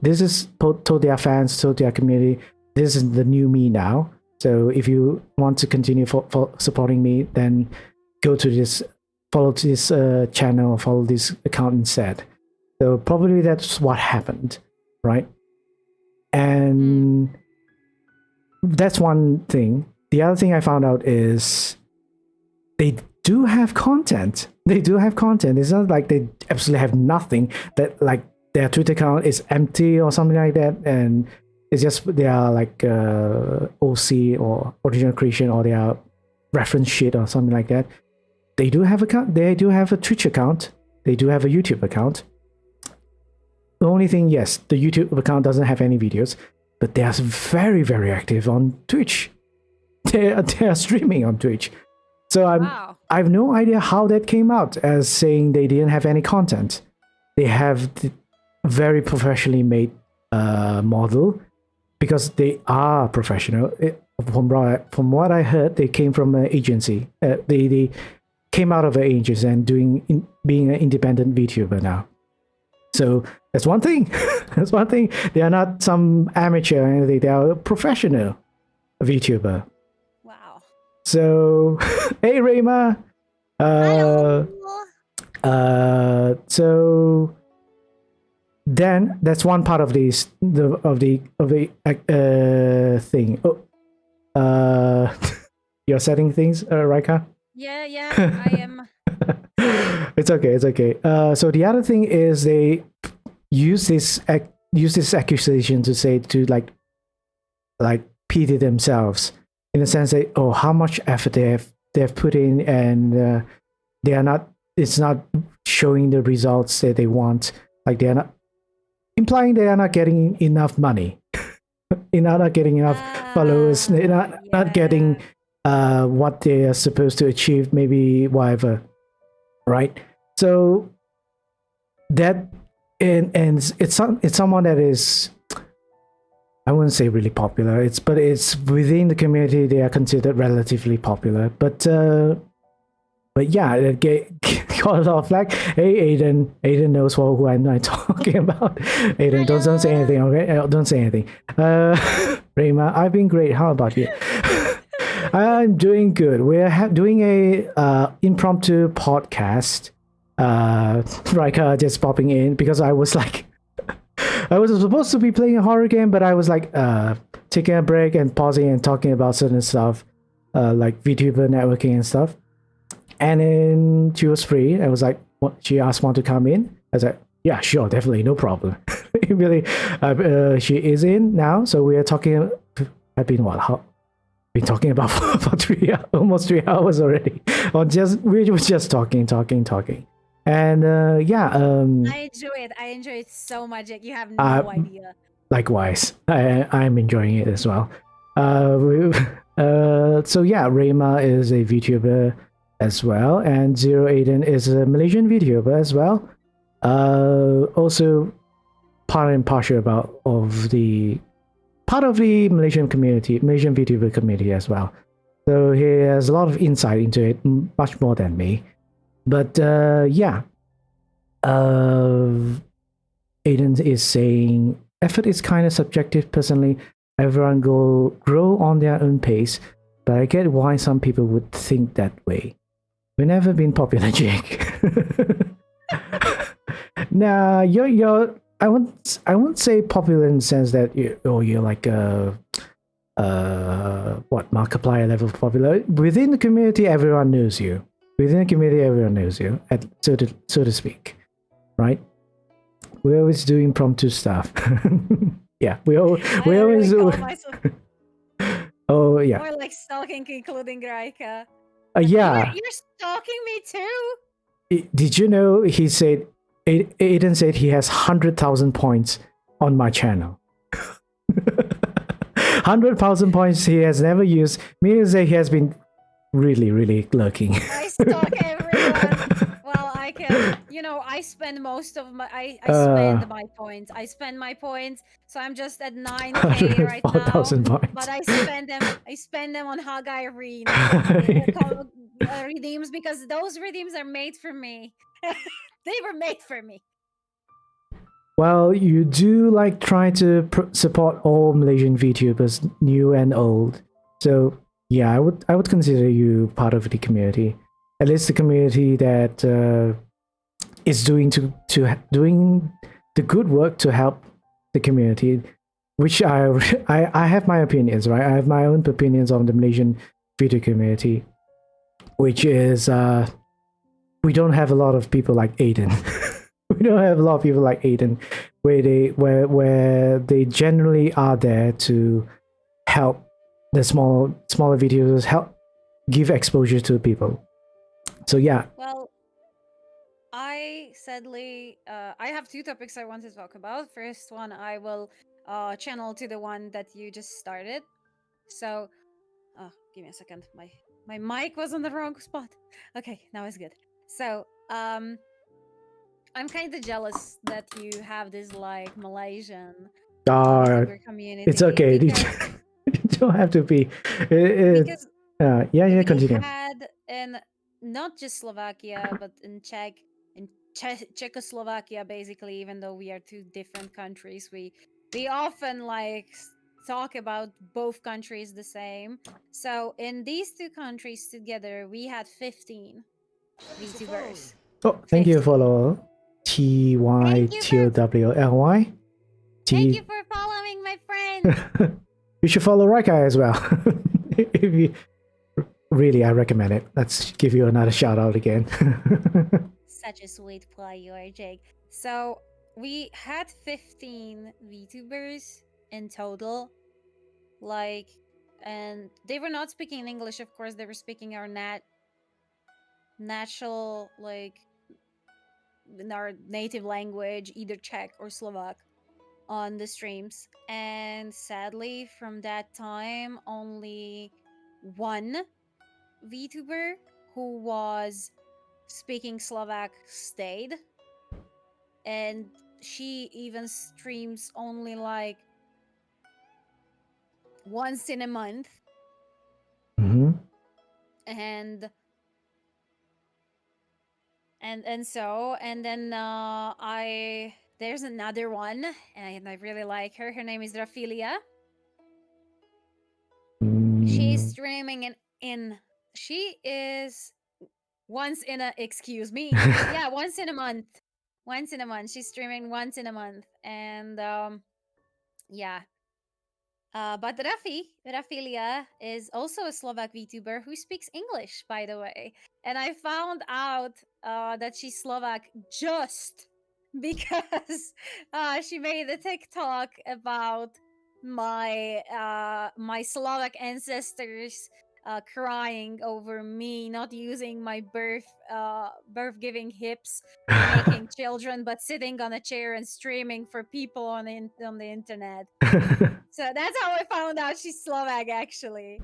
told their fans, told their community, this is the new me now. So if you want to continue for supporting me, then go to this, follow this channel, follow this account instead. So probably that's what happened, right? And that's one thing. The other thing I found out is they do have content. They do have content. It's not like they absolutely have nothing, that like their Twitter account is empty or something like that, and it's just they are like OC or original creation, or they are reference shit or something like that. They do have account. They do have a Twitch account. They do have a YouTube account. The only thing, yes, the YouTube account doesn't have any videos, but they are very, very active on Twitch. They are streaming on Twitch. So I have no idea how that came out as saying they didn't have any content. They have the very professionally made model, because they are professional. From what I heard, they came from an agency. They came out of an agency and being an independent VTuber now. So that's one thing. That's one thing. They are not some amateur or anything. They are a professional VTuber. Wow. So, hey Rayma. So then that's one part of the thing. You're setting things, Rajka? Yeah, I am. It's okay. It's okay. So the other thing is they use this accusation to say to like pity themselves in the sense that how much effort they have put in, and they are not. It's not showing the results that they want. Like they are not implying they are not getting enough money. They're not getting enough followers. They're not getting what they are supposed to achieve. Maybe whatever, right? So that and it's someone that is, I wouldn't say really popular. But it's within the community they are considered relatively popular. But yeah, it got a lot of flack. Hey, Aiden knows who I'm talking about. Aiden, don't say anything, okay? Don't say anything. Rayma, I've been great. How about you? I'm doing good. We're doing a impromptu podcast. Rajka just popping in because I was like, I was supposed to be playing a horror game, but I was like taking a break and pausing and talking about certain stuff, like VTuber networking and stuff. And then she was free. I was like, what? She asked want to come in. I was like, yeah, sure, definitely, no problem. Really, she is in now. So we are talking. I've been been talking about for almost 3 hours already. We were just talking. And I enjoy it so much. Like, you have no idea. Likewise, I'm enjoying it as well. So yeah, Rayma is a VTuber as well, and Zero Aiden is a Malaysian VTuber as well. Also part and partial of the Malaysian VTuber community as well. So he has a lot of insight into it, much more than me. But yeah, Aiden is saying effort is kind of subjective. Personally, everyone grow on their own pace, but I get why some people would think that way. We've never been popular, Jake. Nah, you're. I won't say popular in the sense that you're like Markiplier level popular. Within the community, everyone knows you. So to speak, right? We're always doing impromptu stuff. Yeah, we always do. Oh yeah. More like stalking, including Raika. Yeah. You're stalking me too. Did you know he said Aiden said he has 100,000 points on my channel. 100,000 points he has never used. Means that he has been really, really lurking. I stalk everyone. Well, I can, I spend most of my, I spend my points. So I'm just at 9K right now. 4,000 points. But I spend them on Hagai Arena redeems, because those redeems are made for me. They were made for me. Well, you do like try to support all Malaysian VTubers, new and old. So yeah, I would consider you part of the community. At least the community that is doing the good work to help the community. Which I have my opinions, right? I have my own opinions on the Malaysian video community, which is we don't have a lot of people like Aiden. We don't have a lot of people like Aiden, where they generally are there to help the smaller videos, help give exposure to people. So yeah. Well, I have two topics I want to talk about. First one, I will channel to the one that you just started. So, give me a second. My mic was on the wrong spot. Okay, now it's good. So, I'm kind of jealous that you have this like Malaysian YouTuber community. It's okay. You don't have to be. Because yeah, continue. We had in not just Slovakia, but in Czechoslovakia, basically, even though we are two different countries, we often like talk about both countries the same. So in these two countries together, we had 15 VTubers. Oh, thank you for follow. TYTOWLY. Thank you for following, my friend. You should follow Rajka as well. If you really, I recommend it. Let's give you another shout out again. such a sweet player, Jake. So we had 15 VTubers in total, like, and they were not speaking English. Of course, they were speaking our natural, like, in our native language, either Czech or Slovak, on the streams. And sadly, from that time, only one VTuber who was speaking Slovak stayed, and she even streams only like once in a month. Mm-hmm. And then I there's another one, and I really like her. Her name is Rafilia. She's Mm. streaming in she is once in a excuse me. Yeah, once in a month. Once in a month. She's streaming once in a month. And yeah. But Rafilia is also a Slovak VTuber who speaks English, by the way. And I found out that she's Slovak just because she made a TikTok about my Slovak ancestors crying over me not using my birth giving hips for making children, but sitting on a chair and streaming for people on the internet. So that's how I found out she's Slovak, actually.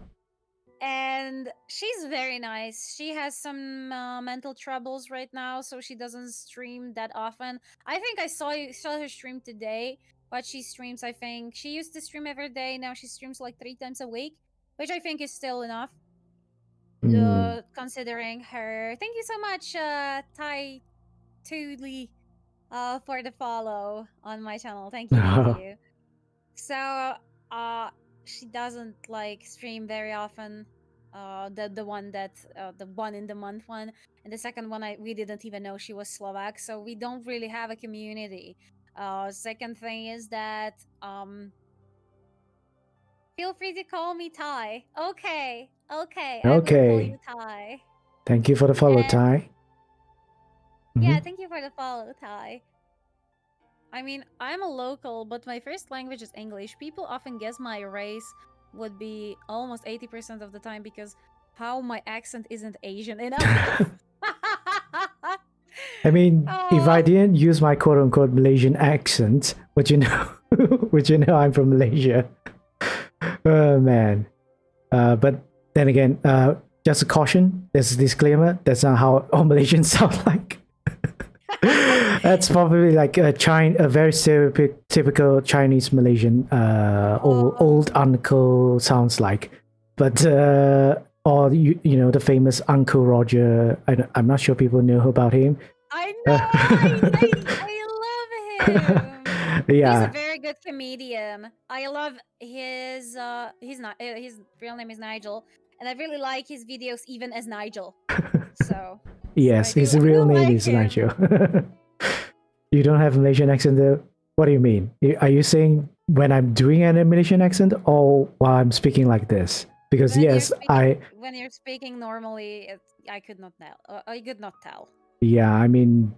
And she's very nice. She has some mental troubles right now, so she doesn't stream that often. I think I saw her stream today, but she streams. I think she used to stream every day. Now she streams like 3 times a week, which I think is still enough, Mm. considering her. Thank you so much, Tai Toodly, for the follow on my channel. Thank you, thank you. So she doesn't like stream very often. The one that the one in the month one, and the second one we didn't even know she was Slovak, so we don't really have a community. Second thing is that feel free to call me Ty. Okay, I will call you Okay. Ty. Thank you for the follow, And Ty. yeah, Mhm. thank you for the follow, Ty. I mean, I'm a local, but my first language is English. People often guess my race would be almost 80% of the time because how my accent isn't Asian enough. I mean, if I Oh, didn't use my quote unquote Malaysian accent, would you know? Would you know I'm from Malaysia? Oh man. But then again, just a caution. There's a disclaimer. That's not how all Malaysians sound like. That's probably like a very stereotypical Chinese Malaysian old uncle sounds like. But or you know the famous Uncle Roger. I'm not sure people know about him. I know. I love him. He's Yeah. a very good comedian. I love he's not his real name is Nigel, and I really like his videos even as Nigel. So Yes, his I real do name like is him. Nigel. You don't have a Malaysian accent there? What do you mean? Are you saying when I'm doing an Malaysian accent or while I'm speaking like this? Because yes, When you're speaking normally, I could not tell. I could not tell. Yeah, I mean,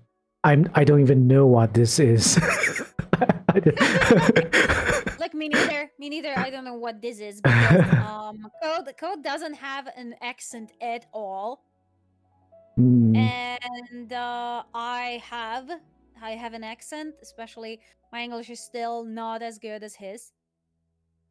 I don't even know what this is. Like me neither. Me neither. I don't know what this is because code doesn't have an accent at all. Mm, And I have an accent, especially my English is still not as good as his.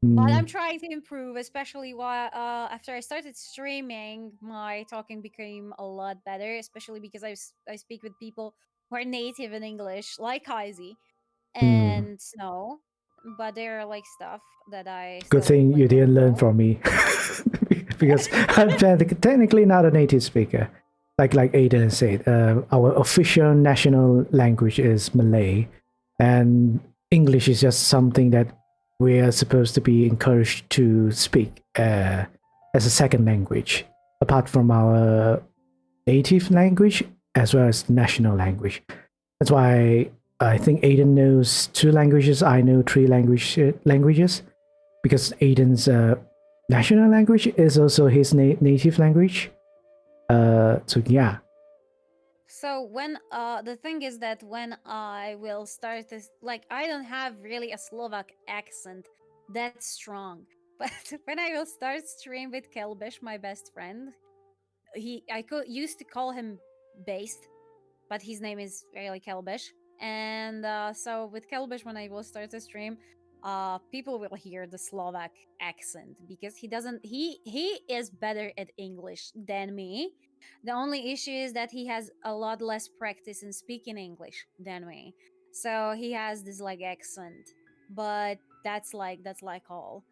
But I'm mm, trying to improve, especially while after I started streaming, my talking became a lot better, especially because I speak with people who are native in English, like Kaisi mm. and Snow. But there are like stuff that I Good still thing you like don't didn't learn know. from me, because I'm technically not a native speaker. Like Aiden said, our official national language is Malay, and English is just something that we are supposed to be encouraged to speak as a second language, apart from our native language as well as national language. That's why I think Aiden knows 2 languages. I know 3 languages because Aiden's national language is also his native language. So yeah. So when the thing is that when I will start this, like, I don't have really a Slovak accent that strong. But when I will start stream with Kelbish, my best friend, I could used to call him Based, but his name is really Kelbish. And so with Kelbish, when I will start the stream, people will hear the Slovak accent because he is better at English than me. The only issue is that he has a lot less practice in speaking English than me. So he has this like accent. But that's like all.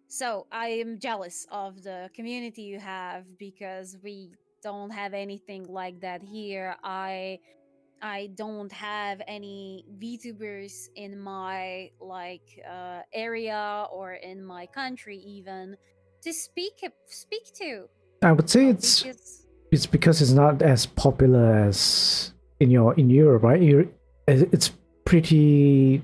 So I am jealous of the community you have because we don't have anything like that here. I don't have any VTubers in my area or in my country even to speak to. I would say Because it's because it's not as popular as in Europe, right? It's pretty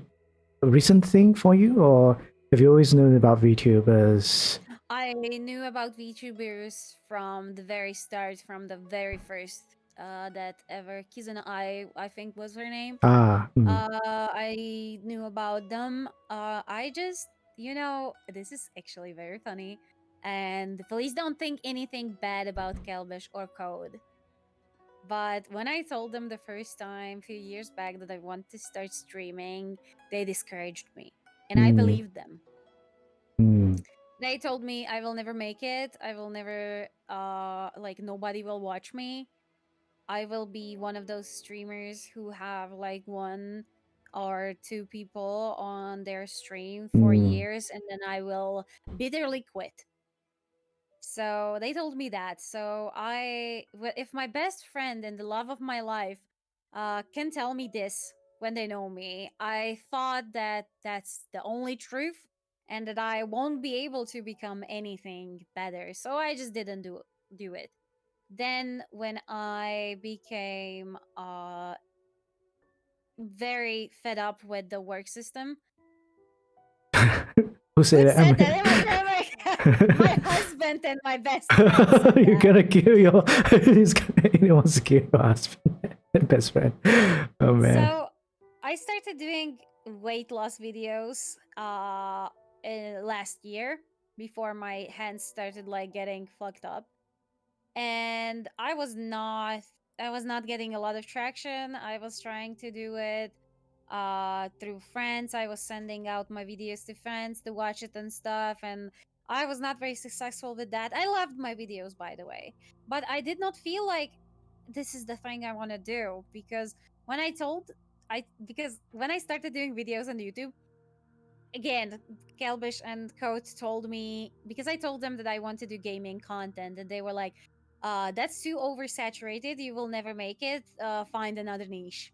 recent thing for you, or have you always known about VTubers? I knew about VTubers from the very start, from the very first that ever Kizuna I think was her name. Ah, I knew about them. I just, this is actually very funny. And please don't think anything bad about Kelbish or Code. But when I told them the first time, a few years back, that I want to start streaming, they discouraged me. And I mm, believed them. mm, They told me I will never make it. I will never, nobody will watch me. I will be one of those streamers who have like one or two people on their stream for mm. years and then I will bitterly quit. So they told me that. So if my best friend and the love of my life can tell me this when they know me, I thought that that's the only truth and that I won't be able to become anything better. So I just didn't do it. Then when I became very fed up with the work system, Who said who that? I said mean, that? It was never my husband and my best friend said you're that. gonna kill your. He wants to kill your husband, best friend. Oh man. So I started doing weight loss videos last year before my hands started like getting fucked up. And I was not getting a lot of traction. I was trying to do it through friends. I was sending out my videos to friends to watch it and stuff, and I was not very successful with that. I loved my videos, by the way, but I did not feel like this is the thing I want to do because when I told because when I started doing videos on YouTube, again, Kelbish and Coat told me, because I told them that I want to do gaming content, and they were like, that's too oversaturated. You will never make it. Find another niche.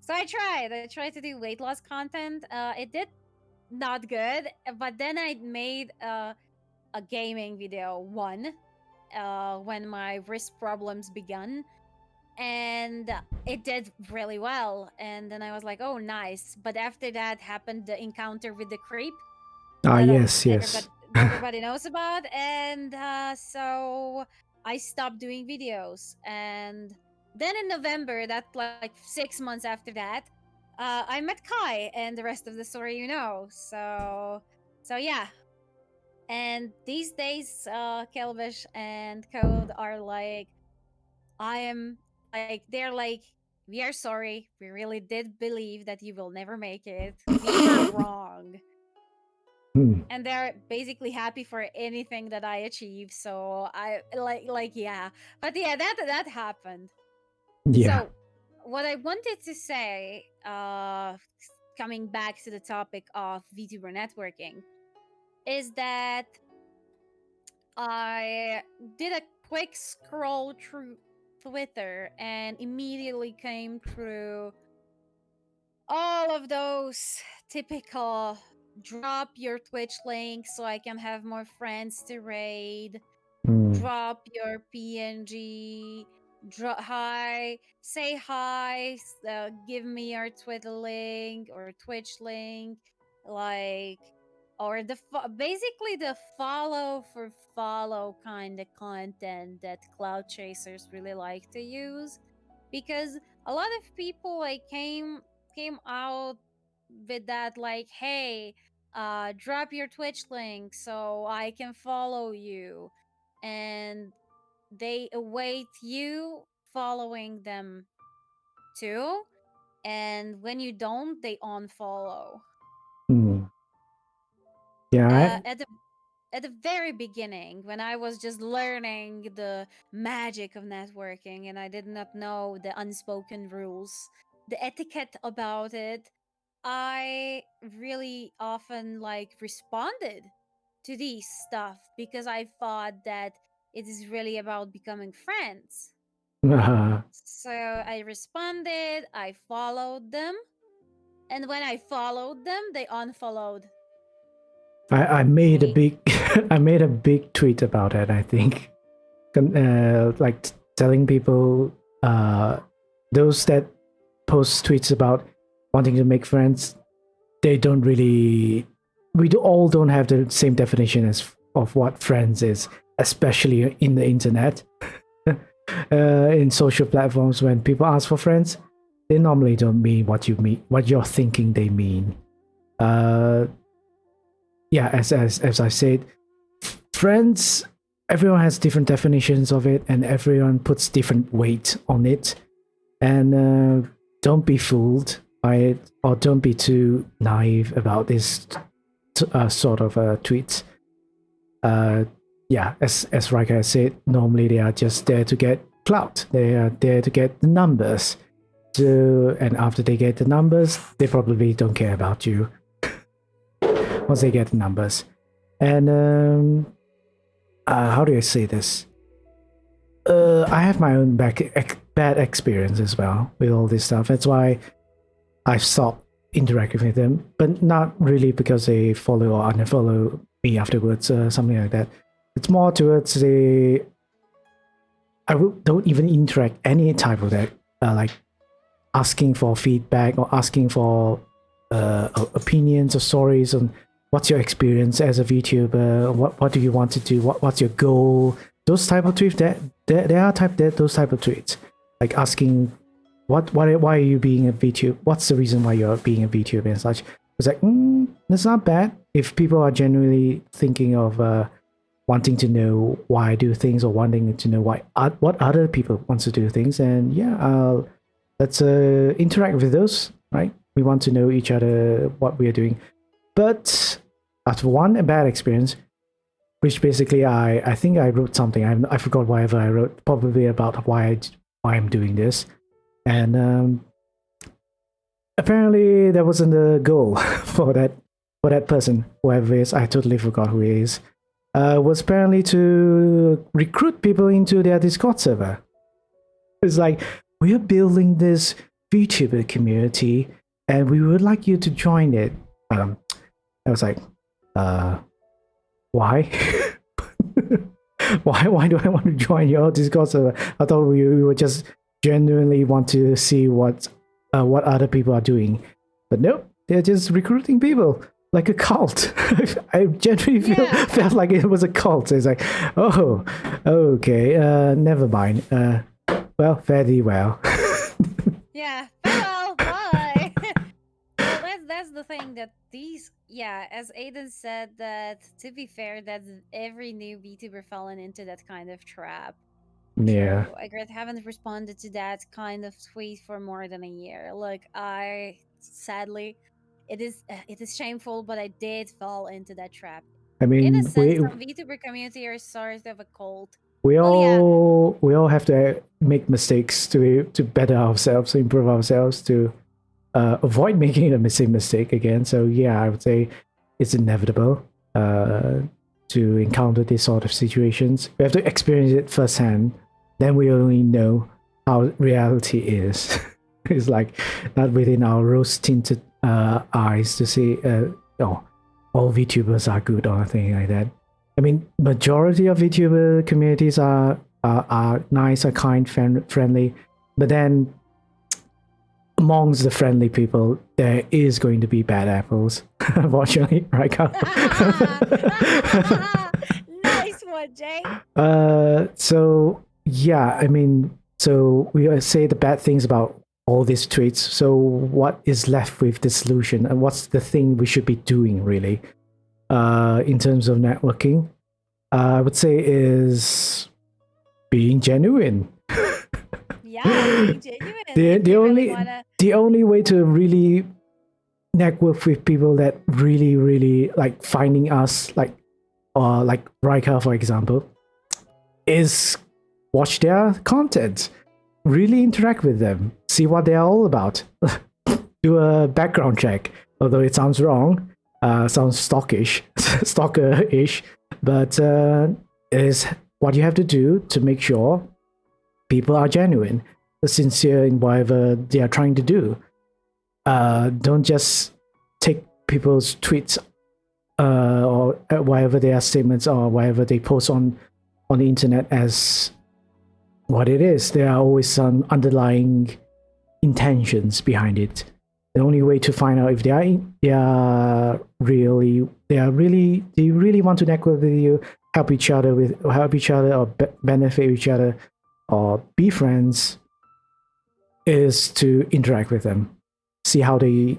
So I tried. I tried to do weight loss content. It did not good, but then I made a gaming video one when my wrist problems began, and it did really well. And then I was like, oh, nice. But after that happened the encounter with the creep Ah, that yes, everybody yes. everybody knows about, and so I stopped doing videos. And then in November, that like 6 months after that, I met Kai, and the rest of the story you know. So yeah. And these days, Kelvish and Code are like, I am like, they're like, we are sorry. We really did believe that you will never make it. We were wrong. Hmm. And they're basically happy for anything that I achieve. So I like yeah. But yeah, that happened. Yeah. So what I wanted to say, coming back to the topic of VTuber networking, is that I did a quick scroll through Twitter and immediately came through all of those typical drop your Twitch link so I can have more friends to raid, Mm. drop your PNG, hi, say hi, give me your Twitter link or Twitch link, like, or basically the follow for follow kind of content that cloud chasers really like to use. because a lot of people like came out with that like, hey, drop your Twitch link so I can follow you, and they await you following them too, and when you don't, they unfollow. Hmm. Yeah, uh, at the at the very beginning, when I was just learning the magic of networking and I did not know the unspoken rules, the etiquette about it, I really often like responded to these stuff because I thought that it is really about becoming friends. So I responded, I followed them, and when I followed them, they unfollowed I made a me. big I made a big tweet about it. I think, like telling people, those that post tweets about wanting to make friends, they don't really. All don't have the same definition as of what friends is, especially in the internet. In social platforms, when people ask for friends, they normally don't mean what you're thinking they mean. Uh, yeah, as I said, friends, everyone has different definitions of it, and everyone puts different weight on it. And don't be fooled by it, or don't be too naive about this sort of tweets. Uh, yeah, as Rika said, normally they are just there to get clout. They are there to get the numbers. So, and after they get the numbers, they probably don't care about you once they get the numbers. And how do I say this? I have my own bad experience as well with all this stuff. That's why I've stopped interacting with them, but not really because they follow or unfollow me afterwards, something like that. It's more towards don't even interact any type of that, like asking for feedback or asking for opinions or stories on what's your experience as a VTuber, what do you want to do, what's your goal, those type of tweets. Those type of tweets, like asking why are you being a VTuber, what's the reason why you're being a VTuber and such. It's like, that's not bad if people are genuinely thinking of wanting to know why I do things, or wanting to know what other people want to do things. And yeah, let's interact with those, right? We want to know each other, what we are doing. But after one bad experience, which basically I think I wrote something. I forgot whatever I wrote, probably about why I'm doing this. And apparently that wasn't the goal for that person, whoever it is. I totally forgot who he is. Was apparently to recruit people into their Discord server. It's like, we are building this VTuber community, and we would like you to join it. I was like, why? why do I want to join your Discord server? I thought we would just genuinely want to see what other people are doing. But nope, they're just recruiting people like a cult. I genuinely felt like it was a cult. It's like, oh, okay, never mind. Well, fairly well. Yeah, farewell, bye. Well, that's the thing, that these, yeah, as Aiden said, that to be fair, that every new VTuber fallen into that kind of trap. Yeah. True. I haven't responded to that kind of tweet for more than a year. Like, I sadly, it is shameful, but I did fall into that trap. I In a mean, sense, some VTuber community are sort of a cult. we Well, yeah, all have to make mistakes to better ourselves, to improve ourselves, to avoid making the same mistake again. So yeah, I would say it's inevitable to encounter these sort of situations. We have to experience it firsthand. Then we only know how reality is. It's like not within our rose-tinted eyes to see, oh, all VTubers are good or anything like that. I mean, majority of VTuber communities are nice, are kind, friendly, but then amongst the friendly people, there is going to be bad apples, unfortunately, right? nice one, Jay. So yeah, I mean, So we say the bad things about all these tweets. So what is left with the solution, and what's the thing we should be doing really in terms of networking? I would say is being genuine. Yeah, being genuine. the If the you only really wanna, the only way to really network with people that really like finding us, like Rajka, for example, is watch their content, really interact with them, see what they're all about, do a background check. Although it sounds wrong, sounds stalker-ish, but it is what you have to do to make sure people are genuine, sincere in whatever they are trying to do. Don't just take people's tweets or whatever their statements or whatever they post on the internet as what it is. There are always some underlying intentions behind it. The only way to find out if they really want to network with you, help each other, or benefit each other, or be friends, is to interact with them, see how they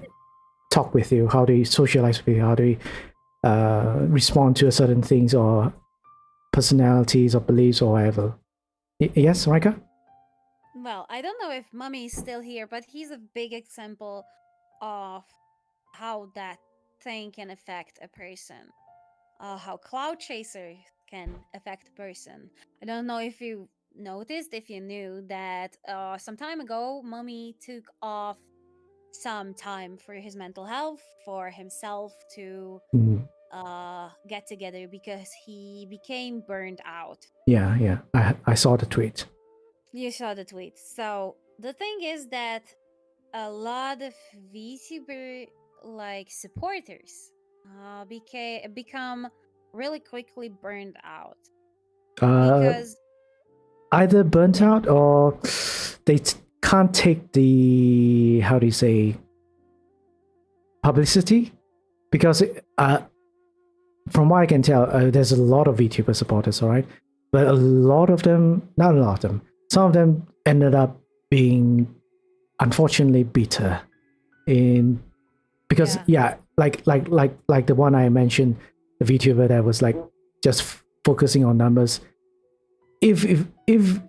talk with you, how they socialize with you, how they respond to certain things or personalities or beliefs or whatever. Yes, Rajka? well, I don't know if Mummy is still here, but he's a big example of how that thing can affect a person. How cloud chaser can affect a person. I don't know if you noticed, if you knew that some time ago, Mummy took off some time for his mental health, for himself to Mm, get together because he became burned out. yeah. I saw the tweet. You saw the tweet. So the thing is that a lot of VTuber like supporters become really quickly burned out Uh, because Either burnt out or they can't take the, how do you say, publicity, because from what I can tell, there's a lot of VTuber supporters, all right, but a lot of them, not a lot of them, some of them ended up being unfortunately bitter in, because like the one I mentioned, the VTuber that was like just focusing on numbers. If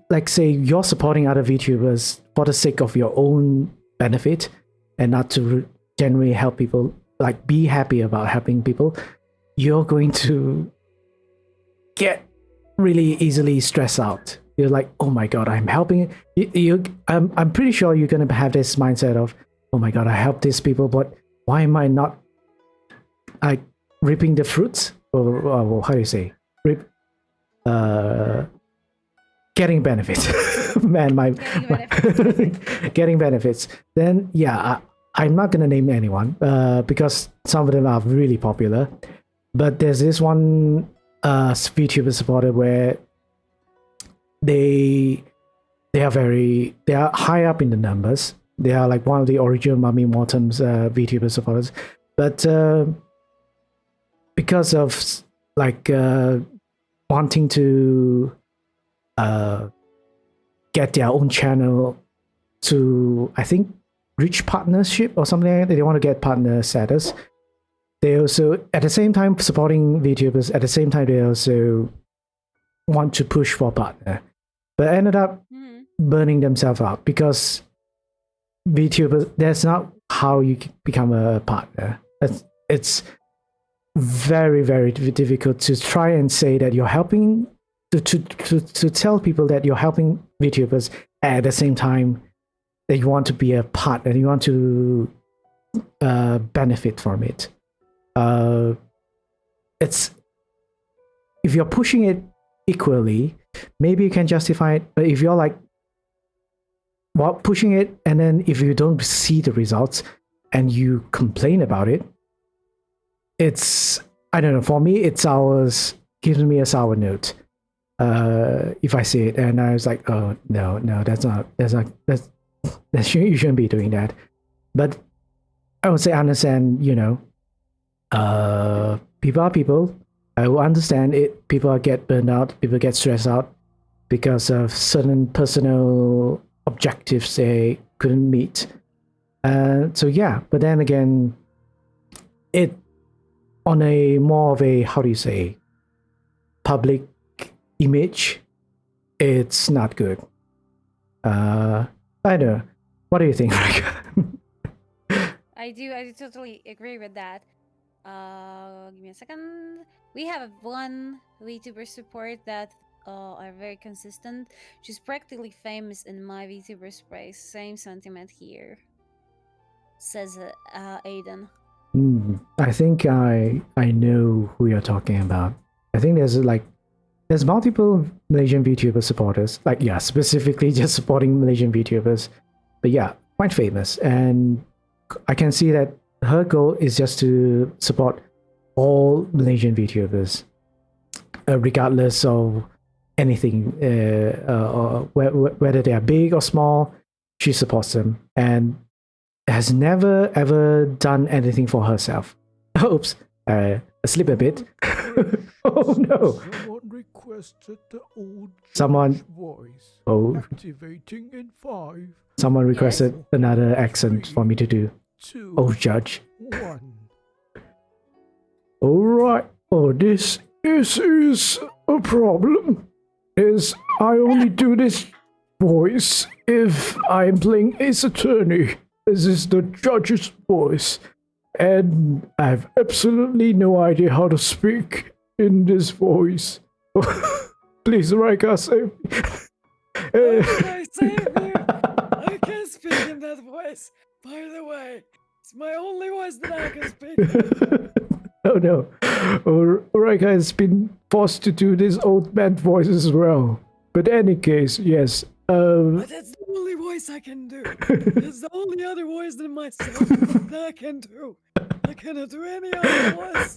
like say you're supporting other VTubers for the sake of your own benefit and not to generally help people, like be happy about helping people, you're going to get really easily stressed out. You're like, oh my god, I'm helping I'm pretty sure you're gonna have this mindset of, oh my god, I help these people, but why am I not like reaping the fruits, or how do you say, reap getting benefits. Man, getting benefits. Then I'm not gonna name anyone because some of them are really popular, but there's this one VTuber supporter where they are high up in the numbers. They are like one of the original Mummy Mortem's VTuber supporters, but because of like wanting to get their own channel to, I think, reach partnership or something like that. They want to get partner status. They also, at the same time supporting VTubers, at the same time they also want to push for partner, but ended up burning themselves out because VTubers, that's not how you become a partner. It's very, very difficult to try and say that you're helping, to tell people that you're helping VTubers at the same time that you want to be a partner, you want to benefit from it. It's, if you're pushing it equally, maybe you can justify it, but if you're like pushing it and then if you don't see the results and you complain about it, it's, I don't know, for me it's gives me a sour note if I see it, and I was like, oh no, you shouldn't be doing that. But I would say, understand, people are people. I will understand it. People get burned out, people get stressed out, because of certain personal objectives they couldn't meet. So yeah, but then again, it on a more of a, how do you say, public image, it's not good. I don't know. What do you think, Rajka? I totally agree with that. Give me a second. We have one VTuber support that are very consistent. She's practically famous in my VTuber space. Same sentiment here, says Aiden. I think I know who you're talking about. I think there's multiple Malaysian VTuber supporters. Like, yeah, specifically just supporting Malaysian VTubers. But yeah, quite famous. And I can see that her goal is just to support all Malaysian VTubers, regardless of anything, whether they are big or small. She supports them and has never ever done anything for herself. Oops, I slip a bit. Oh no! Someone requested the old Someone- George voice. Oh, Activating in 5, someone requested another accent for me to do. 2, Oh, Judge. 1. Alright. Oh, this is a problem. Is I only do this voice if I'm playing Ace Attorney. This is the judge's voice. And I have absolutely no idea how to speak in this voice. Please, Rajka, save me. I save you? I can speak in that voice. By the way, it's my only voice that I can speak in. Oh no. Rajka has been forced to do this old man voice as well. But any case, yes. But that's the only voice I can do. It's the only other voice than myself that I can do. I cannot do any other voice.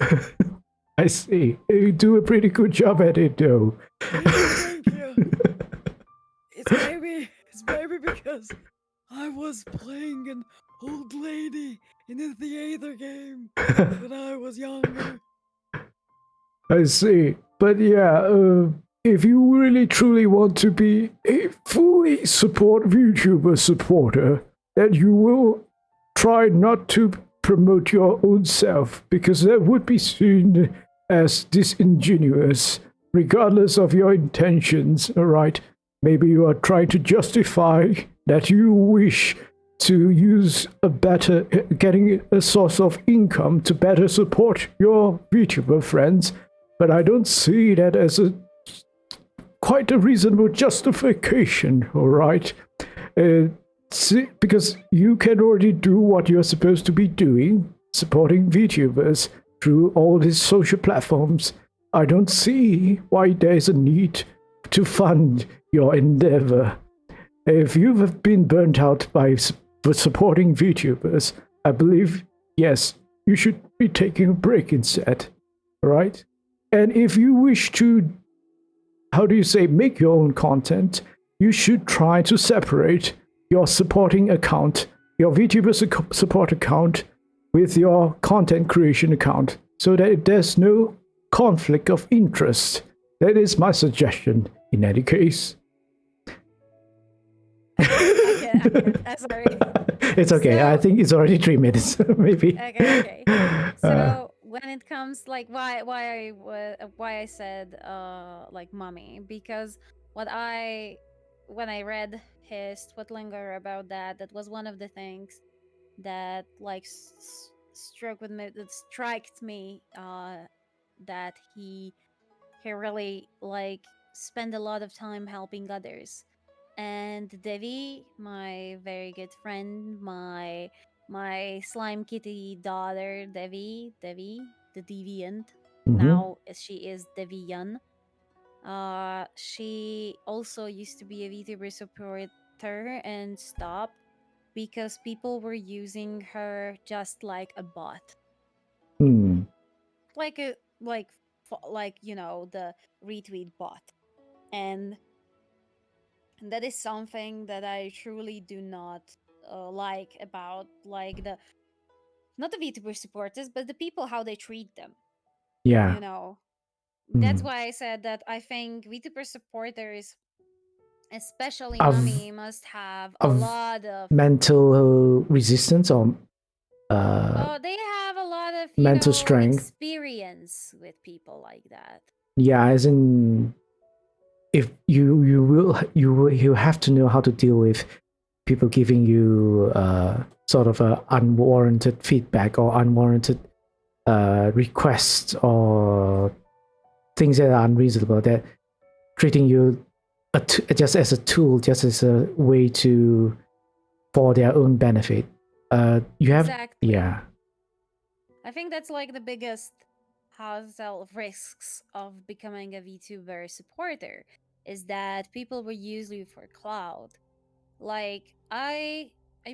I see. You do a pretty good job at it, though. Thank you. It's maybe because I was playing an old lady in a theater game when I was younger. I see. But yeah, if you really truly want to be a fully support VTuber supporter, then you will try not to promote your own self, because that would be seen as disingenuous, regardless of your intentions, alright? Maybe you are trying to justify that you wish to use getting a source of income to better support your VTuber friends, but I don't see that as quite a reasonable justification, alright? Because you can already do what you're supposed to be doing, supporting VTubers through all these social platforms. I don't see why there's a need to fund your endeavor. If you have been burnt out by supporting VTubers, I believe, yes, you should be taking a break instead, right? And if you wish to, how do you say, make your own content, you should try to separate your supporting account, your VTuber support account, with your content creation account, so that there's no conflict of interest. That is my suggestion in any case. Sorry. It's okay. I So- think it's already 3 minutes, maybe. Okay. So when it comes like why I said like mommy, because when I read his Twitlinger about that was one of the things that like struck with me, that striked me, that he really like spend a lot of time helping others. And Devi, my very good friend, my slime kitty daughter, Devi, the deviant. Mhm. Now she is Devian. She also used to be a VTuber supporter and stopped because people were using her just like a bot, like a like you know, the retweet bot. And that is something that I truly do not like about like the, not the VTuber supporters, but the people, how they treat them. Yeah. You know, that's Mm. why I said that I think VTuber supporters Especially Of- mommy must have a of lot of mental resistance or oh, they have a lot of, mental strength. experience with people like that. Yeah, as in, if you have to know how to deal with people giving you sort of a unwarranted feedback or unwarranted requests or things that are unreasonable, that treating you just as a tool, just as a way to for their own benefit. You have Exactly. yeah. I think that's like the biggest hassle risks of becoming a VTuber supporter is that people will use you for clout. Like I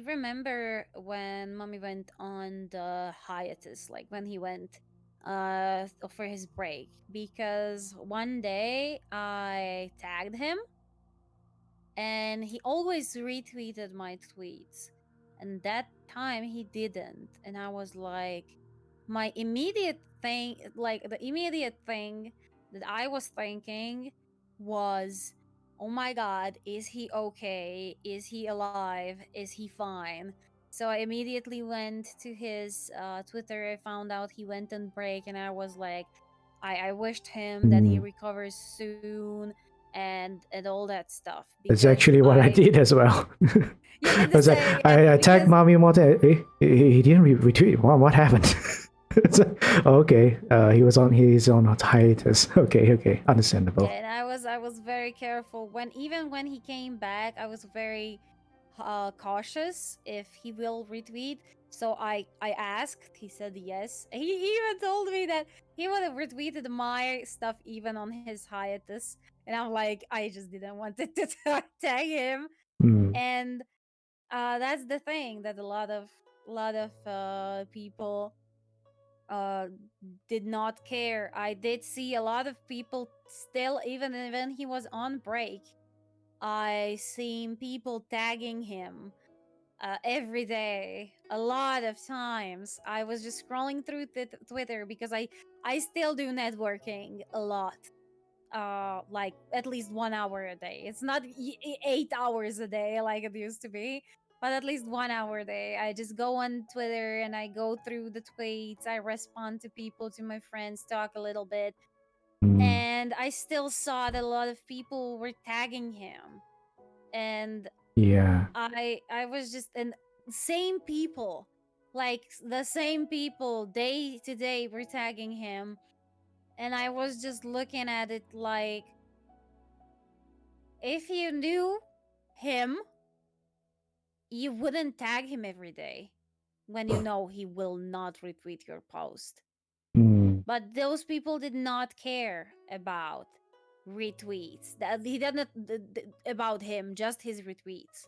remember when mommy went on the hiatus, like when he went for his break, because one day I tagged him and he always retweeted my tweets, and that time he didn't, and I was like, my immediate thing, like the immediate thing that I was thinking was, oh my god, is he okay, is he alive, is he fine? So I immediately went to his Twitter. I found out he went on break, and I was like, I wished him that he Mm. recovers soon and all that stuff, That's because actually what I I did as well. you I did the was like, same, yeah, I tagged because Mami Mote. He didn't retweet. What happened? It's like, okay, he's on a hiatus. Okay, understandable. yeah, and I was very careful when, even when he came back, I was very cautious if he will retweet. So I asked, he said yes. He even told me that he would have retweeted my stuff even on his hiatus, and I'm like, I just didn't want it to tag him. Mm. And that's the thing, that a lot of people uh did not care. I did see a lot of people still, even when he was on break, I seen people tagging him every day, a lot of times. I was just scrolling through Twitter, because I still do networking a lot, like at least 1 hour a day. It's not 8 hours a day like it used to be, but at least 1 hour a day. I just go on Twitter and I go through the tweets. I respond to people, to my friends, talk a little bit, Mm. and I still saw that a lot of people were tagging him, and Yeah. I was just, and same people, like the same people day to day were tagging him, and I was just looking at it like, if you knew him, you wouldn't tag him every day when you know he will not retweet your post. Mm. But those people did not care about retweets. That he didn't about him, just his retweets.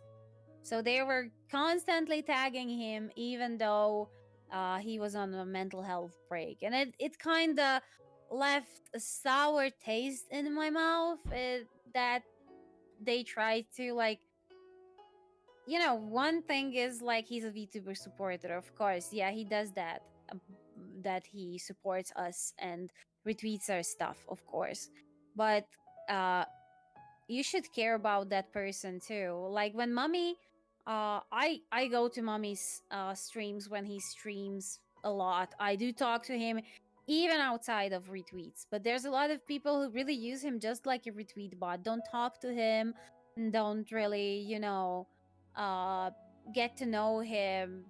So they were constantly tagging him, even though he was on a mental health break, and it kind of left a sour taste in my mouth. That they tried to, like, one thing is, like, he's a VTuber supporter, of course. Yeah, he does that. That he supports us and retweets our stuff, of course. But you should care about that person too. Like when mommy, I go to mommy's streams when he streams a lot. I do talk to him even outside of retweets. But there's a lot of people who really use him just like a retweet bot. Don't talk to him, and don't really, uh get to know him,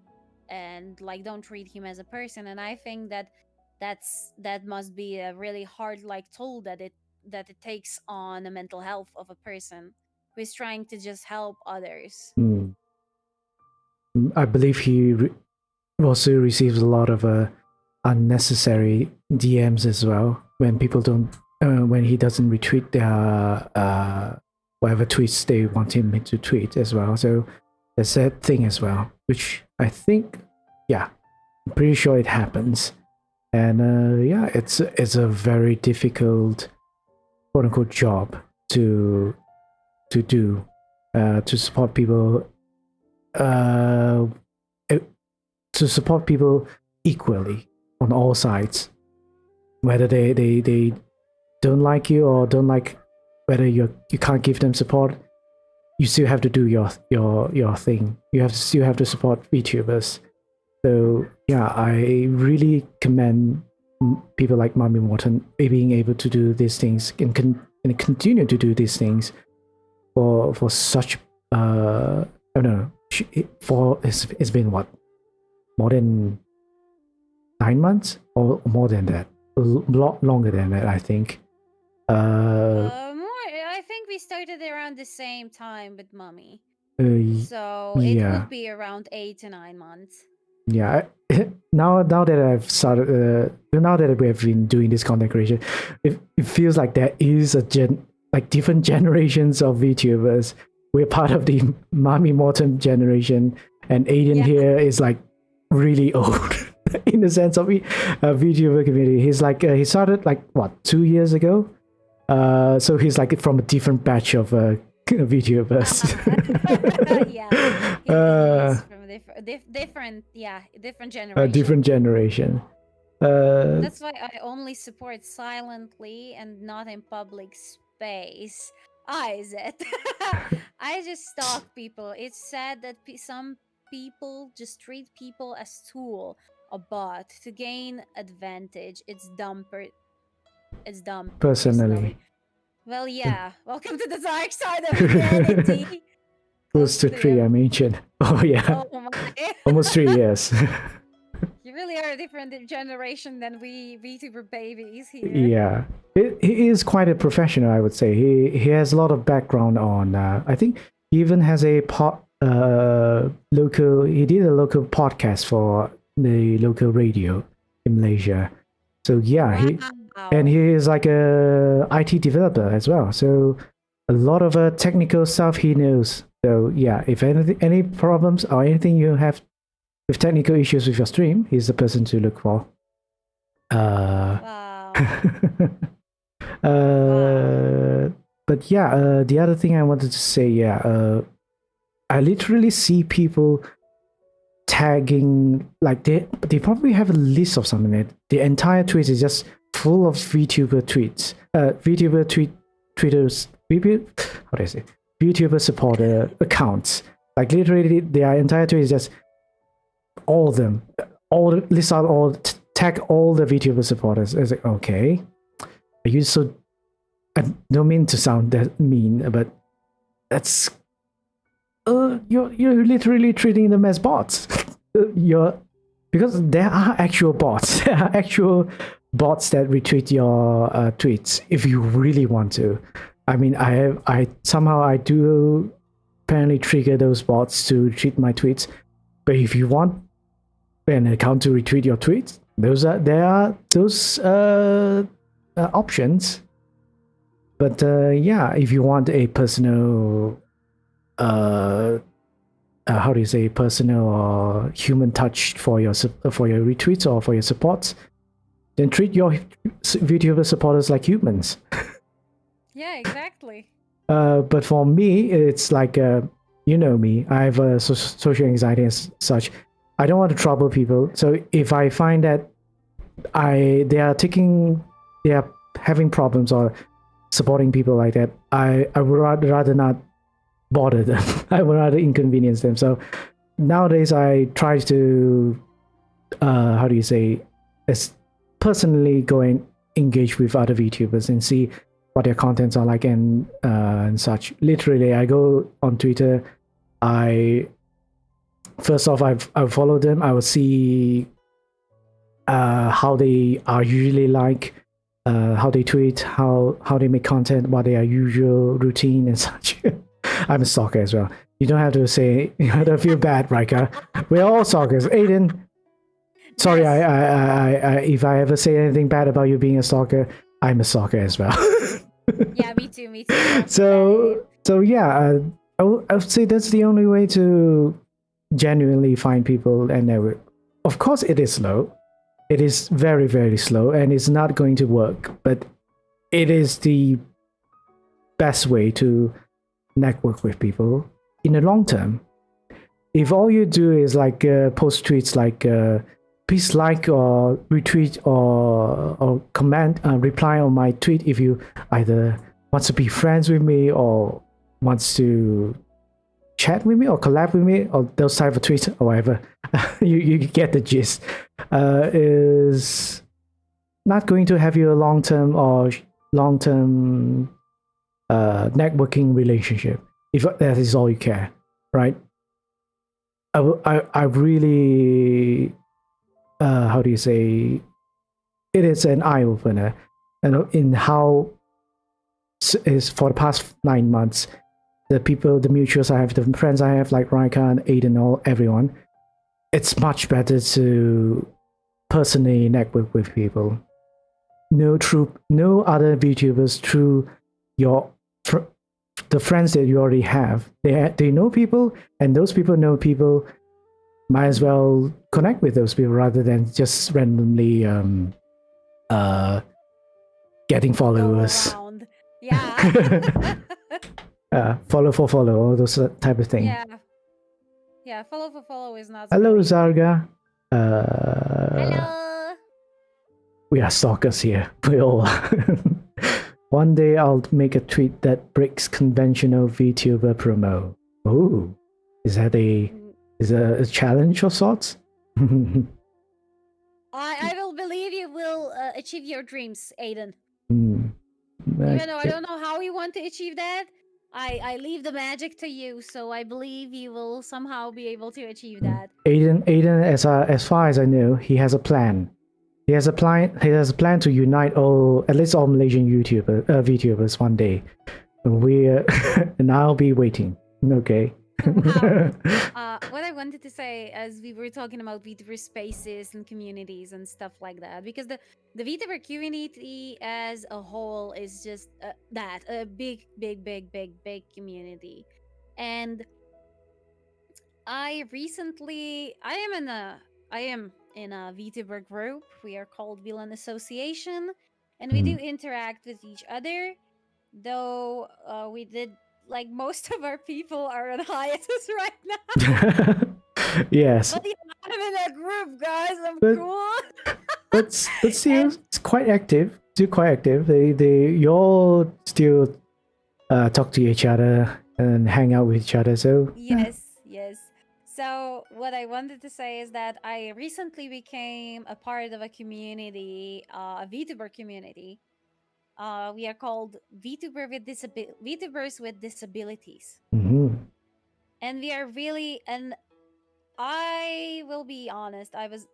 and like don't treat him as a person. And I think that must be a really hard, like, toll that it takes on the mental health of a person who is trying to just help others. Mm. I believe he also receives a lot of unnecessary DMs as well when people don't when he doesn't retweet their whatever tweets they want him to tweet as well. So there's that thing as well, which I think, yeah, I'm pretty sure it happens. And yeah, it's a very difficult quote unquote job to do, to support people, uh, to support people equally on all sides, whether they don't like you or don't like, whether you can't give them support. you still have to do your thing. You still have to support VTubers. So yeah, I really commend people like Mommy Morton being able to do these things and continue to do these things for such I don't know, it's been what, more than 9 months or more than that, a lot longer than that, I think. More. I think we started around the same time with Mummy, so it yeah. would be around 8 to 9 months. Yeah, now that I've started, now that we have been doing this content creation, it feels like there is like different generations of VTubers. We're part of the Mommy Morton generation, and Aiden here is like really old in the sense of VTuber community. He's like he started like what, 2 years ago, so he's like from a different batch of VTubers. Yeah, he's from different generation. A different generation. That's why I only support silently and not in public space. Is it? I just stalk people. It's sad that some people just treat people as tool, a bot to gain advantage. It's dumb. It's dumb. Personally. Well, yeah. Welcome to the dark side of humanity. Close to 3, I mentioned. Oh yeah. Oh my. Almost 3 years. You really are a different generation than we VTuber babies here. Yeah, he is quite a professional, I would say. He has a lot of background on. I think he even has a local. He did a local podcast for the local radio in Malaysia. So yeah, he is like a IT developer as well. So a lot of technical stuff he knows. So yeah, if any problems or anything you have with technical issues with your stream, he's the person to look for. Wow. But yeah, the other thing I wanted to say, I literally see people tagging, like they probably have a list of something. The entire tweet is just full of VTuber tweets. Twitters, how do I say? VTuber supporter accounts. Like literally, their entire tweet is just all of them, list out all, tag all the VTuber supporters. It's like, okay, are you so? I don't mean to sound that mean, but that's you're literally treating them as bots. Because there are actual bots. There are actual bots that retweet your tweets if you really want to. I mean, I somehow do apparently trigger those bots to retweet my tweets. But if you want an account to retweet your tweets, there are those options. But yeah, if you want a personal, how do you say, personal or human touch for your retweets or for your supports, then treat your VTuber supporters like humans. Yeah, exactly. But for me, it's like, you know me, I have social anxiety and such. I don't want to trouble people. So if I find that they are having problems or supporting people like that, I would rather not bother them. I would rather inconvenience them. So nowadays I try to, how do you say, personally go and engage with other VTubers and see what their contents are like and such. Literally, I go on Twitter. First off, I follow them. I will see how they are usually like, how they tweet, how they make content, what their usual routine and such. I'm a stalker as well. You don't have to say, you don't feel bad, Rajka. We're all stalkers. Aiden, sorry, I if I ever say anything bad about you being a stalker, I'm a stalker as well. Yeah, me too. So yeah, I would say that's the only way to genuinely find people and network. Of course, it is slow. It is very, very slow, and it's not going to work. But it is the best way to network with people in the long term. If all you do is like post tweets like please like or retweet or comment, reply on my tweet if you either wants to be friends with me or wants to chat with me or collab with me or those type of tweets or whatever, you get the gist. Is not going to have you a long term networking relationship if that is all you care, right? I really how do you say, it is an eye opener, in how is for the past 9 months, the people, the mutuals I have, the friends I have, like Rajka and Aiden, all everyone, it's much better to personally network with people. No other VTubers through your the friends that you already have. They know people, and those people know people. Might as well connect with those people rather than just randomly getting Go followers. around. Yeah. Follow for follow, all those type of thing. Yeah. Yeah, follow for follow is not Hello, really. Zarga. Hello. We are stalkers here. We all. One day I'll make a tweet that breaks conventional VTuber promo. Ooh, is that a challenge of sorts? I will believe you will achieve your dreams, Aiden. Hmm. Even though I don't know how you want to achieve that, I leave the magic to you, so I believe you will somehow be able to achieve that. Aiden, as far as I know, he has a plan. He has a plan. He has a plan to unite at least all Malaysian VTubers one day. And I'll be waiting. Okay. What I wanted to say, as we were talking about VTuber spaces and communities and stuff like that, because the VTuber community as a whole is just a big community, and I am in a VTuber group. We are called Villain Association, and we do interact with each other. Though we did like most of our people are on hiatus right now. Yes, But yeah, I'm in a group, guys. I'm But- cool. but still, it's quite active. Still quite active. You all still talk to each other and hang out with each other. So Yes. So what I wanted to say is that I recently became a part of a community, a VTuber community. We are called VTubers with disabilities, mhm. and we are really. And I will be honest. I was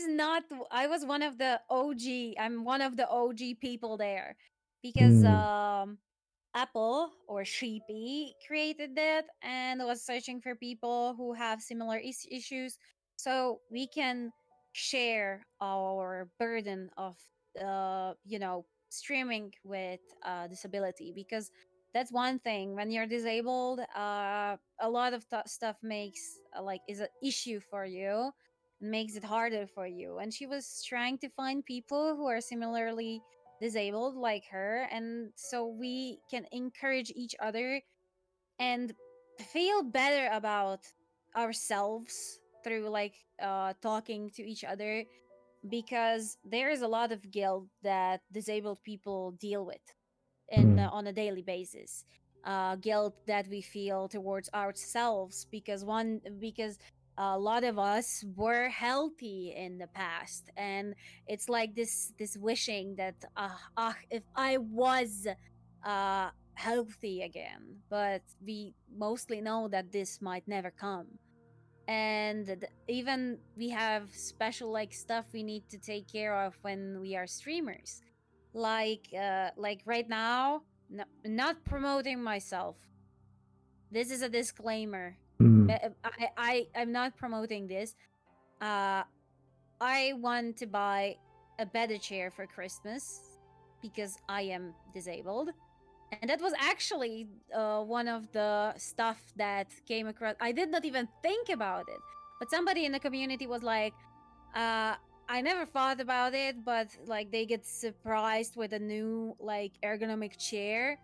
not. I was one of the OG. I'm one of the OG people there, because Apple or Sheepy created that and was searching for people who have similar issues, so we can share our burden of streaming with disability, because that's one thing. When you're disabled, a lot of stuff makes is an issue for you, makes it harder for you. And she was trying to find people who are similarly disabled like her, and so we can encourage each other and feel better about ourselves through talking to each other, because there is a lot of guilt that disabled people deal with on a daily basis. Guilt that we feel towards ourselves, because a lot of us were healthy in the past, and it's like this wishing that if I was healthy again. But we mostly know that this might never come, and even we have special stuff we need to take care of when we are streamers, like right now. No, not promoting myself, this is a disclaimer. I'm not promoting this. uh I want to buy a better chair for Christmas because I am disabled, and that was actually one of the stuff that came across. I did not even think about it, but somebody in the community was like, I never thought about it, but they get surprised with a new ergonomic chair,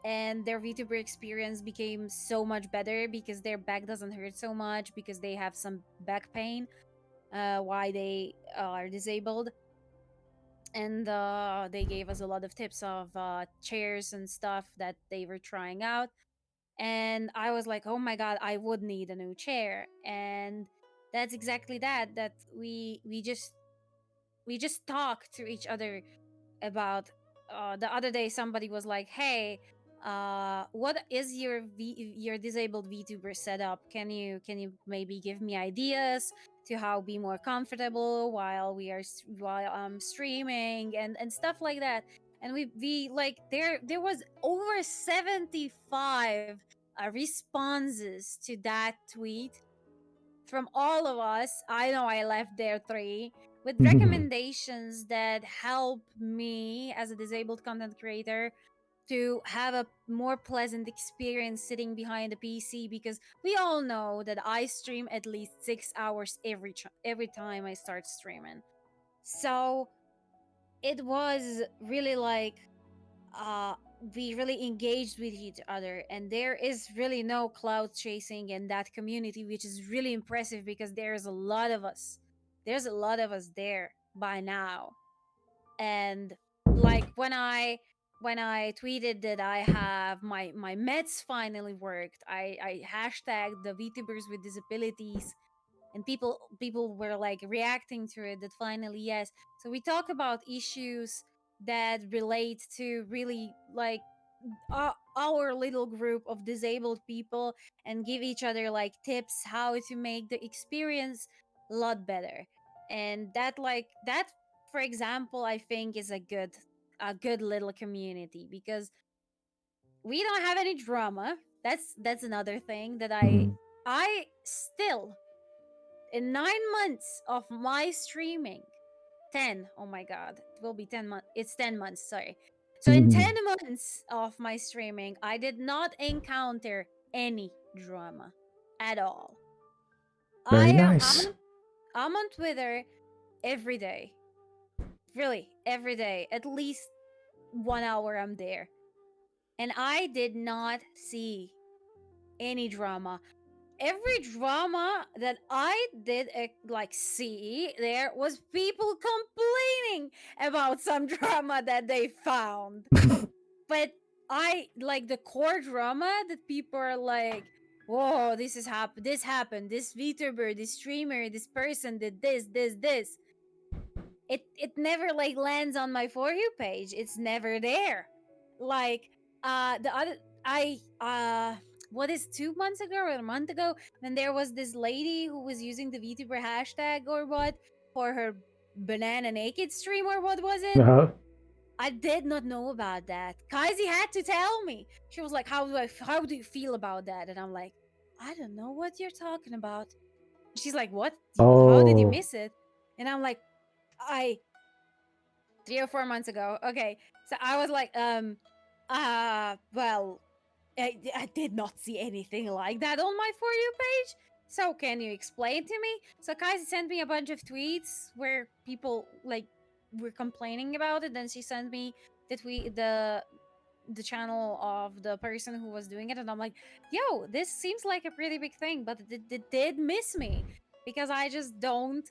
and their VTuber experience became so much better because their back doesn't hurt so much because they have some back pain, why they are disabled. And they gave us a lot of tips of chairs and stuff that they were trying out. And I was like, oh my god, I would need a new chair. And that's exactly that we just talk to each other about. The other day somebody was like, hey, what is your disabled VTuber setup? Can you maybe give me ideas to how be more comfortable while I'm streaming and stuff like that. And we like there was over 75 responses to that tweet from all of us. I know I left there three with recommendations that help me as a disabled content creator to have a more pleasant experience sitting behind a PC, because we all know that I stream at least 6 hours every time I start streaming. So it was really like uh we really engaged with each other, and there is really no cloud chasing in that community, which is really impressive because there's a lot of us there by now. And like when I tweeted that I have my meds finally worked, I hashtagged the VTubers with disabilities, and people were like reacting to it that finally yes. So we talk about issues that relate to really like our little group of disabled people, and give each other like tips how to make the experience a lot better. And that, for example, I think is a good little community, because we don't have any drama. That's another thing that I still, in 9 months of my streaming, 10, oh my god, it will be 10 months, it's 10 months, sorry. So in 10 months of my streaming, I did not encounter any drama at all. I Very am I'm nice. on, I'm on Twitter every day, really every day, at least 1 hour I'm there, and I did not see any drama. Every drama that I did like see there was people complaining about some drama that they found. But I like the core drama that people are like, whoa, this happened, this VTuber, this streamer, this person did this. It never like lands on my For You page. It's never there. Like the other I what is 2 months ago or a month ago, when there was this lady who was using the VTuber hashtag or what for her banana naked stream, or what was it? Uh-huh. I did not know about that. Kaisi had to tell me. She was like, how do you feel about that?" And I'm like, "I don't know what you're talking about." She's like, "What? How did you Oh. miss it?" And I'm like, "I 3 or 4 months ago." Okay. So I was like, well, I did not see anything like that on my For You page. So can you explain to me? So Kaisi sent me a bunch of tweets where people like were complaining about it. Then she sent me the channel of the person who was doing it, and I'm like, yo, this seems like a pretty big thing, but it did miss me, because I just don't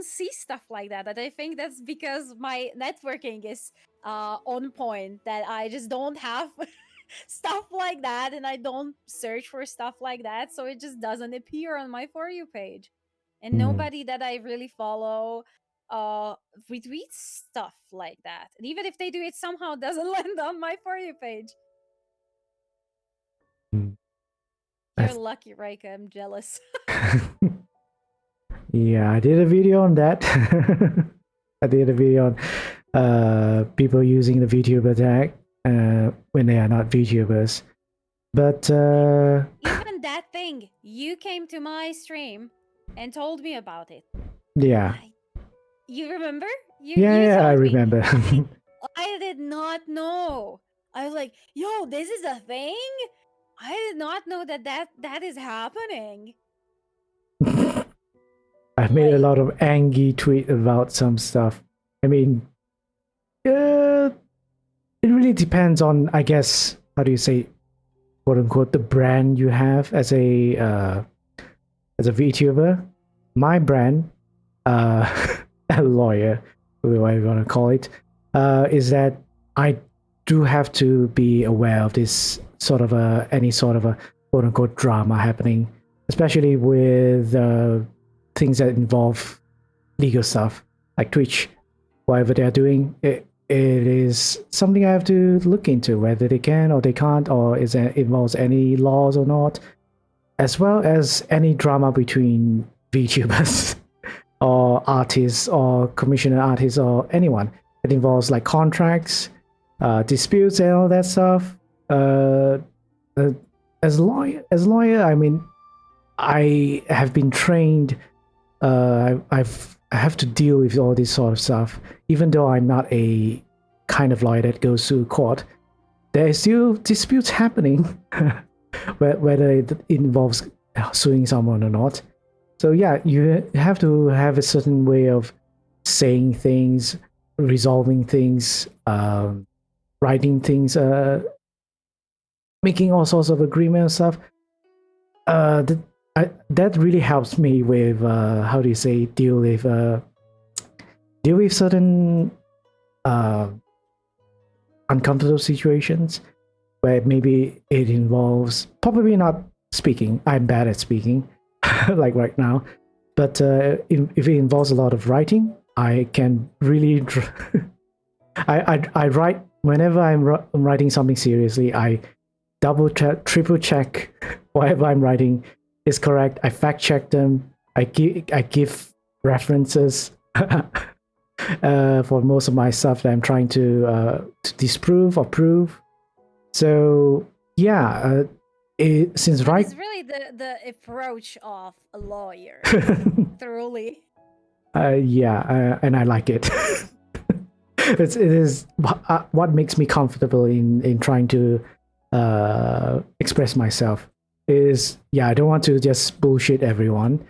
see stuff like that. And I think that's because my networking is on point, that I just don't have stuff like that, and I don't search for stuff like that, so it just doesn't appear on my For You page. And Mm, nobody that I really follow uh retweets stuff like that. And even if they do, it somehow doesn't land on my For You page. mm. You're I lucky, Rika. I'm jealous. Yeah, I did a video on that. I did a video on people using the VTuber tag when they are not VTubers. But Even that thing, you came to my stream and told me about it. yeah, You remember? You yeah, I told me. remember. I did not know. I was like, yo, this is a thing? I did not know that is happening. I've made a Like, lot of angry tweet about some stuff. I mean, it really depends on, I guess, how do you say, quote unquote, the brand you have as a VTuber. My brand, a lawyer, whatever you want to call it, is that I do have to be aware of this sort of any sort of a quote unquote drama happening, especially with things that involve legal stuff like Twitch, whatever they're doing. It is something I have to look into whether they can or they can't, or is it involves any laws or not, as well as any drama between VTubers or artists or commissioner artists or anyone. It involves like contracts, disputes and all that stuff. As a lawyer, I mean, I have been trained. I have to deal with all this sort of stuff, even though I'm not a kind of lawyer that goes to court. There is still disputes happening, whether it involves suing someone or not. So yeah, you have to have a certain way of saying things, resolving things, writing things, making all sorts of agreements and stuff. That really helps me with how do you say deal with certain uncomfortable situations where maybe it involves probably not speaking. I'm bad at speaking, like right now, but if it involves a lot of writing, I can really. I write whenever I'm writing something seriously. I double check, triple check whatever I'm writing is correct. I fact check them. I give references for most of my stuff that I'm trying to disprove or prove. So yeah, since right, It's really the approach of a lawyer, thoroughly. And I like it. It is what makes me comfortable in trying to express myself. Is I don't want to just bullshit everyone.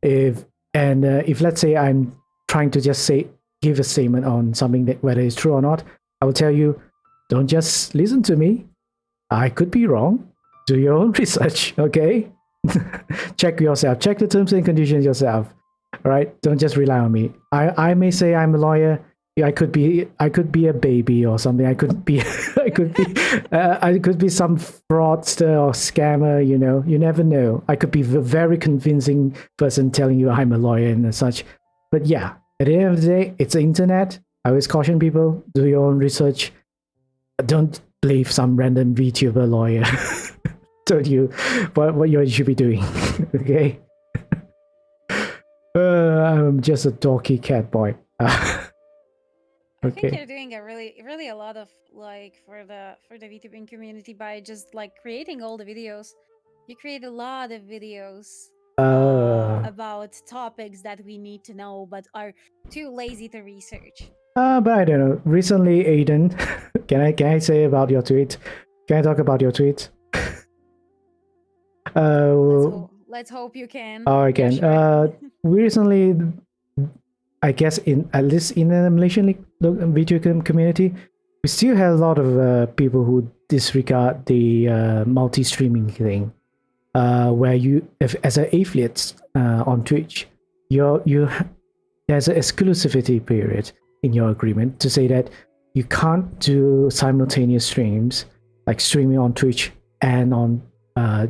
If let's say I'm trying to just give a statement on something that whether it's true or not, I will tell you, don't just listen to me. I could be wrong. Do your own research, okay? Check yourself. Check the terms and conditions yourself. All right. Don't just rely on me. I may say I'm a lawyer. I could be a baby or something. I could be I could be some fraudster or scammer. You know, you never know. I could be a very convincing person telling you I'm a lawyer and such. But yeah, at the end of the day, it's the internet. I always caution people: do your own research. Don't believe some random VTuber lawyer told you what you should be doing. Okay. I'm just a dorky cat boy. I think Okay. you're doing a really a lot of like for the VTubing community by just like creating all the videos. You create a lot of videos about topics that we need to know but are too lazy to research. But I don't know. Recently, Aiden, can I say about your tweet? Can I talk about your tweet? Let's hope you can. Oh, I Yeah, can. sure. We recently, I guess, at least in the Malaysian video community, we still have a lot of people who disregard the multi-streaming thing, where as an affiliate on Twitch, there's an exclusivity period in your agreement to say that you can't do simultaneous streams, like streaming on Twitch and on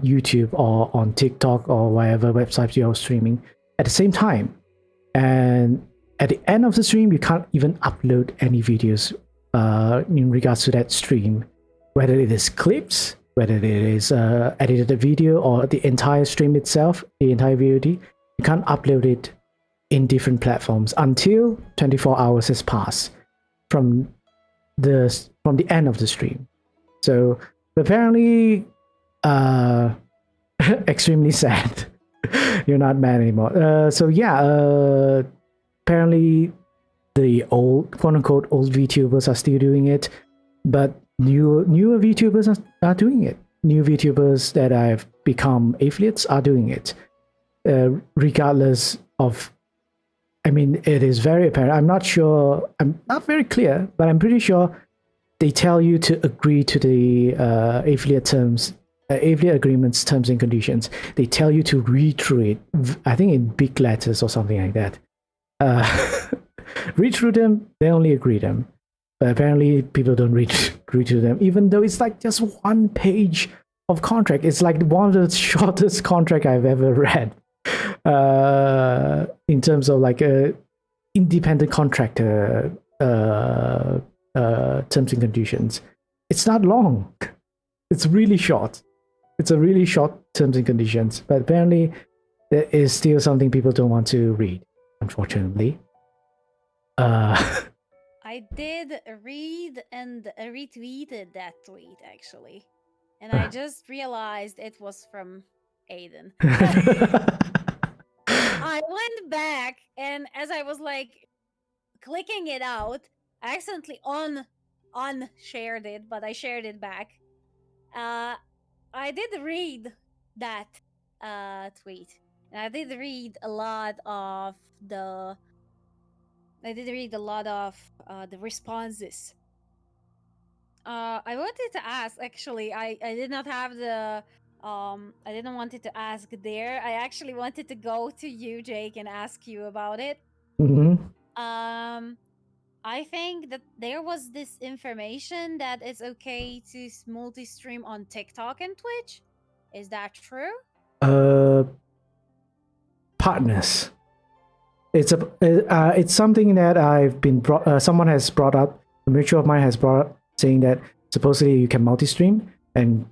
YouTube or on TikTok or whatever websites you're streaming at the same time. And at the end of the stream, you can't even upload any videos in regards to that stream, whether it is clips, whether it is edited video or the entire stream itself, the entire VOD. You can't upload it in different platforms until 24 hours has passed from the end of the stream. So apparently, extremely sad. You're not mad anymore. So yeah, apparently the old quote unquote old VTubers are still doing it, but newer VTubers are doing it. New VTubers that have become affiliates are doing it, regardless of. I mean, it is very apparent. I'm not sure. I'm not very clear, but I'm pretty sure they tell you to agree to the affiliate terms, affiliate agreements, terms and conditions. They tell you to read through it. I think in big letters or something like that. Read through them. They only agree them. but apparently people don't read to them, even though it's like just 1 page of contract. It's like one of the shortest contract I've ever read in terms of like a independent contractor terms and conditions. It's not long. It's really short. It's a really short terms and conditions, but apparently there is still something people don't want to read, unfortunately. I did read and retweeted that tweet actually, and I just realized it was from Aiden. I went back, and as I was like clicking it out, I accidentally unshared it, but I shared it back. I did read that tweet, and I did read a lot of the. I did read a lot of the responses. I wanted to ask actually. I did not have the. I didn't wanted to ask there. I actually wanted to go to you, Jake, and ask you about it. Mhm. I think that there was this information that it's okay to multi-stream on TikTok and Twitch. Is that true? Partners. It's something that I've been someone has brought up. A mutual of mine has brought up, saying that supposedly you can multi-stream, and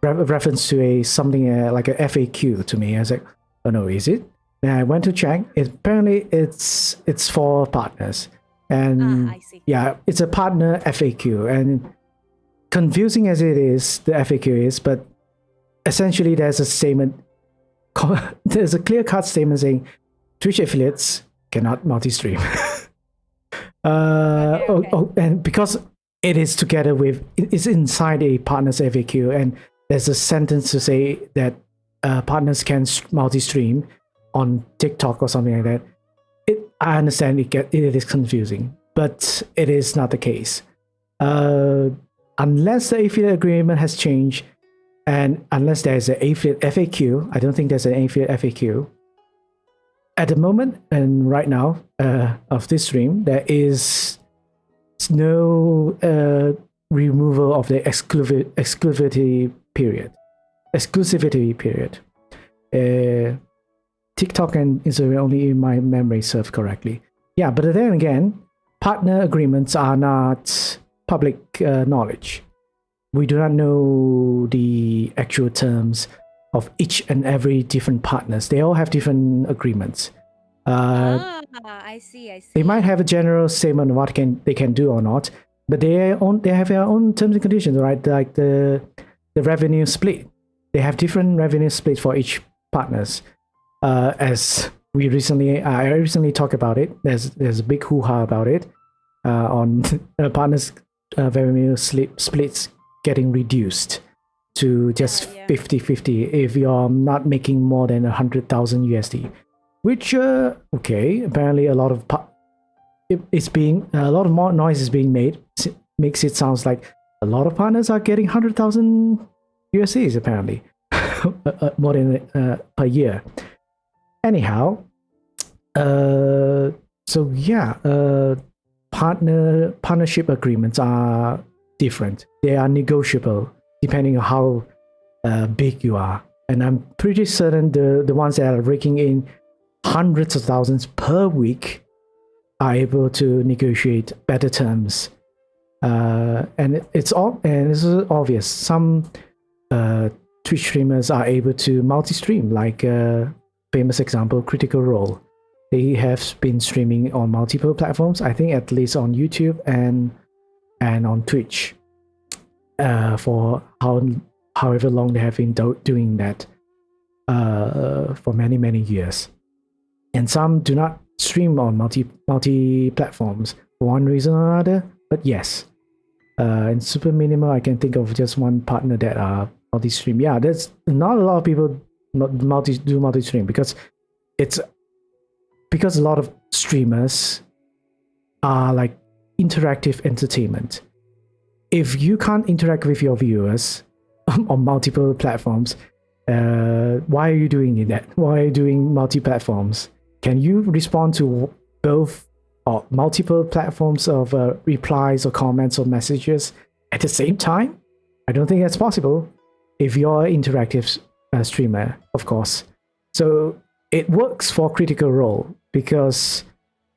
reference to something like a FAQ to me. I was like, oh no, is it? And I went to check. Apparently it's for partners, and I see. yeah, it's a partner FAQ, and confusing as it is, the FAQ is, but essentially there's a statement. There's a clear-cut statement saying Twitch affiliates cannot multi-stream. Okay. And because it is together with, it's inside a partner's FAQ, and there's a sentence to say that partners can multi-stream on TikTok or something like that. I understand it is confusing, but it is not the case. Unless the affiliate agreement has changed, and unless there's an affiliate FAQ, I don't think there's an affiliate FAQ. At the moment and right now of this stream, there is no removal of the exclusivity period. TikTok and Instagram only, in my memory serve correctly. Yeah, but then again, partner agreements are not public knowledge. We do not know the actual terms of each and every different partners. They all have different agreements. I see. They might have a general statement of what they can do or not, but they have their own terms and conditions, right? Like the revenue split. They have different revenue split for each partners. As I recently talked about it. There's a big hoo-ha about it on partners' revenue splits getting reduced to just 50-50 if you're not making more than 100,000 USD, which apparently a lot of more noise is being made. Makes it sounds like a lot of partners are getting 100,000 USDs apparently, more than per year. Anyhow, partnership agreements are different. They are negotiable depending on how big you are, and I'm pretty certain the ones that are raking in hundreds of thousands per week are able to negotiate better terms. And this is obvious. Some Twitch streamers are able to multi-stream, like famous example, Critical Role. They have been streaming on multiple platforms. I think at least on YouTube and on Twitch for however long they have been doing that for many years. And some do not stream on multi platforms for one reason or another. But yes, in super minimal, I can think of just one partner that are multi-stream. Yeah, there's not a lot of people do multi-stream because a lot of streamers are like interactive entertainment. If you can't interact with your viewers on multiple platforms, why are you doing that? Why are you doing multi-platforms? Can you respond to both or multiple platforms of replies or comments or messages at the same time. I don't think that's possible if you're an interactive streamer, of course. So it works for Critical Role because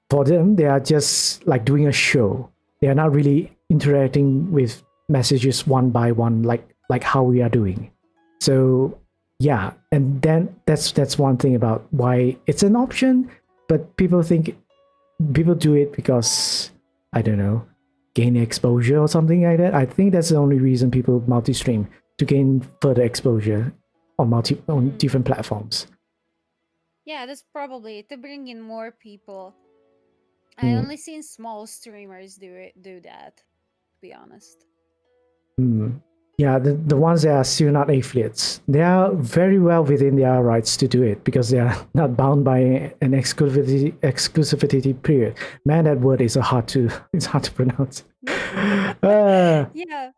for them, they are just like doing a show. They are not really interacting with messages one by one like how we are doing. So yeah, and then that's one thing about why it's an option, but people do it because I don't know, gain exposure or something like that. I think that's the only reason people multi-stream, to gain further exposure on different platforms. Yeah, that's probably to bring in more people. I only seen small streamers do that, to be honest. Yeah, the ones that are still not affiliates, they are very well within their rights to do it because they are not bound by an exclusivity period. Man, that word is hard to pronounce. Yeah.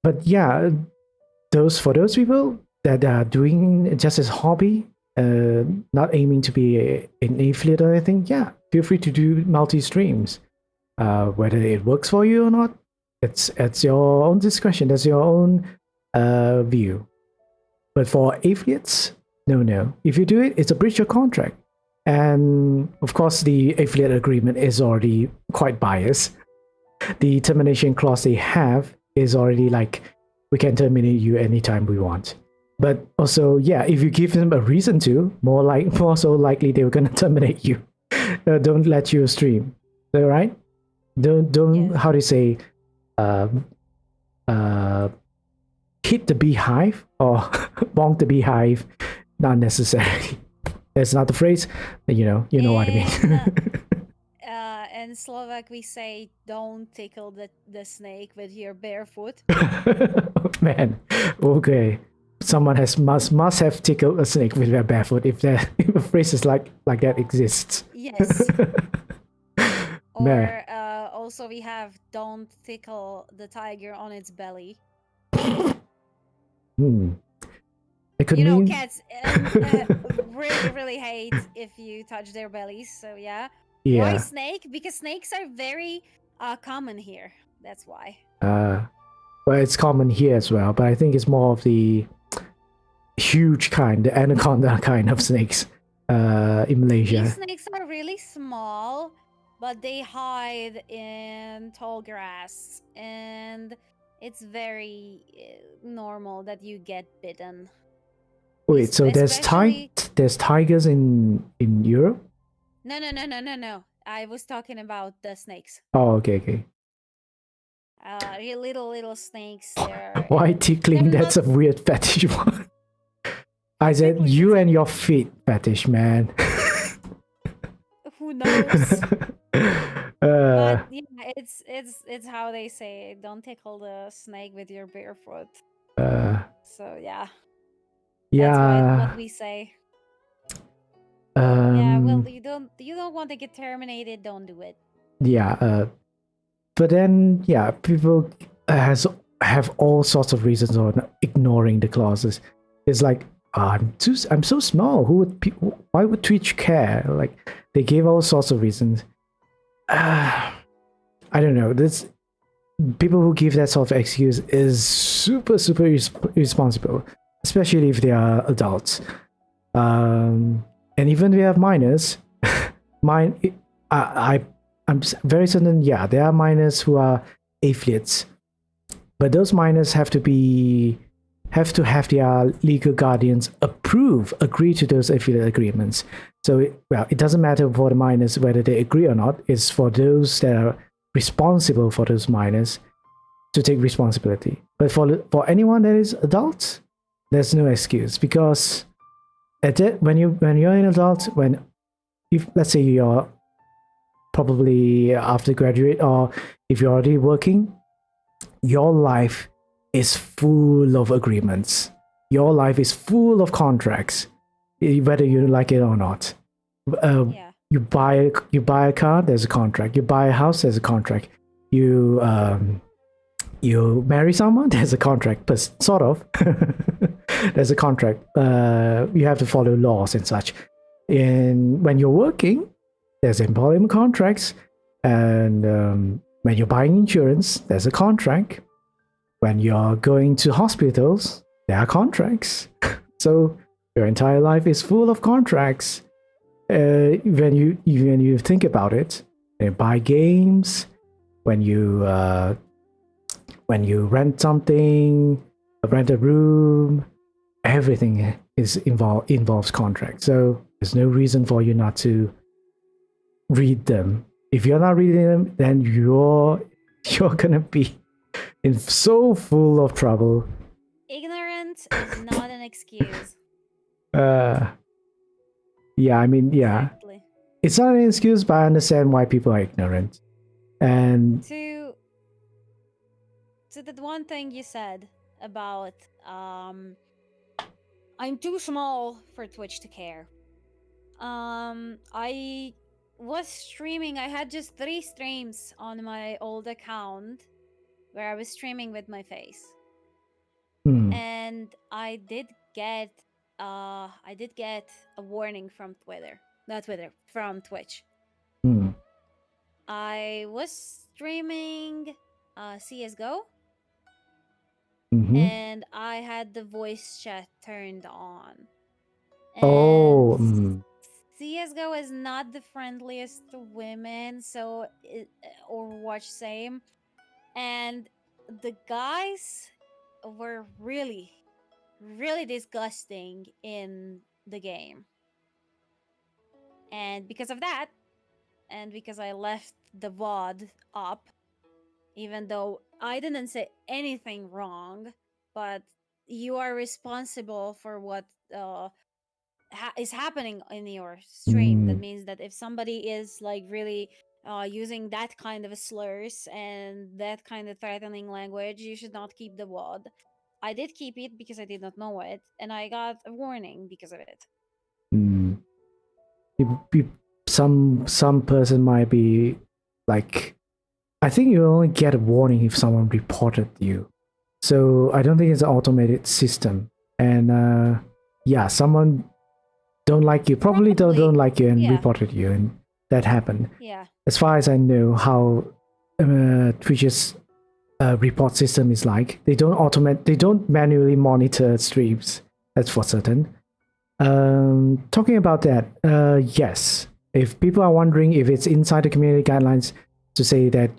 But yeah, for those people that are doing it just as hobby, not aiming to be an affiliate or anything, yeah, feel free to do multi-streams. Whether it works for you or not, it's your own discretion. That's your own view. But for affiliates, no. If you do it, it's a breach of contract. And of course, the affiliate agreement is already quite biased. The termination clause they have is already like, we can terminate you anytime we want. But also, yeah, if you give them a reason to, more so likely they're gonna terminate you. Don't let you stream. All right? Don't how do you say? Hit the beehive or bonk the beehive. Not necessarily. That's not the phrase. You know what I mean. In Slovak, we say, "Don't tickle the snake with your bare foot." Man, okay. Someone must have tickled a snake with their barefoot if a phrase is like that exists. Yes. Man. Or also we have, "Don't tickle the tiger on its belly." It could You know, mean cats really hate if you touch their bellies. So yeah. Why yeah. snake? Because snakes are very common here. That's why. Well, it's common here as well, but I think it's more of the huge kind, the anaconda kind of snakes in Malaysia. These snakes are really small, but they hide in tall grass, and it's very normal that you get bitten. Wait, so there's tigers in Europe? No. I was talking about the snakes. Oh, okay. Little snakes. They're Why tickling? they're That's a weird fetish one. I said you and your feet fetish, man. Who knows? But yeah, it's how they say it. Don't tickle the snake with your bare foot. So yeah. That's what we say. Yeah, well, you don't want to get terminated, don't do it. Yeah, but then yeah, people have all sorts of reasons on ignoring the clauses. It's like, I'm so small. Why would Twitch care? Like, they gave all sorts of reasons. I don't know. This people who give that sort of excuse is super irresponsible, especially if they are adults. And even if we have minors, I'm very certain. Yeah, there are minors who are affiliates, but those minors have to have their legal guardians agree to those affiliate agreements. So it doesn't matter for the minors whether they agree or not. It's for those that are responsible for those minors to take responsibility. But for anyone that is adult, there's no excuse, because when you're an adult, if let's say you're probably after graduate, or if you're already working, your life is full of agreements. Your life is full of contracts, whether you like it or not. You buy a car, there's a contract. You buy a house, there's a contract. You marry someone, there's a contract, but sort of. There's a contract. You have to follow laws and such. And when you're working, there's employment contracts, and when you're buying insurance, there's a contract. When you're going to hospitals, there are contracts. So your entire life is full of contracts. When you think about it, you buy games, when you rent something, rent a room, everything involves contracts. So there's no reason for you not to read them. If you're not reading them, then you're gonna be in so full of trouble. Ignorance is not an excuse. Yeah, I mean, yeah. Exactly. It's not an excuse, but I understand why people are ignorant. And To the one thing you said about I'm too small for Twitch to care. I was streaming. I had just 3 streams on my old account where I was streaming with my face. And I did get a warning from from Twitch. I was streaming CS:GO, and I had the voice chat turned on. And CS:GO is not the friendliest to women, so Overwatch same. And the guys were really, really disgusting in the game. And because of that, and because I left the VOD up, even though I didn't say anything wrong, but you are responsible for what is happening in your stream. That means that if somebody is like really using that kind of slurs and that kind of threatening language, you should not keep the VOD. I did keep it because I did not know it, and I got a warning because of it. Some person might be like, I think you only get a warning if someone reported you. So I don't think it's an automated system. And yeah, someone don't like you, probably don't like you and reported you, and that happened. Yeah. As far as I know, how Twitch's report system is like, they don't manually monitor streams. That's for certain. Talking about that, yes. If people are wondering if it's inside the community guidelines to say that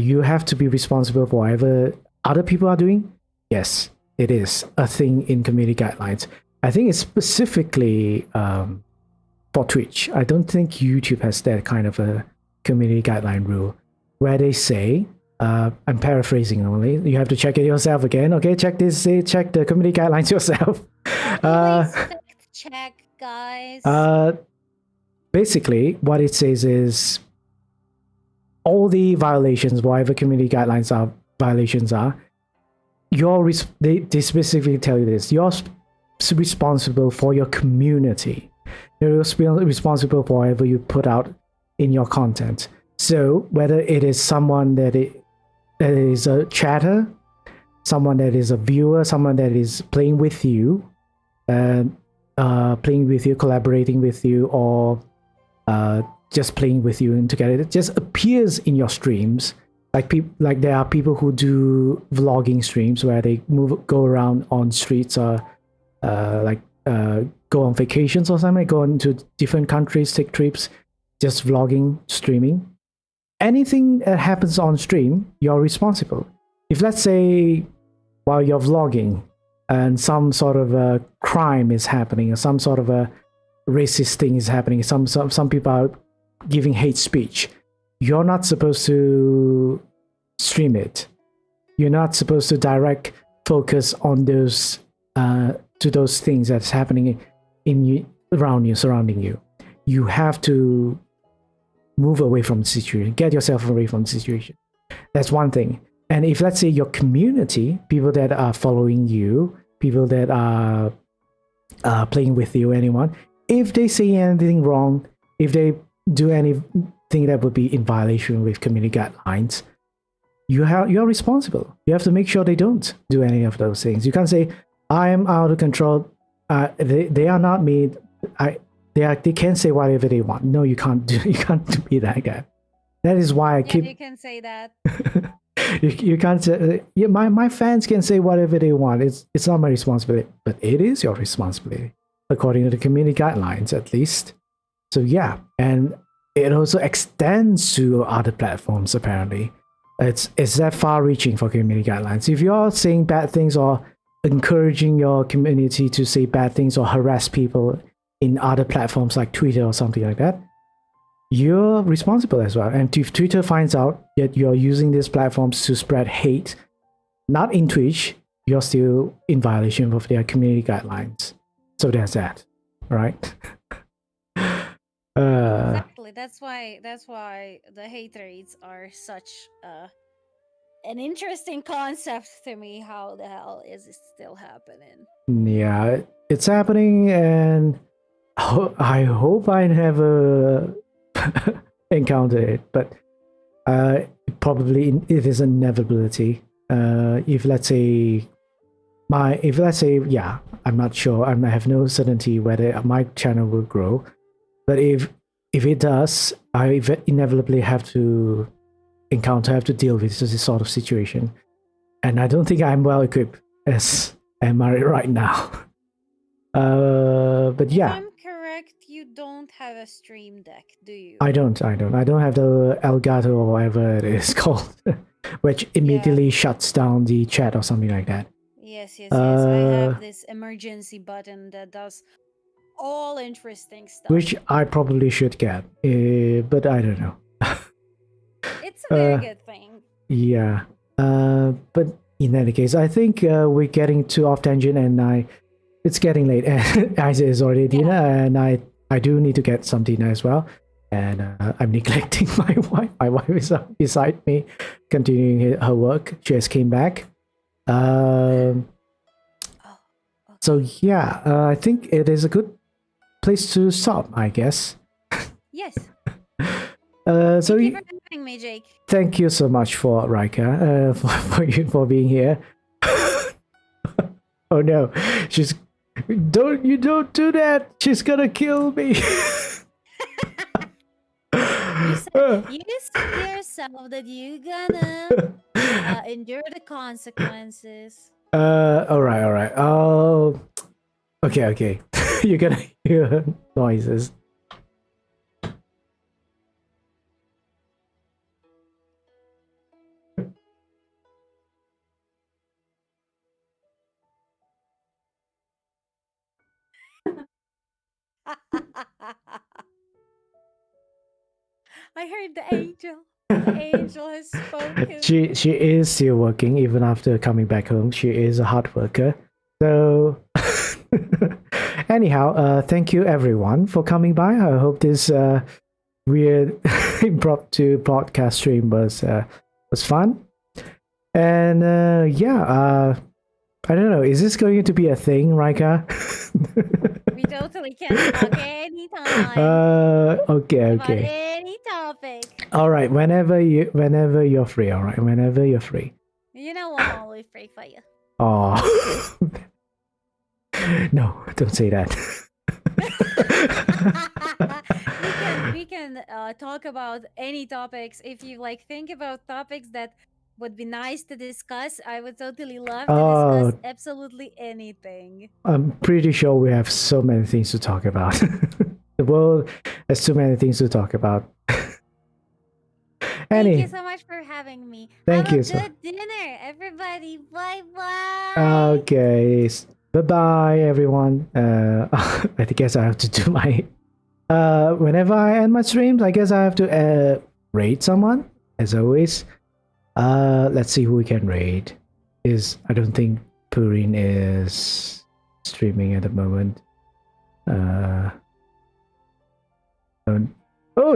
you have to be responsible for whatever other people are doing, yes, it is a thing in community guidelines. I think it's specifically for Twitch. I don't think YouTube has that kind of a community guideline rule where they say, I'm paraphrasing only, you have to check it yourself again. Okay, check the community guidelines yourself. Fact check, guys. Basically, what it says is all the violations, whatever community guidelines are, violations are, they specifically tell you this. You're responsible for your community. You're responsible for whatever you put out in your content. So whether it is someone that is a chatter, someone that is a viewer, someone that is playing with you, collaborating with you, or just playing with you and together, it just appears in your streams. Like there are people who do vlogging streams where they go around on streets, or go on vacations or something, go into different countries, take trips, just vlogging, streaming. Anything that happens on stream, you're responsible. If let's say while you're vlogging and some sort of a crime is happening, or some sort of a racist thing is happening, some people are giving hate speech, you're not supposed to stream it. You're not supposed to direct focus on those to those things that's happening around you, surrounding you. You have to move away from the situation, get yourself away from the situation. That's one thing. And if let's say your community, people that are following you, people that are playing with you, anyone, if they say anything wrong, if they do anything that would be in violation with community guidelines, you're responsible. You have to make sure they don't do any of those things. You can't say, I am out of control. They are not me. they can say whatever they want. No, you can't do. You can't be that guy. That is why I Yeah, keep. you can say that. You can't say. Yeah, my fans can say whatever they want. It's not my responsibility, but it is your responsibility, according to the community guidelines, at least. So yeah, and it also extends to other platforms. Apparently, it's that far-reaching for community guidelines. If you're saying bad things or encouraging your community to say bad things or harass people in other platforms like Twitter or something like that, you're responsible as well. And if Twitter finds out that you're using these platforms to spread hate, not in Twitch, you're still in violation of their community guidelines. So there's that, right? Exactly. That's why the hate rates are such an interesting concept to me. How the hell is it still happening? Yeah, it's happening, and I hope I never encounter it, but probably it is an inevitability. If let's say yeah, I'm not sure. I have no certainty whether my channel will grow, but if it does, I inevitably have to deal with this sort of situation, and I don't think I'm well equipped as am I right now. But If yeah, I'm correct, you don't have a stream deck, do you? I don't have the Elgato or whatever it is called, which immediately shuts down the chat or something like that. Yes. I have this emergency button that does all interesting stuff. Which I probably should get, but I don't know. It's a very good thing. Yeah, but in any case, I think we're getting too off tangent, and it's getting late. And Isaac is already dinner, and I do need to get some dinner as well. And I'm neglecting my wife. My wife is beside me, continuing her work. She just came back. So yeah, I think it is a good place to stop, I guess. Yes. So Thank you for having me, Jake. thank you so much for Rajka, for being here. Oh no, you don't do that. She's gonna kill me. You said yourself that you're gonna endure the consequences. All right. Oh, okay. You're gonna hear noises. I heard the angel. The angel has spoken. She is still working even after coming back home. She is a hard worker. So anyhow, thank you everyone for coming by. I hope this weird impromptu podcast stream was fun. And I don't know, is this going to be a thing, Rajka? We totally can talk anytime. Okay. About any topic. All right, whenever you're free. All right, whenever you're free. You know I'm always free for you. Oh, no, don't say that. we can talk about any topics. If you think about topics that would be nice to discuss, I would totally love to discuss absolutely anything. I'm pretty sure we have so many things to talk about. The world has so many things to talk about. Thank you so much for having me. Thank you. Have a good dinner, everybody. Bye. Okay. Bye, everyone. I guess I have to do my. Whenever I end my streams, I guess I have to raid someone, as always. Let's see who we can raid. I don't think Purin is streaming at the moment.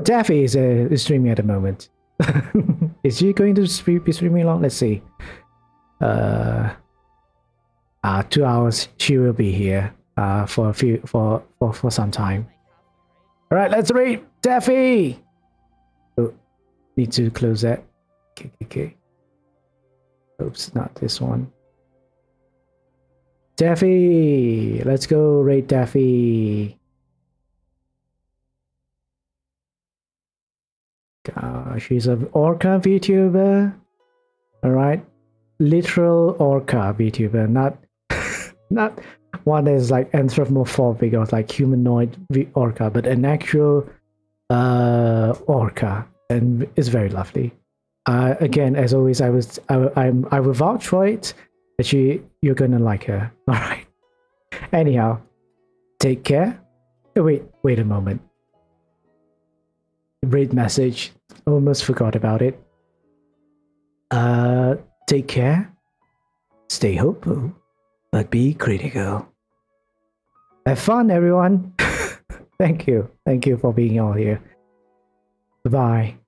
Daffy is streaming at the moment. Is she going to be streaming long? Let's see. 2 hours. She will be here. For some time. All right, let's raid Daffy. Oh, need to close that. Okay. Oops, not this one. Daffy, let's go raid Daffy. She's an orca VTuber. All right, literal orca VTuber, not not one that is like anthropomorphic or like humanoid orca, but an actual orca, and it's very lovely. Again, as always, I will vouch for it that you're gonna like her. All right. Anyhow, take care. Oh, wait a moment. Read message. Almost forgot about it. Take care. Stay hopeful, but be critical. Have fun, everyone. Thank you. Thank you for being all here. Bye.